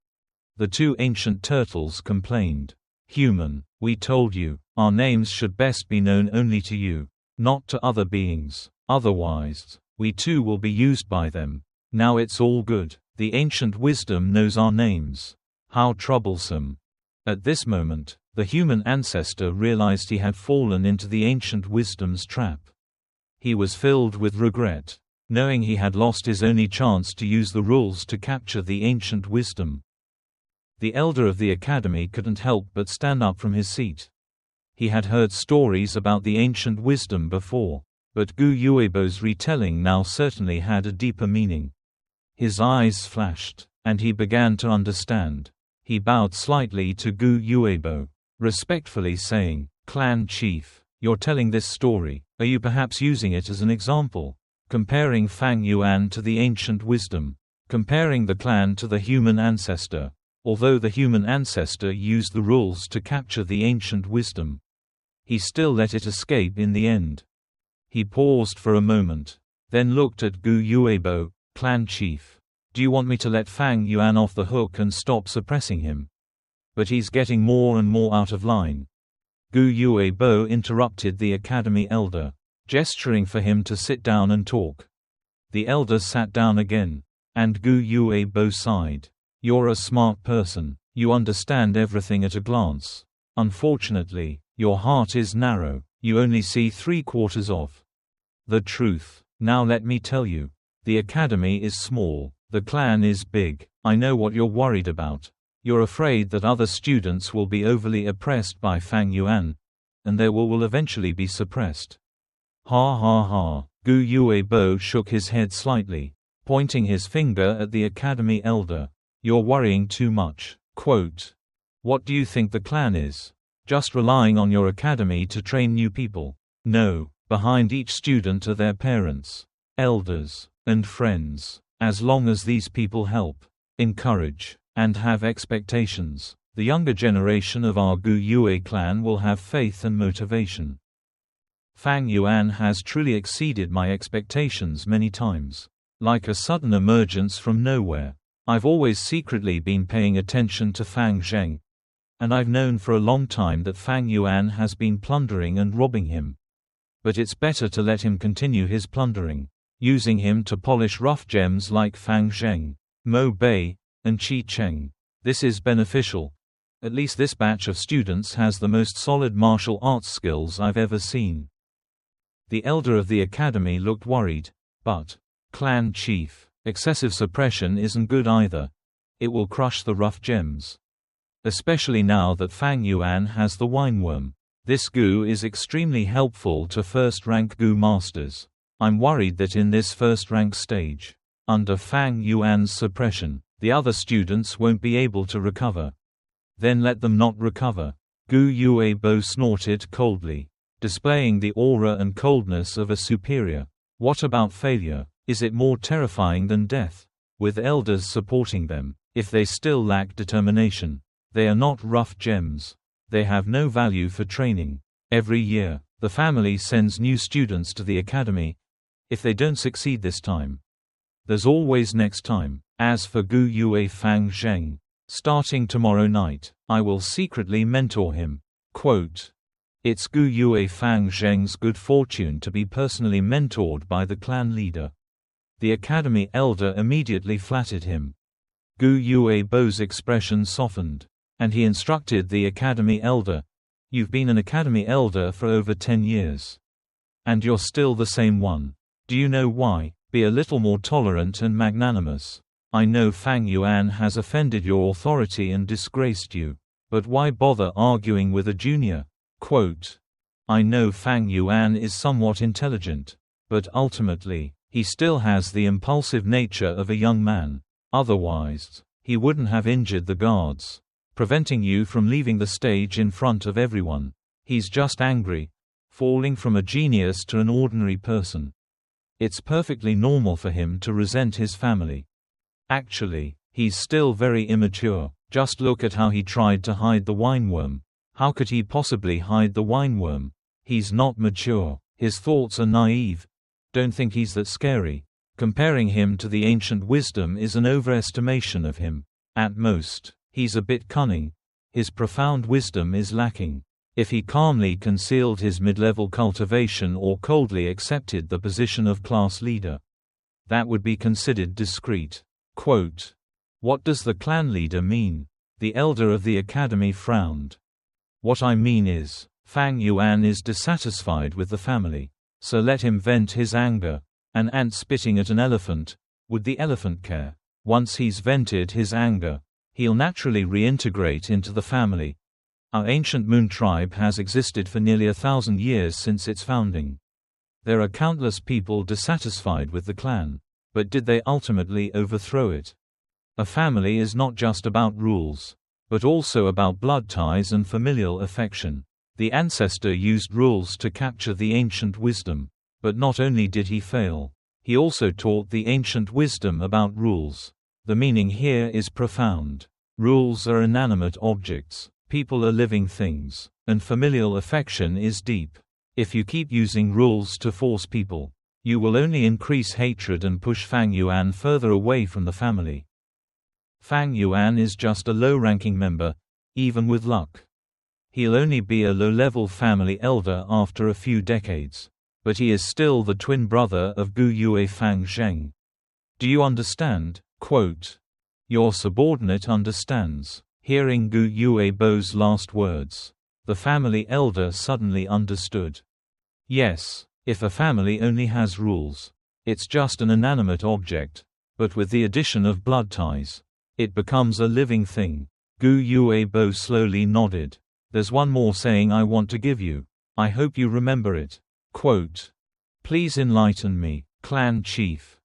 The 2 ancient turtles complained, "Human, we told you, our names should best be known only to you, not to other beings. Otherwise, we too will be used by them. Now it's all good. The ancient wisdom knows our names. How troublesome." At this moment, the human ancestor realized he had fallen into the ancient wisdom's trap. He was filled with regret, knowing he had lost his only chance to use the rules to capture the ancient wisdom. The elder of the academy couldn't help but stand up from his seat. He had heard stories about the ancient wisdom before, but Gu Yuebo's retelling now certainly had a deeper meaning. His eyes flashed, and he began to understand. He bowed slightly to Gu Yuebo, respectfully saying, "Clan chief, you're telling this story, are you perhaps using it as an example? Comparing Fang Yuan to the ancient wisdom, comparing the clan to the human ancestor. Although the human ancestor used the rules to capture the ancient wisdom, he still let it escape in the end." He paused for a moment. then looked at Gu Yuebo, clan chief. Do you want me to let Fang Yuan off the hook and stop suppressing him? But he's getting more and more out of line. Gu Yuebo interrupted the academy elder, gesturing for him to sit down and talk. The elder sat down again, and Gu Yuebo sighed. You're a smart person. You understand everything at a glance. Unfortunately, your heart is narrow. You only see 3/4 of the truth. Now let me tell you. The academy is small. The clan is big. I know what you're worried about. You're afraid that other students will be overly oppressed by Fang Yuan, and they will eventually be suppressed. Ha ha ha. Gu Yuebo shook his head slightly, pointing his finger at the academy elder. You're worrying too much. Quote, what do you think the clan is? Just relying on your academy to train new people? No, behind each student are their parents, elders, and friends. As long as these people help, encourage, and have expectations, the younger generation of our Gu Yue clan will have faith and motivation. Fang Yuan has truly exceeded my expectations many times. Like a sudden emergence from nowhere. I've always secretly been paying attention to Fang Zheng, and I've known for a long time that Fang Yuan has been plundering and robbing him. But it's better to let him continue his plundering, using him to polish rough gems like Fang Zheng, Mo Bei, and Qi Cheng. This is beneficial. At least this batch of students has the most solid martial arts skills I've ever seen. The elder of the academy looked worried, but, clan chief, excessive suppression isn't good either. It will crush the rough gems. Especially now that Fang Yuan has the wineworm. This Gu is extremely helpful to first-rank Gu masters. I'm worried that in this first-rank stage, under Fang Yuan's suppression, the other students won't be able to recover. Then let them not recover. Gu Yuebo snorted coldly, displaying the aura and coldness of a superior. What about failure? Is it more terrifying than death? With elders supporting them, if they still lack determination, they are not rough gems. They have no value for training. Every year, the family sends new students to the academy. If they don't succeed this time, there's always next time. As for Gu Yue Fang Zheng, starting tomorrow night, I will secretly mentor him. Quote, it's Gu Yue Fang Zheng's good fortune to be personally mentored by the clan leader. The academy elder immediately flattered him. Gu Yuebo's expression softened, and he instructed the academy elder, you've been an academy elder for over 10 years. And you're still the same one. Do you know why? Be a little more tolerant and magnanimous. I know Fang Yuan has offended your authority and disgraced you. But why bother arguing with a junior? Quote, I know Fang Yuan is somewhat intelligent, but ultimately, he still has the impulsive nature of a young man. Otherwise, he wouldn't have injured the guards, preventing you from leaving the stage in front of everyone. He's just angry, falling from a genius to an ordinary person. It's perfectly normal for him to resent his family. Actually, he's still very immature. Just look at how he tried to hide the wineworm. How could he possibly hide the wineworm? He's not mature. His thoughts are naive. Don't think he's that scary. Comparing him to the ancient wisdom is an overestimation of him. At most, he's a bit cunning. His profound wisdom is lacking. If he calmly concealed his mid-level cultivation or coldly accepted the position of class leader, that would be considered discreet. Quote, what does the clan leader mean? The elder of the academy frowned. What I mean is, Fang Yuan is dissatisfied with the family. So let him vent his anger. An ant spitting at an elephant. Would the elephant care? Once he's vented his anger, he'll naturally reintegrate into the family. Our ancient moon tribe has existed for nearly 1,000 years since its founding. There are countless people dissatisfied with the clan. But did they ultimately overthrow it? A family is not just about rules, but also about blood ties and familial affection. The ancestor used rules to capture the ancient wisdom. But not only did he fail, he also taught the ancient wisdom about rules. The meaning here is profound. Rules are inanimate objects, people are living things, and familial affection is deep. If you keep using rules to force people, You will only increase hatred and push Fang Yuan further away from the family. Fang Yuan is just a low-ranking member, even with luck. He'll only be a low-level family elder after a few decades. But he is still the twin brother of Gu Yue Fang Zheng. Do you understand? Quote, your subordinate understands. Hearing Gu Yue Bo's last words, the family elder suddenly understood. Yes, if a family only has rules, it's just an inanimate object, but with the addition of blood ties, it becomes a living thing. Gu Yue Bo slowly nodded. There's one more saying I want to give you. I hope you remember it. Quote, please enlighten me, clan chief.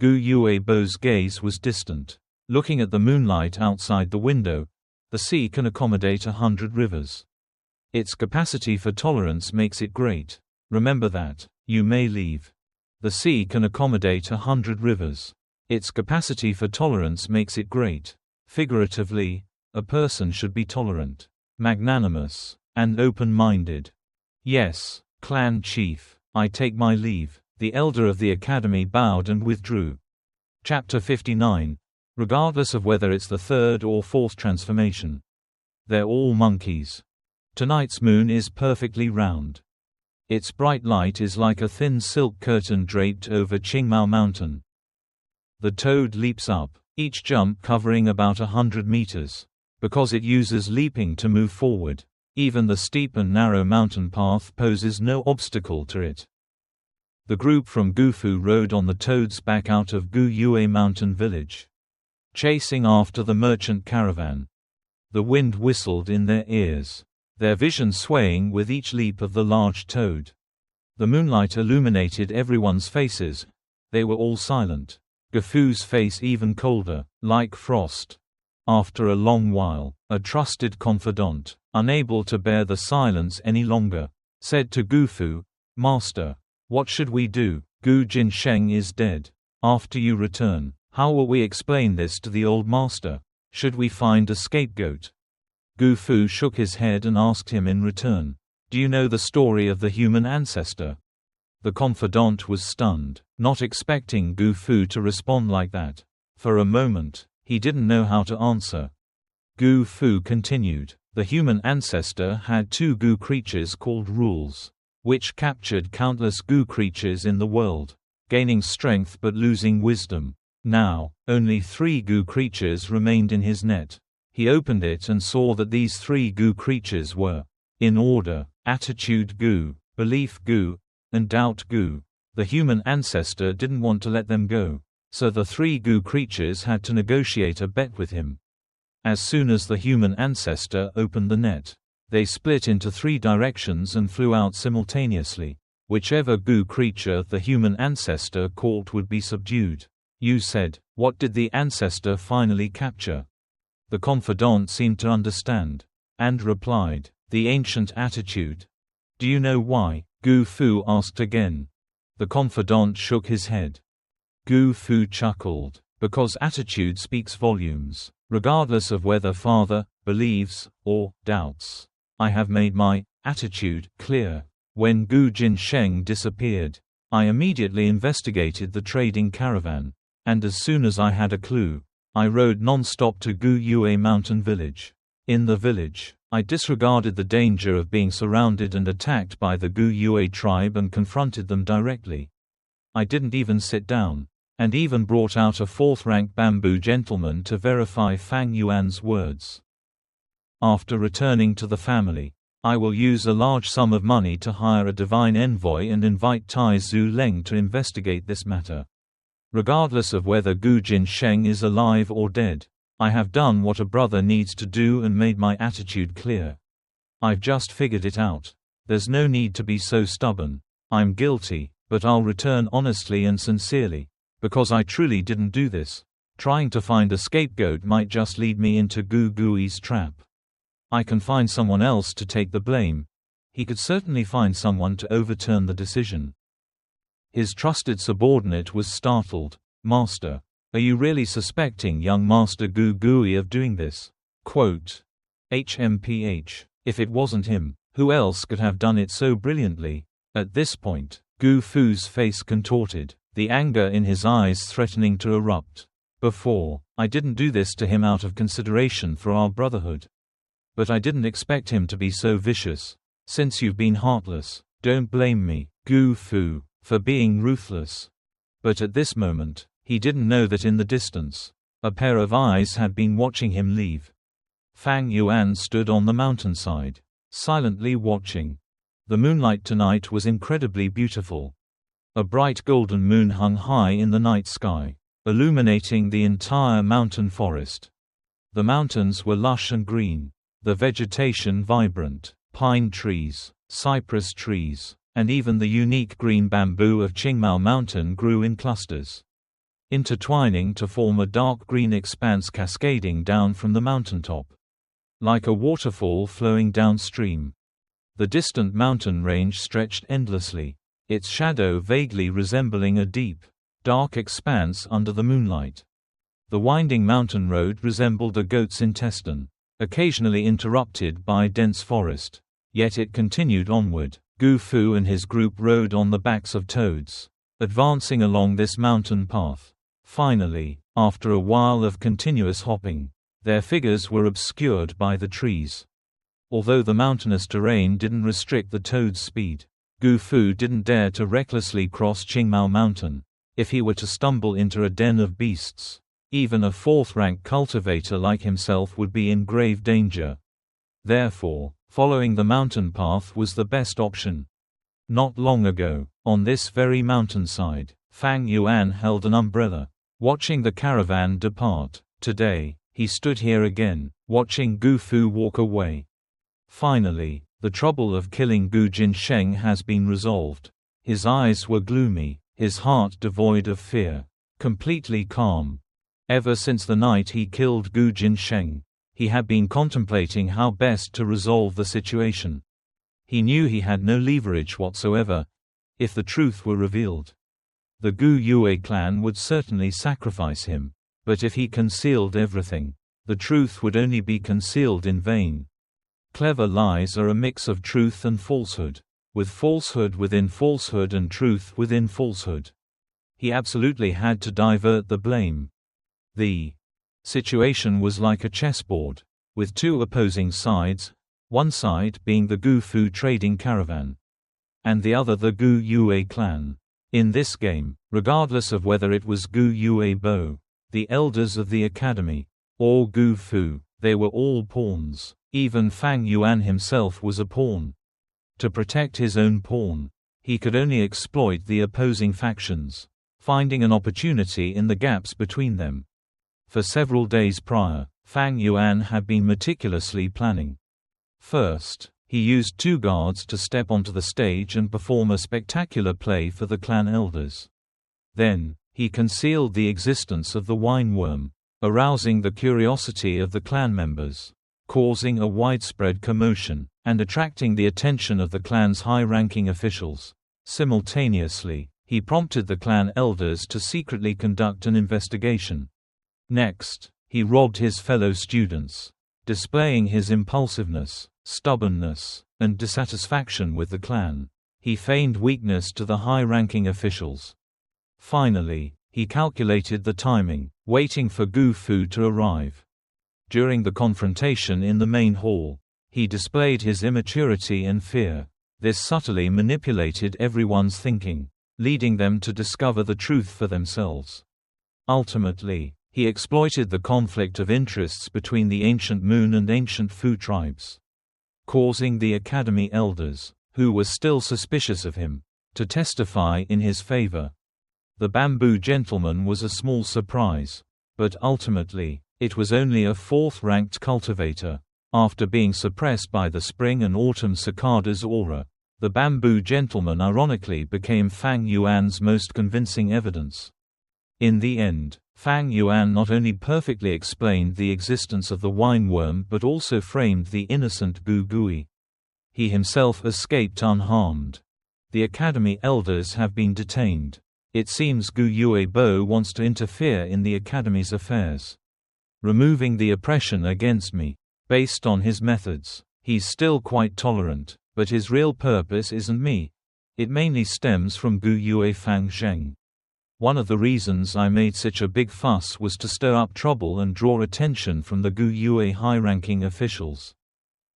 Gu Yue Bo's gaze was distant. Looking at the moonlight outside the window, the sea can accommodate 100 rivers. Its capacity for tolerance makes it great. Remember that. You may leave. The sea can accommodate 100 rivers. Its capacity for tolerance makes it great. Figuratively, a person should be tolerant, magnanimous, and open-minded. Yes, clan chief, I take my leave. The elder of the academy bowed and withdrew. Chapter 59. Regardless of whether it's the third or fourth transformation. They're all monkeys. Tonight's moon is perfectly round. Its bright light is like a thin silk curtain draped over Qingmao Mountain. The toad leaps up, each jump covering about 100 meters. Because it uses leaping to move forward, even the steep and narrow mountain path poses no obstacle to it. The group from Gufu rode on the toad's back out of Gu Yue Mountain Village, chasing after the merchant caravan. The wind whistled in their ears, their vision swaying with each leap of the large toad. The moonlight illuminated everyone's faces. They were all silent. Gufu's face even colder, like frost. After a long while, a trusted confidant, unable to bear the silence any longer, said to Gufu, Master, what should we do? Gu Jinsheng is dead. After you return, how will we explain this to the old master? Should we find a scapegoat? Gufu shook his head and asked him in return, do you know the story of the human ancestor? The confidant was stunned, not expecting Gufu to respond like that. For a moment, he didn't know how to answer. Gufu continued, the human ancestor had two Gu creatures called rules, which captured countless Gu creatures in the world, gaining strength but losing wisdom. Now, only 3 Gu creatures remained in his net. He opened it and saw that these 3 Gu creatures were, in order, Attitude Gu, Belief Gu, and Doubt Gu. The human ancestor didn't want to let them go, so the 3 Gu creatures had to negotiate a bet with him. As soon as the human ancestor opened the net, they split into 3 directions and flew out simultaneously. Whichever Gu creature the human ancestor caught would be subdued. You said, what did the ancestor finally capture? The confidant seemed to understand, and replied, the ancient attitude. Do you know why? Gu Fu asked again. The confidant shook his head. Gu Fu chuckled, because attitude speaks volumes, regardless of whether father believes or doubts. I have made my attitude clear. When Gu Jinsheng disappeared, I immediately investigated the trading caravan, and as soon as I had a clue, I rode non-stop to Gu Yue Mountain Village. In the village, I disregarded the danger of being surrounded and attacked by the Gu Yue tribe and confronted them directly. I didn't even sit down, and even brought out a 4th-rank bamboo gentleman to verify Fang Yuan's words. After returning to the family, I will use a large sum of money to hire a divine envoy and invite Tai Zhu Leng to investigate this matter. Regardless of whether Gu Jinsheng is alive or dead, I have done what a brother needs to do and made my attitude clear. I've just figured it out. There's no need to be so stubborn. I'm guilty, but I'll return honestly and sincerely, because I truly didn't do this. Trying to find a scapegoat might just lead me into Gu Gui's trap. I can find someone else to take the blame. He could certainly find someone to overturn the decision. His trusted subordinate was startled. Master, are you really suspecting young Master Gu Gui of doing this? Quote, HMPH. If it wasn't him, who else could have done it so brilliantly? At this point, Gu Fu's face contorted, the anger in his eyes threatening to erupt. Before, I didn't do this to him out of consideration for our brotherhood. But I didn't expect him to be so vicious. Since you've been heartless, don't blame me, Gu Fu, for being ruthless. But at this moment, he didn't know that in the distance, a pair of eyes had been watching him leave. Fang Yuan stood on the mountainside, silently watching. The moonlight tonight was incredibly beautiful. A bright golden moon hung high in the night sky, illuminating the entire mountain forest. The mountains were lush and green, the vegetation vibrant. Pine trees, cypress trees, and even the unique green bamboo of Qingmao Mountain grew in clusters, intertwining to form a dark green expanse cascading down from the mountaintop, like a waterfall flowing downstream. The distant mountain range stretched endlessly, its shadow vaguely resembling a deep, dark expanse under the moonlight. The winding mountain road resembled a goat's intestine, occasionally interrupted by dense forest. Yet it continued onward. Gu Fu and his group rode on the backs of toads, advancing along this mountain path. Finally, after a while of continuous hopping, their figures were obscured by the trees. Although the mountainous terrain didn't restrict the toad's speed, Gu Fu didn't dare to recklessly cross Qingmao Mountain. If he were to stumble into a den of beasts, even a fourth-rank cultivator like himself would be in grave danger. Therefore, following the mountain path was the best option. Not long ago, on this very mountainside, Fang Yuan held an umbrella, watching the caravan depart. Today, he stood here again, watching Gu Fu walk away. Finally, the trouble of killing Gu Jinsheng has been resolved. His eyes were gloomy, his heart devoid of fear, completely calm. Ever since the night he killed Gu Jinsheng, he had been contemplating how best to resolve the situation. He knew he had no leverage whatsoever. If the truth were revealed, the Gu Yue clan would certainly sacrifice him. But if he concealed everything, the truth would only be concealed in vain. Clever lies are a mix of truth and falsehood, with falsehood within falsehood and truth within falsehood. He absolutely had to divert the blame. The situation was like a chessboard, with two opposing sides, one side being the Gu Fu trading caravan, and the other the Gu Yue clan. In this game, regardless of whether it was Gu Yue Bo, the elders of the academy, or Gu Fu, they were all pawns. Even Fang Yuan himself was a pawn. To protect his own pawn, he could only exploit the opposing factions, finding an opportunity in the gaps between them. For several days prior, Fang Yuan had been meticulously planning. First, he used 2 guards to step onto the stage and perform a spectacular play for the clan elders. Then, he concealed the existence of the wine worm, arousing the curiosity of the clan members, causing a widespread commotion, and attracting the attention of the clan's high-ranking officials. Simultaneously, he prompted the clan elders to secretly conduct an investigation. Next, he robbed his fellow students, displaying his impulsiveness, stubbornness, and dissatisfaction with the clan. He feigned weakness to the high-ranking officials. Finally, he calculated the timing, waiting for Gu Fu to arrive. During the confrontation in the main hall, he displayed his immaturity and fear. This subtly manipulated everyone's thinking, leading them to discover the truth for themselves. Ultimately, he exploited the conflict of interests between the Ancient Moon and Ancient Fu tribes, causing the Academy elders, who were still suspicious of him, to testify in his favor. The bamboo gentleman was a small surprise, but ultimately, it was only a 4th-ranked cultivator. After being suppressed by the spring and autumn cicada's aura, the bamboo gentleman ironically became Fang Yuan's most convincing evidence. In the end, Fang Yuan not only perfectly explained the existence of the wine worm but also framed the innocent Gu Gui. He himself escaped unharmed. The Academy elders have been detained. It seems Gu Yue Bo wants to interfere in the Academy's affairs, removing the oppression against me. Based on his methods, he's still quite tolerant, but his real purpose isn't me. It mainly stems from Gu Yue Fang Zheng. One of the reasons I made such a big fuss was to stir up trouble and draw attention from the Gu Yue high-ranking officials.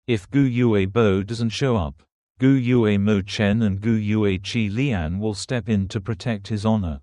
If Gu Yue Bo doesn't show up, Gu Yue Mo Chen and Gu Yue Qi Lian will step in to protect his honor.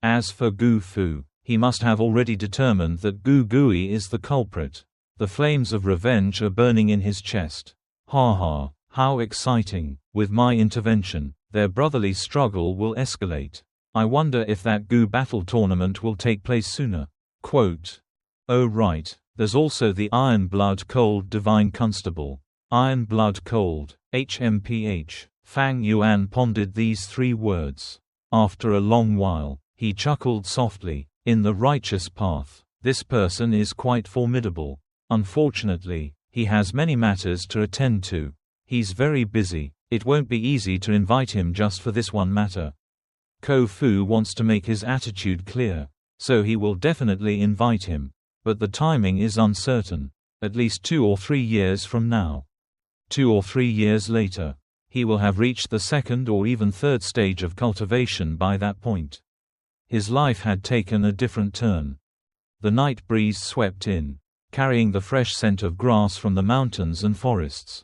As for Gu Fu, he must have already determined that Gu Gui is the culprit. The flames of revenge are burning in his chest. Ha ha, how exciting. With my intervention, their brotherly struggle will escalate. I wonder if that Gu battle tournament will take place sooner. Quote, oh right, there's also the Iron Blood Cold Divine Constable. Iron Blood Cold, HMPH. Fang Yuan pondered these 3 words. After a long while, he chuckled softly. In the righteous path, this person is quite formidable. Unfortunately, he has many matters to attend to. He's very busy. It won't be easy to invite him just for this one matter. Ko Fu wants to make his attitude clear, so he will definitely invite him. But the timing is uncertain. At least 2 or 3 years from now. 2 or 3 years later, he will have reached the 2nd or even 3rd stage of cultivation by that point. His life had taken a different turn. The night breeze swept in, carrying the fresh scent of grass from the mountains and forests.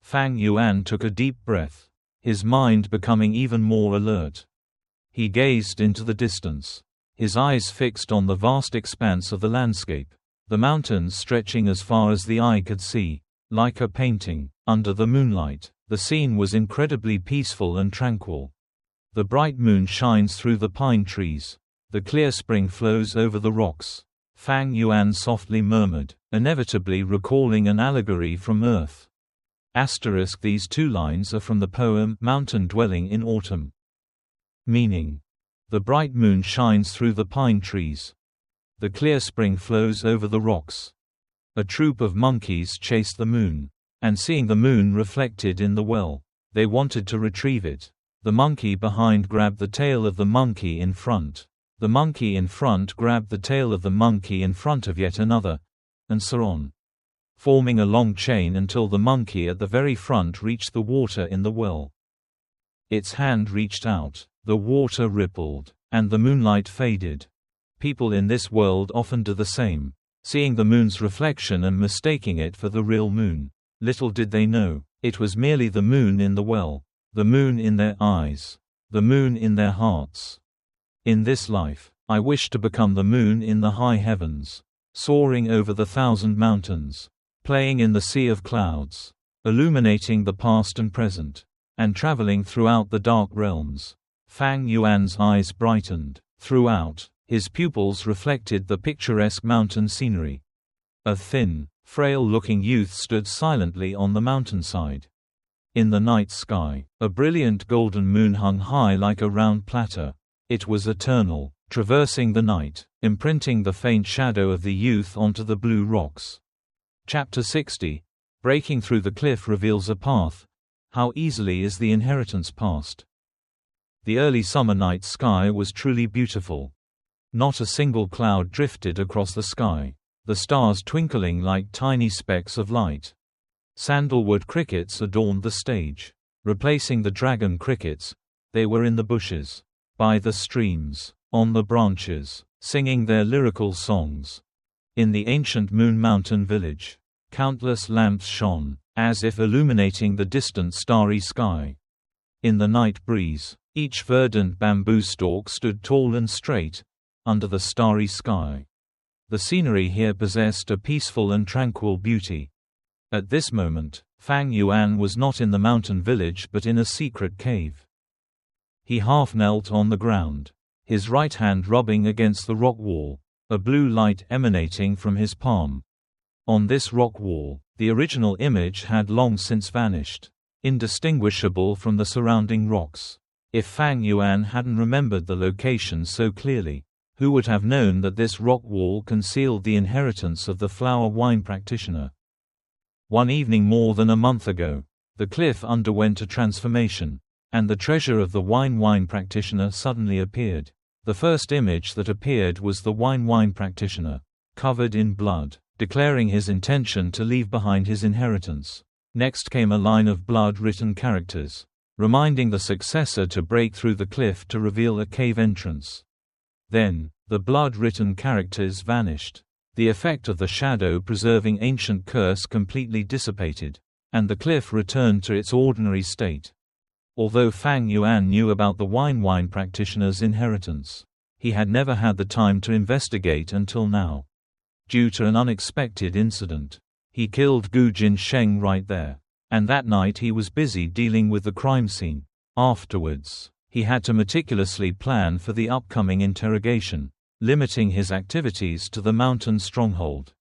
Fang Yuan took a deep breath, his mind becoming even more alert. He gazed into the distance, his eyes fixed on the vast expanse of the landscape, the mountains stretching as far as the eye could see, like a painting. Under the moonlight, the scene was incredibly peaceful and tranquil. The bright moon shines through the pine trees. The clear spring flows over the rocks. Fang Yuan softly murmured, inevitably recalling an allegory from Earth. Asterisk, these 2 lines are from the poem Mountain Dwelling in Autumn. Meaning, the bright moon shines through the pine trees. The clear spring flows over the rocks. A troop of monkeys chased the moon, and seeing the moon reflected in the well, they wanted to retrieve it. The monkey behind grabbed the tail of the monkey in front. The monkey in front grabbed the tail of the monkey in front of yet another, and so on, forming a long chain until the monkey at the very front reached the water in the well. Its hand reached out, the water rippled, and the moonlight faded. People in this world often do the same, seeing the moon's reflection and mistaking it for the real moon. Little did they know, it was merely the moon in the well, the moon in their eyes, the moon in their hearts. In this life, I wish to become the moon in the high heavens, soaring over the 1,000 mountains, playing in the sea of clouds, illuminating the past and present, and traveling throughout the dark realms. Fang Yuan's eyes brightened. Throughout, his pupils reflected the picturesque mountain scenery. A thin, frail-looking youth stood silently on the mountainside. In the night sky, a brilliant golden moon hung high like a round platter. It was eternal, traversing the night, imprinting the faint shadow of the youth onto the blue rocks. Chapter 60. Breaking through the cliff reveals a path. How easily is the inheritance passed? The early summer night sky was truly beautiful. Not a single cloud drifted across the sky, the stars twinkling like tiny specks of light. Sandalwood crickets adorned the stage. Replacing the dragon crickets, they were in the bushes, by the streams, on the branches, singing their lyrical songs. In the ancient Moon Mountain village, countless lamps shone, as if illuminating the distant starry sky. In the night breeze, each verdant bamboo stalk stood tall and straight, under the starry sky. The scenery here possessed a peaceful and tranquil beauty. At this moment, Fang Yuan was not in the mountain village but in a secret cave. He half knelt on the ground, his right hand rubbing against the rock wall, a blue light emanating from his palm. On this rock wall, the original image had long since vanished, indistinguishable from the surrounding rocks. If Fang Yuan hadn't remembered the location so clearly, who would have known that this rock wall concealed the inheritance of the flower wine practitioner? One evening more than a month ago, the cliff underwent a transformation, and the treasure of the wine practitioner suddenly appeared. The first image that appeared was the wine practitioner, covered in blood, declaring his intention to leave behind his inheritance. Next came a line of blood-written characters. reminding the successor to break through the cliff to reveal a cave entrance. Then, the blood-written characters vanished. The effect of the shadow preserving ancient curse completely dissipated, and the cliff returned to its ordinary state. Although Fang Yuan knew about the wine practitioner's inheritance, he had never had the time to investigate until now. Due to an unexpected incident, he killed Gu Jinsheng right there, and that night he was busy dealing with the crime scene. Afterwards, he had to meticulously plan for the upcoming interrogation, limiting his activities to the mountain stronghold.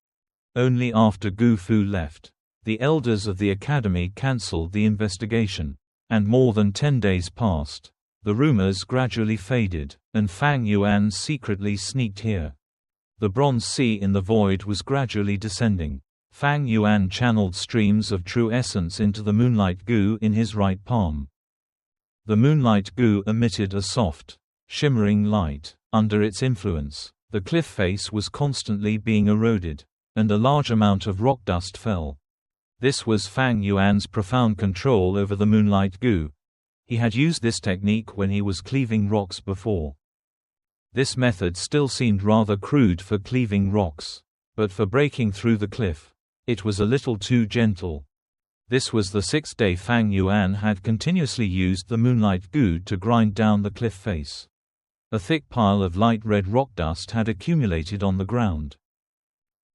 Only after Gu Fu left, the elders of the academy cancelled the investigation, and more than 10 days passed. The rumors gradually faded, and Fang Yuan secretly sneaked here. The bronze sea in the void was gradually descending. Fang Yuan channeled streams of true essence into the moonlight goo in his right palm. The moonlight goo emitted a soft, shimmering light. Under its influence, the cliff face was constantly being eroded, and a large amount of rock dust fell. This was Fang Yuan's profound control over the moonlight goo. He had used this technique when he was cleaving rocks before. This method still seemed rather crude for cleaving rocks, but for breaking through the cliff, it was a little too gentle. This was the 6th day Fang Yuan had continuously used the moonlight goo to grind down the cliff face. A thick pile of light red rock dust had accumulated on the ground.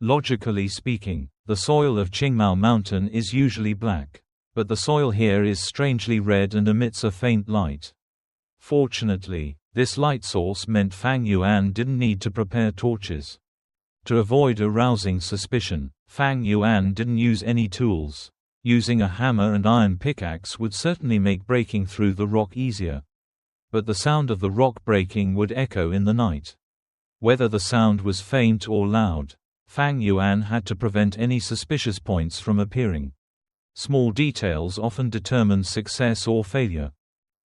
Logically speaking, the soil of Qingmao Mountain is usually black, but the soil here is strangely red and emits a faint light. Fortunately, this light source meant Fang Yuan didn't need to prepare torches. To avoid arousing suspicion, Fang Yuan didn't use any tools. Using a hammer and iron pickaxe would certainly make breaking through the rock easier. But the sound of the rock breaking would echo in the night. Whether the sound was faint or loud, Fang Yuan had to prevent any suspicious points from appearing. Small details often determined success or failure.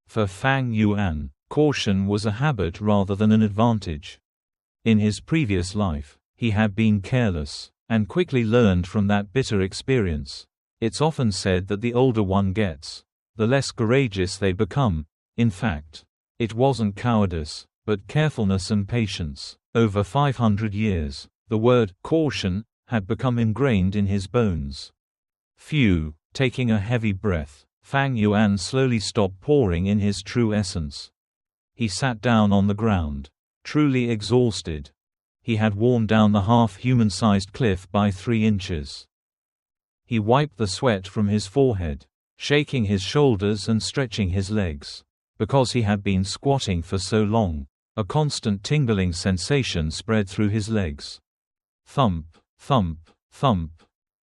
For Fang Yuan, caution was a habit rather than an advantage. In his previous life, he had been careless, and quickly learned from that bitter experience. It's often said that the older one gets, the less courageous they become. In fact, it wasn't cowardice, but carefulness and patience. Over 500 years, the word caution had become ingrained in his bones. Taking a heavy breath, Fang Yuan slowly stopped pouring in his true essence. He sat down on the ground, truly exhausted. He had worn down the half-human-sized cliff by 3 inches. He wiped the sweat from his forehead, shaking his shoulders and stretching his legs. Because he had been squatting for so long, a constant tingling sensation spread through his legs. Thump, thump, thump.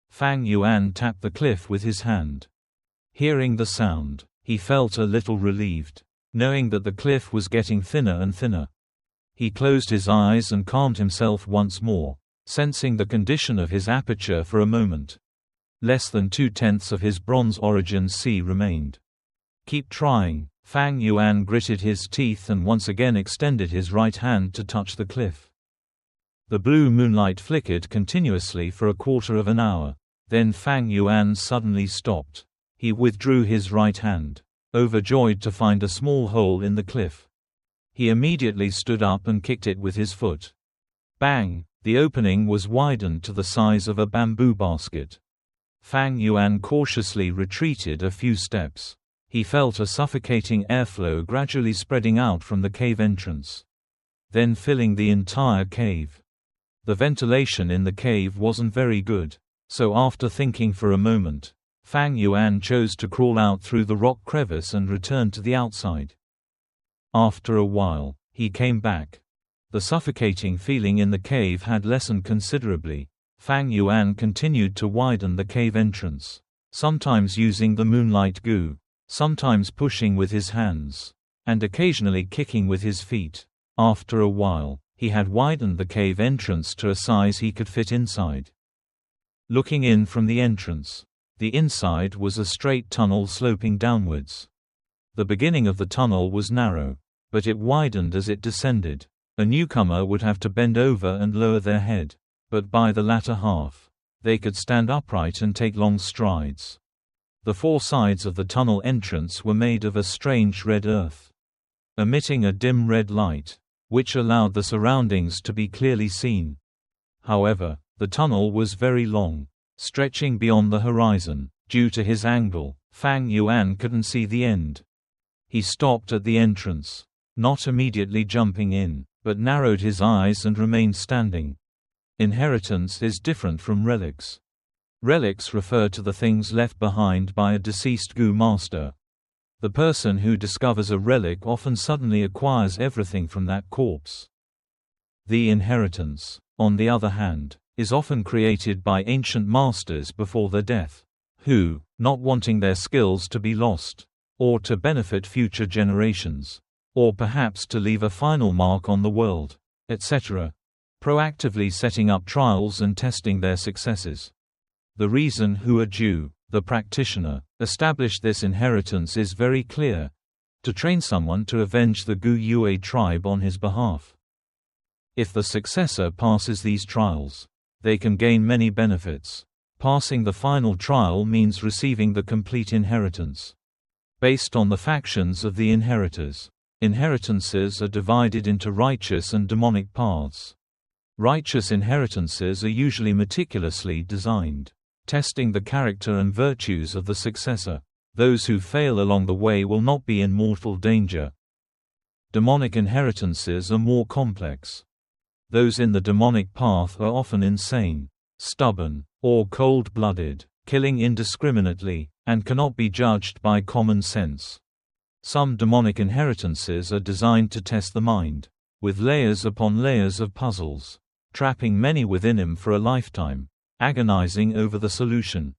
Fang Yuan tapped the cliff with his hand. Hearing the sound, he felt a little relieved, knowing that the cliff was getting thinner and thinner. He closed his eyes and calmed himself once more, sensing the condition of his aperture for a moment. Less than 2/10 of his bronze origin C remained. Keep trying. Fang Yuan gritted his teeth and once again extended his right hand to touch the cliff. The blue moonlight flickered continuously for a quarter of an hour. Then Fang Yuan suddenly stopped. He withdrew his right hand, overjoyed to find a small hole in the cliff. He immediately stood up and kicked it with his foot. Bang! The opening was widened to the size of a bamboo basket. Fang Yuan cautiously retreated a few steps. He felt a suffocating airflow gradually spreading out from the cave entrance, then filling the entire cave. The ventilation in the cave wasn't very good, so after thinking for a moment, Fang Yuan chose to crawl out through the rock crevice and return to the outside. After a while, he came back. The suffocating feeling in the cave had lessened considerably. Fang Yuan continued to widen the cave entrance, sometimes using the moonlight goo, sometimes pushing with his hands, and occasionally kicking with his feet. After a while, he had widened the cave entrance to a size he could fit inside. Looking in from the entrance, the inside was a straight tunnel sloping downwards. The beginning of the tunnel was narrow, but it widened as it descended. A newcomer would have to bend over and lower their head, but by the latter half, they could stand upright and take long strides. The four sides of the tunnel entrance were made of a strange red earth, emitting a dim red light, which allowed the surroundings to be clearly seen. However, the tunnel was very long, stretching beyond the horizon. Due to his angle, Fang Yuan couldn't see the end. He stopped at the entrance, not immediately jumping in, but narrowed his eyes and remained standing. Inheritance is different from relics. Relics refer to the things left behind by a deceased Gu master. The person who discovers a relic often suddenly acquires everything from that corpse. The inheritance, on the other hand, is often created by ancient masters before their death, who, not wanting their skills to be lost, or to benefit future generations, or perhaps to leave a final mark on the world, etc., proactively setting up trials and testing their successes. The reason Hua Ju, the practitioner, established this inheritance is very clear: to train someone to avenge the Gu Yue tribe on his behalf. If the successor passes these trials, they can gain many benefits. Passing the final trial means receiving the complete inheritance. Based on the factions of the inheritors, inheritances are divided into righteous and demonic paths. Righteous inheritances are usually meticulously designed, testing the character and virtues of the successor. Those who fail along the way will not be in mortal danger. Demonic inheritances are more complex. Those in the demonic path are often insane, stubborn, or cold-blooded, killing indiscriminately, and cannot be judged by common sense. Some demonic inheritances are designed to test the mind, with layers upon layers of puzzles, trapping many within him for a lifetime, agonizing over the solution.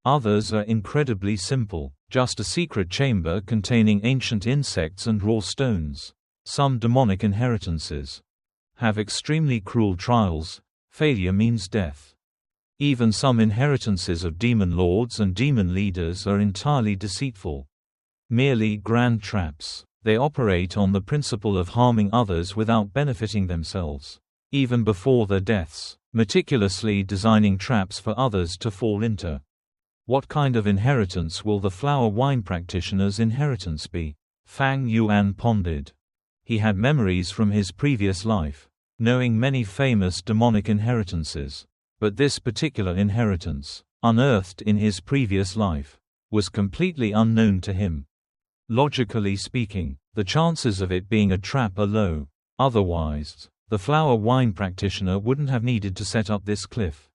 Others are incredibly simple, just a secret chamber containing ancient insects and raw stones. Some demonic inheritances have extremely cruel trials. Failure means death. Even some inheritances of demon lords and demon leaders are entirely deceitful. Merely grand traps. They operate on the principle of harming others without benefiting themselves, even before their deaths, meticulously designing traps for others to fall into. What kind of inheritance will the flower wine practitioner's inheritance be? Fang Yuan pondered. He had memories from his previous life, knowing many famous demonic inheritances. But this particular inheritance, unearthed in his previous life, was completely unknown to him. Logically speaking, the chances of it being a trap are low. Otherwise, the flower wine practitioner wouldn't have needed to set up this cliff.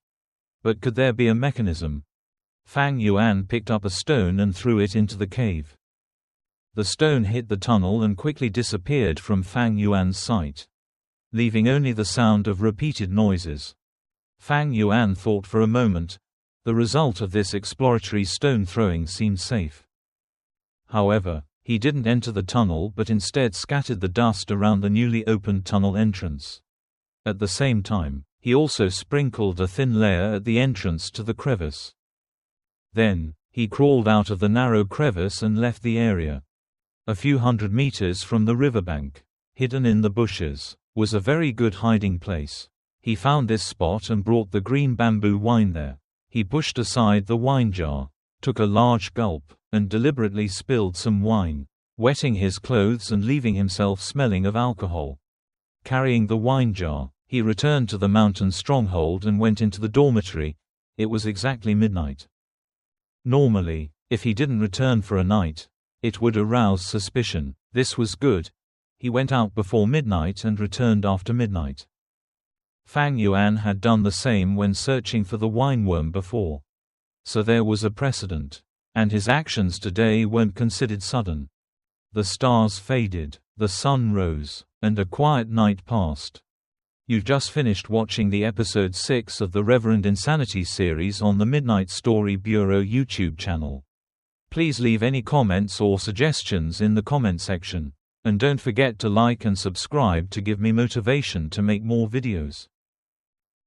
But could there be a mechanism? Fang Yuan picked up a stone and threw it into the cave. The stone hit the tunnel and quickly disappeared from Fang Yuan's sight, leaving only the sound of repeated noises. Fang Yuan thought for a moment. The result of this exploratory stone throwing seemed safe. However, he didn't enter the tunnel but instead scattered the dust around the newly opened tunnel entrance. At the same time, he also sprinkled a thin layer at the entrance to the crevice. Then, he crawled out of the narrow crevice and left the area. A few hundred meters from the riverbank, hidden in the bushes, was a very good hiding place. He found this spot and brought the green bamboo wine there. He pushed aside the wine jar, took a large gulp, and deliberately spilled some wine, wetting his clothes and leaving himself smelling of alcohol. Carrying the wine jar, he returned to the mountain stronghold and went into the dormitory. It was exactly midnight. Normally, if he didn't return for a night, it would arouse suspicion. This was good. He went out before midnight and returned after midnight. Fang Yuan had done the same when searching for the wineworm before. So there was a precedent. And his actions today weren't considered sudden. The stars faded, the sun rose, and a quiet night passed. You've just finished watching the episode 6 of the Reverend Insanity series on the Midnight Story Bureau YouTube channel. Please leave any comments or suggestions in the comment section. And don't forget to like and subscribe to give me motivation to make more videos.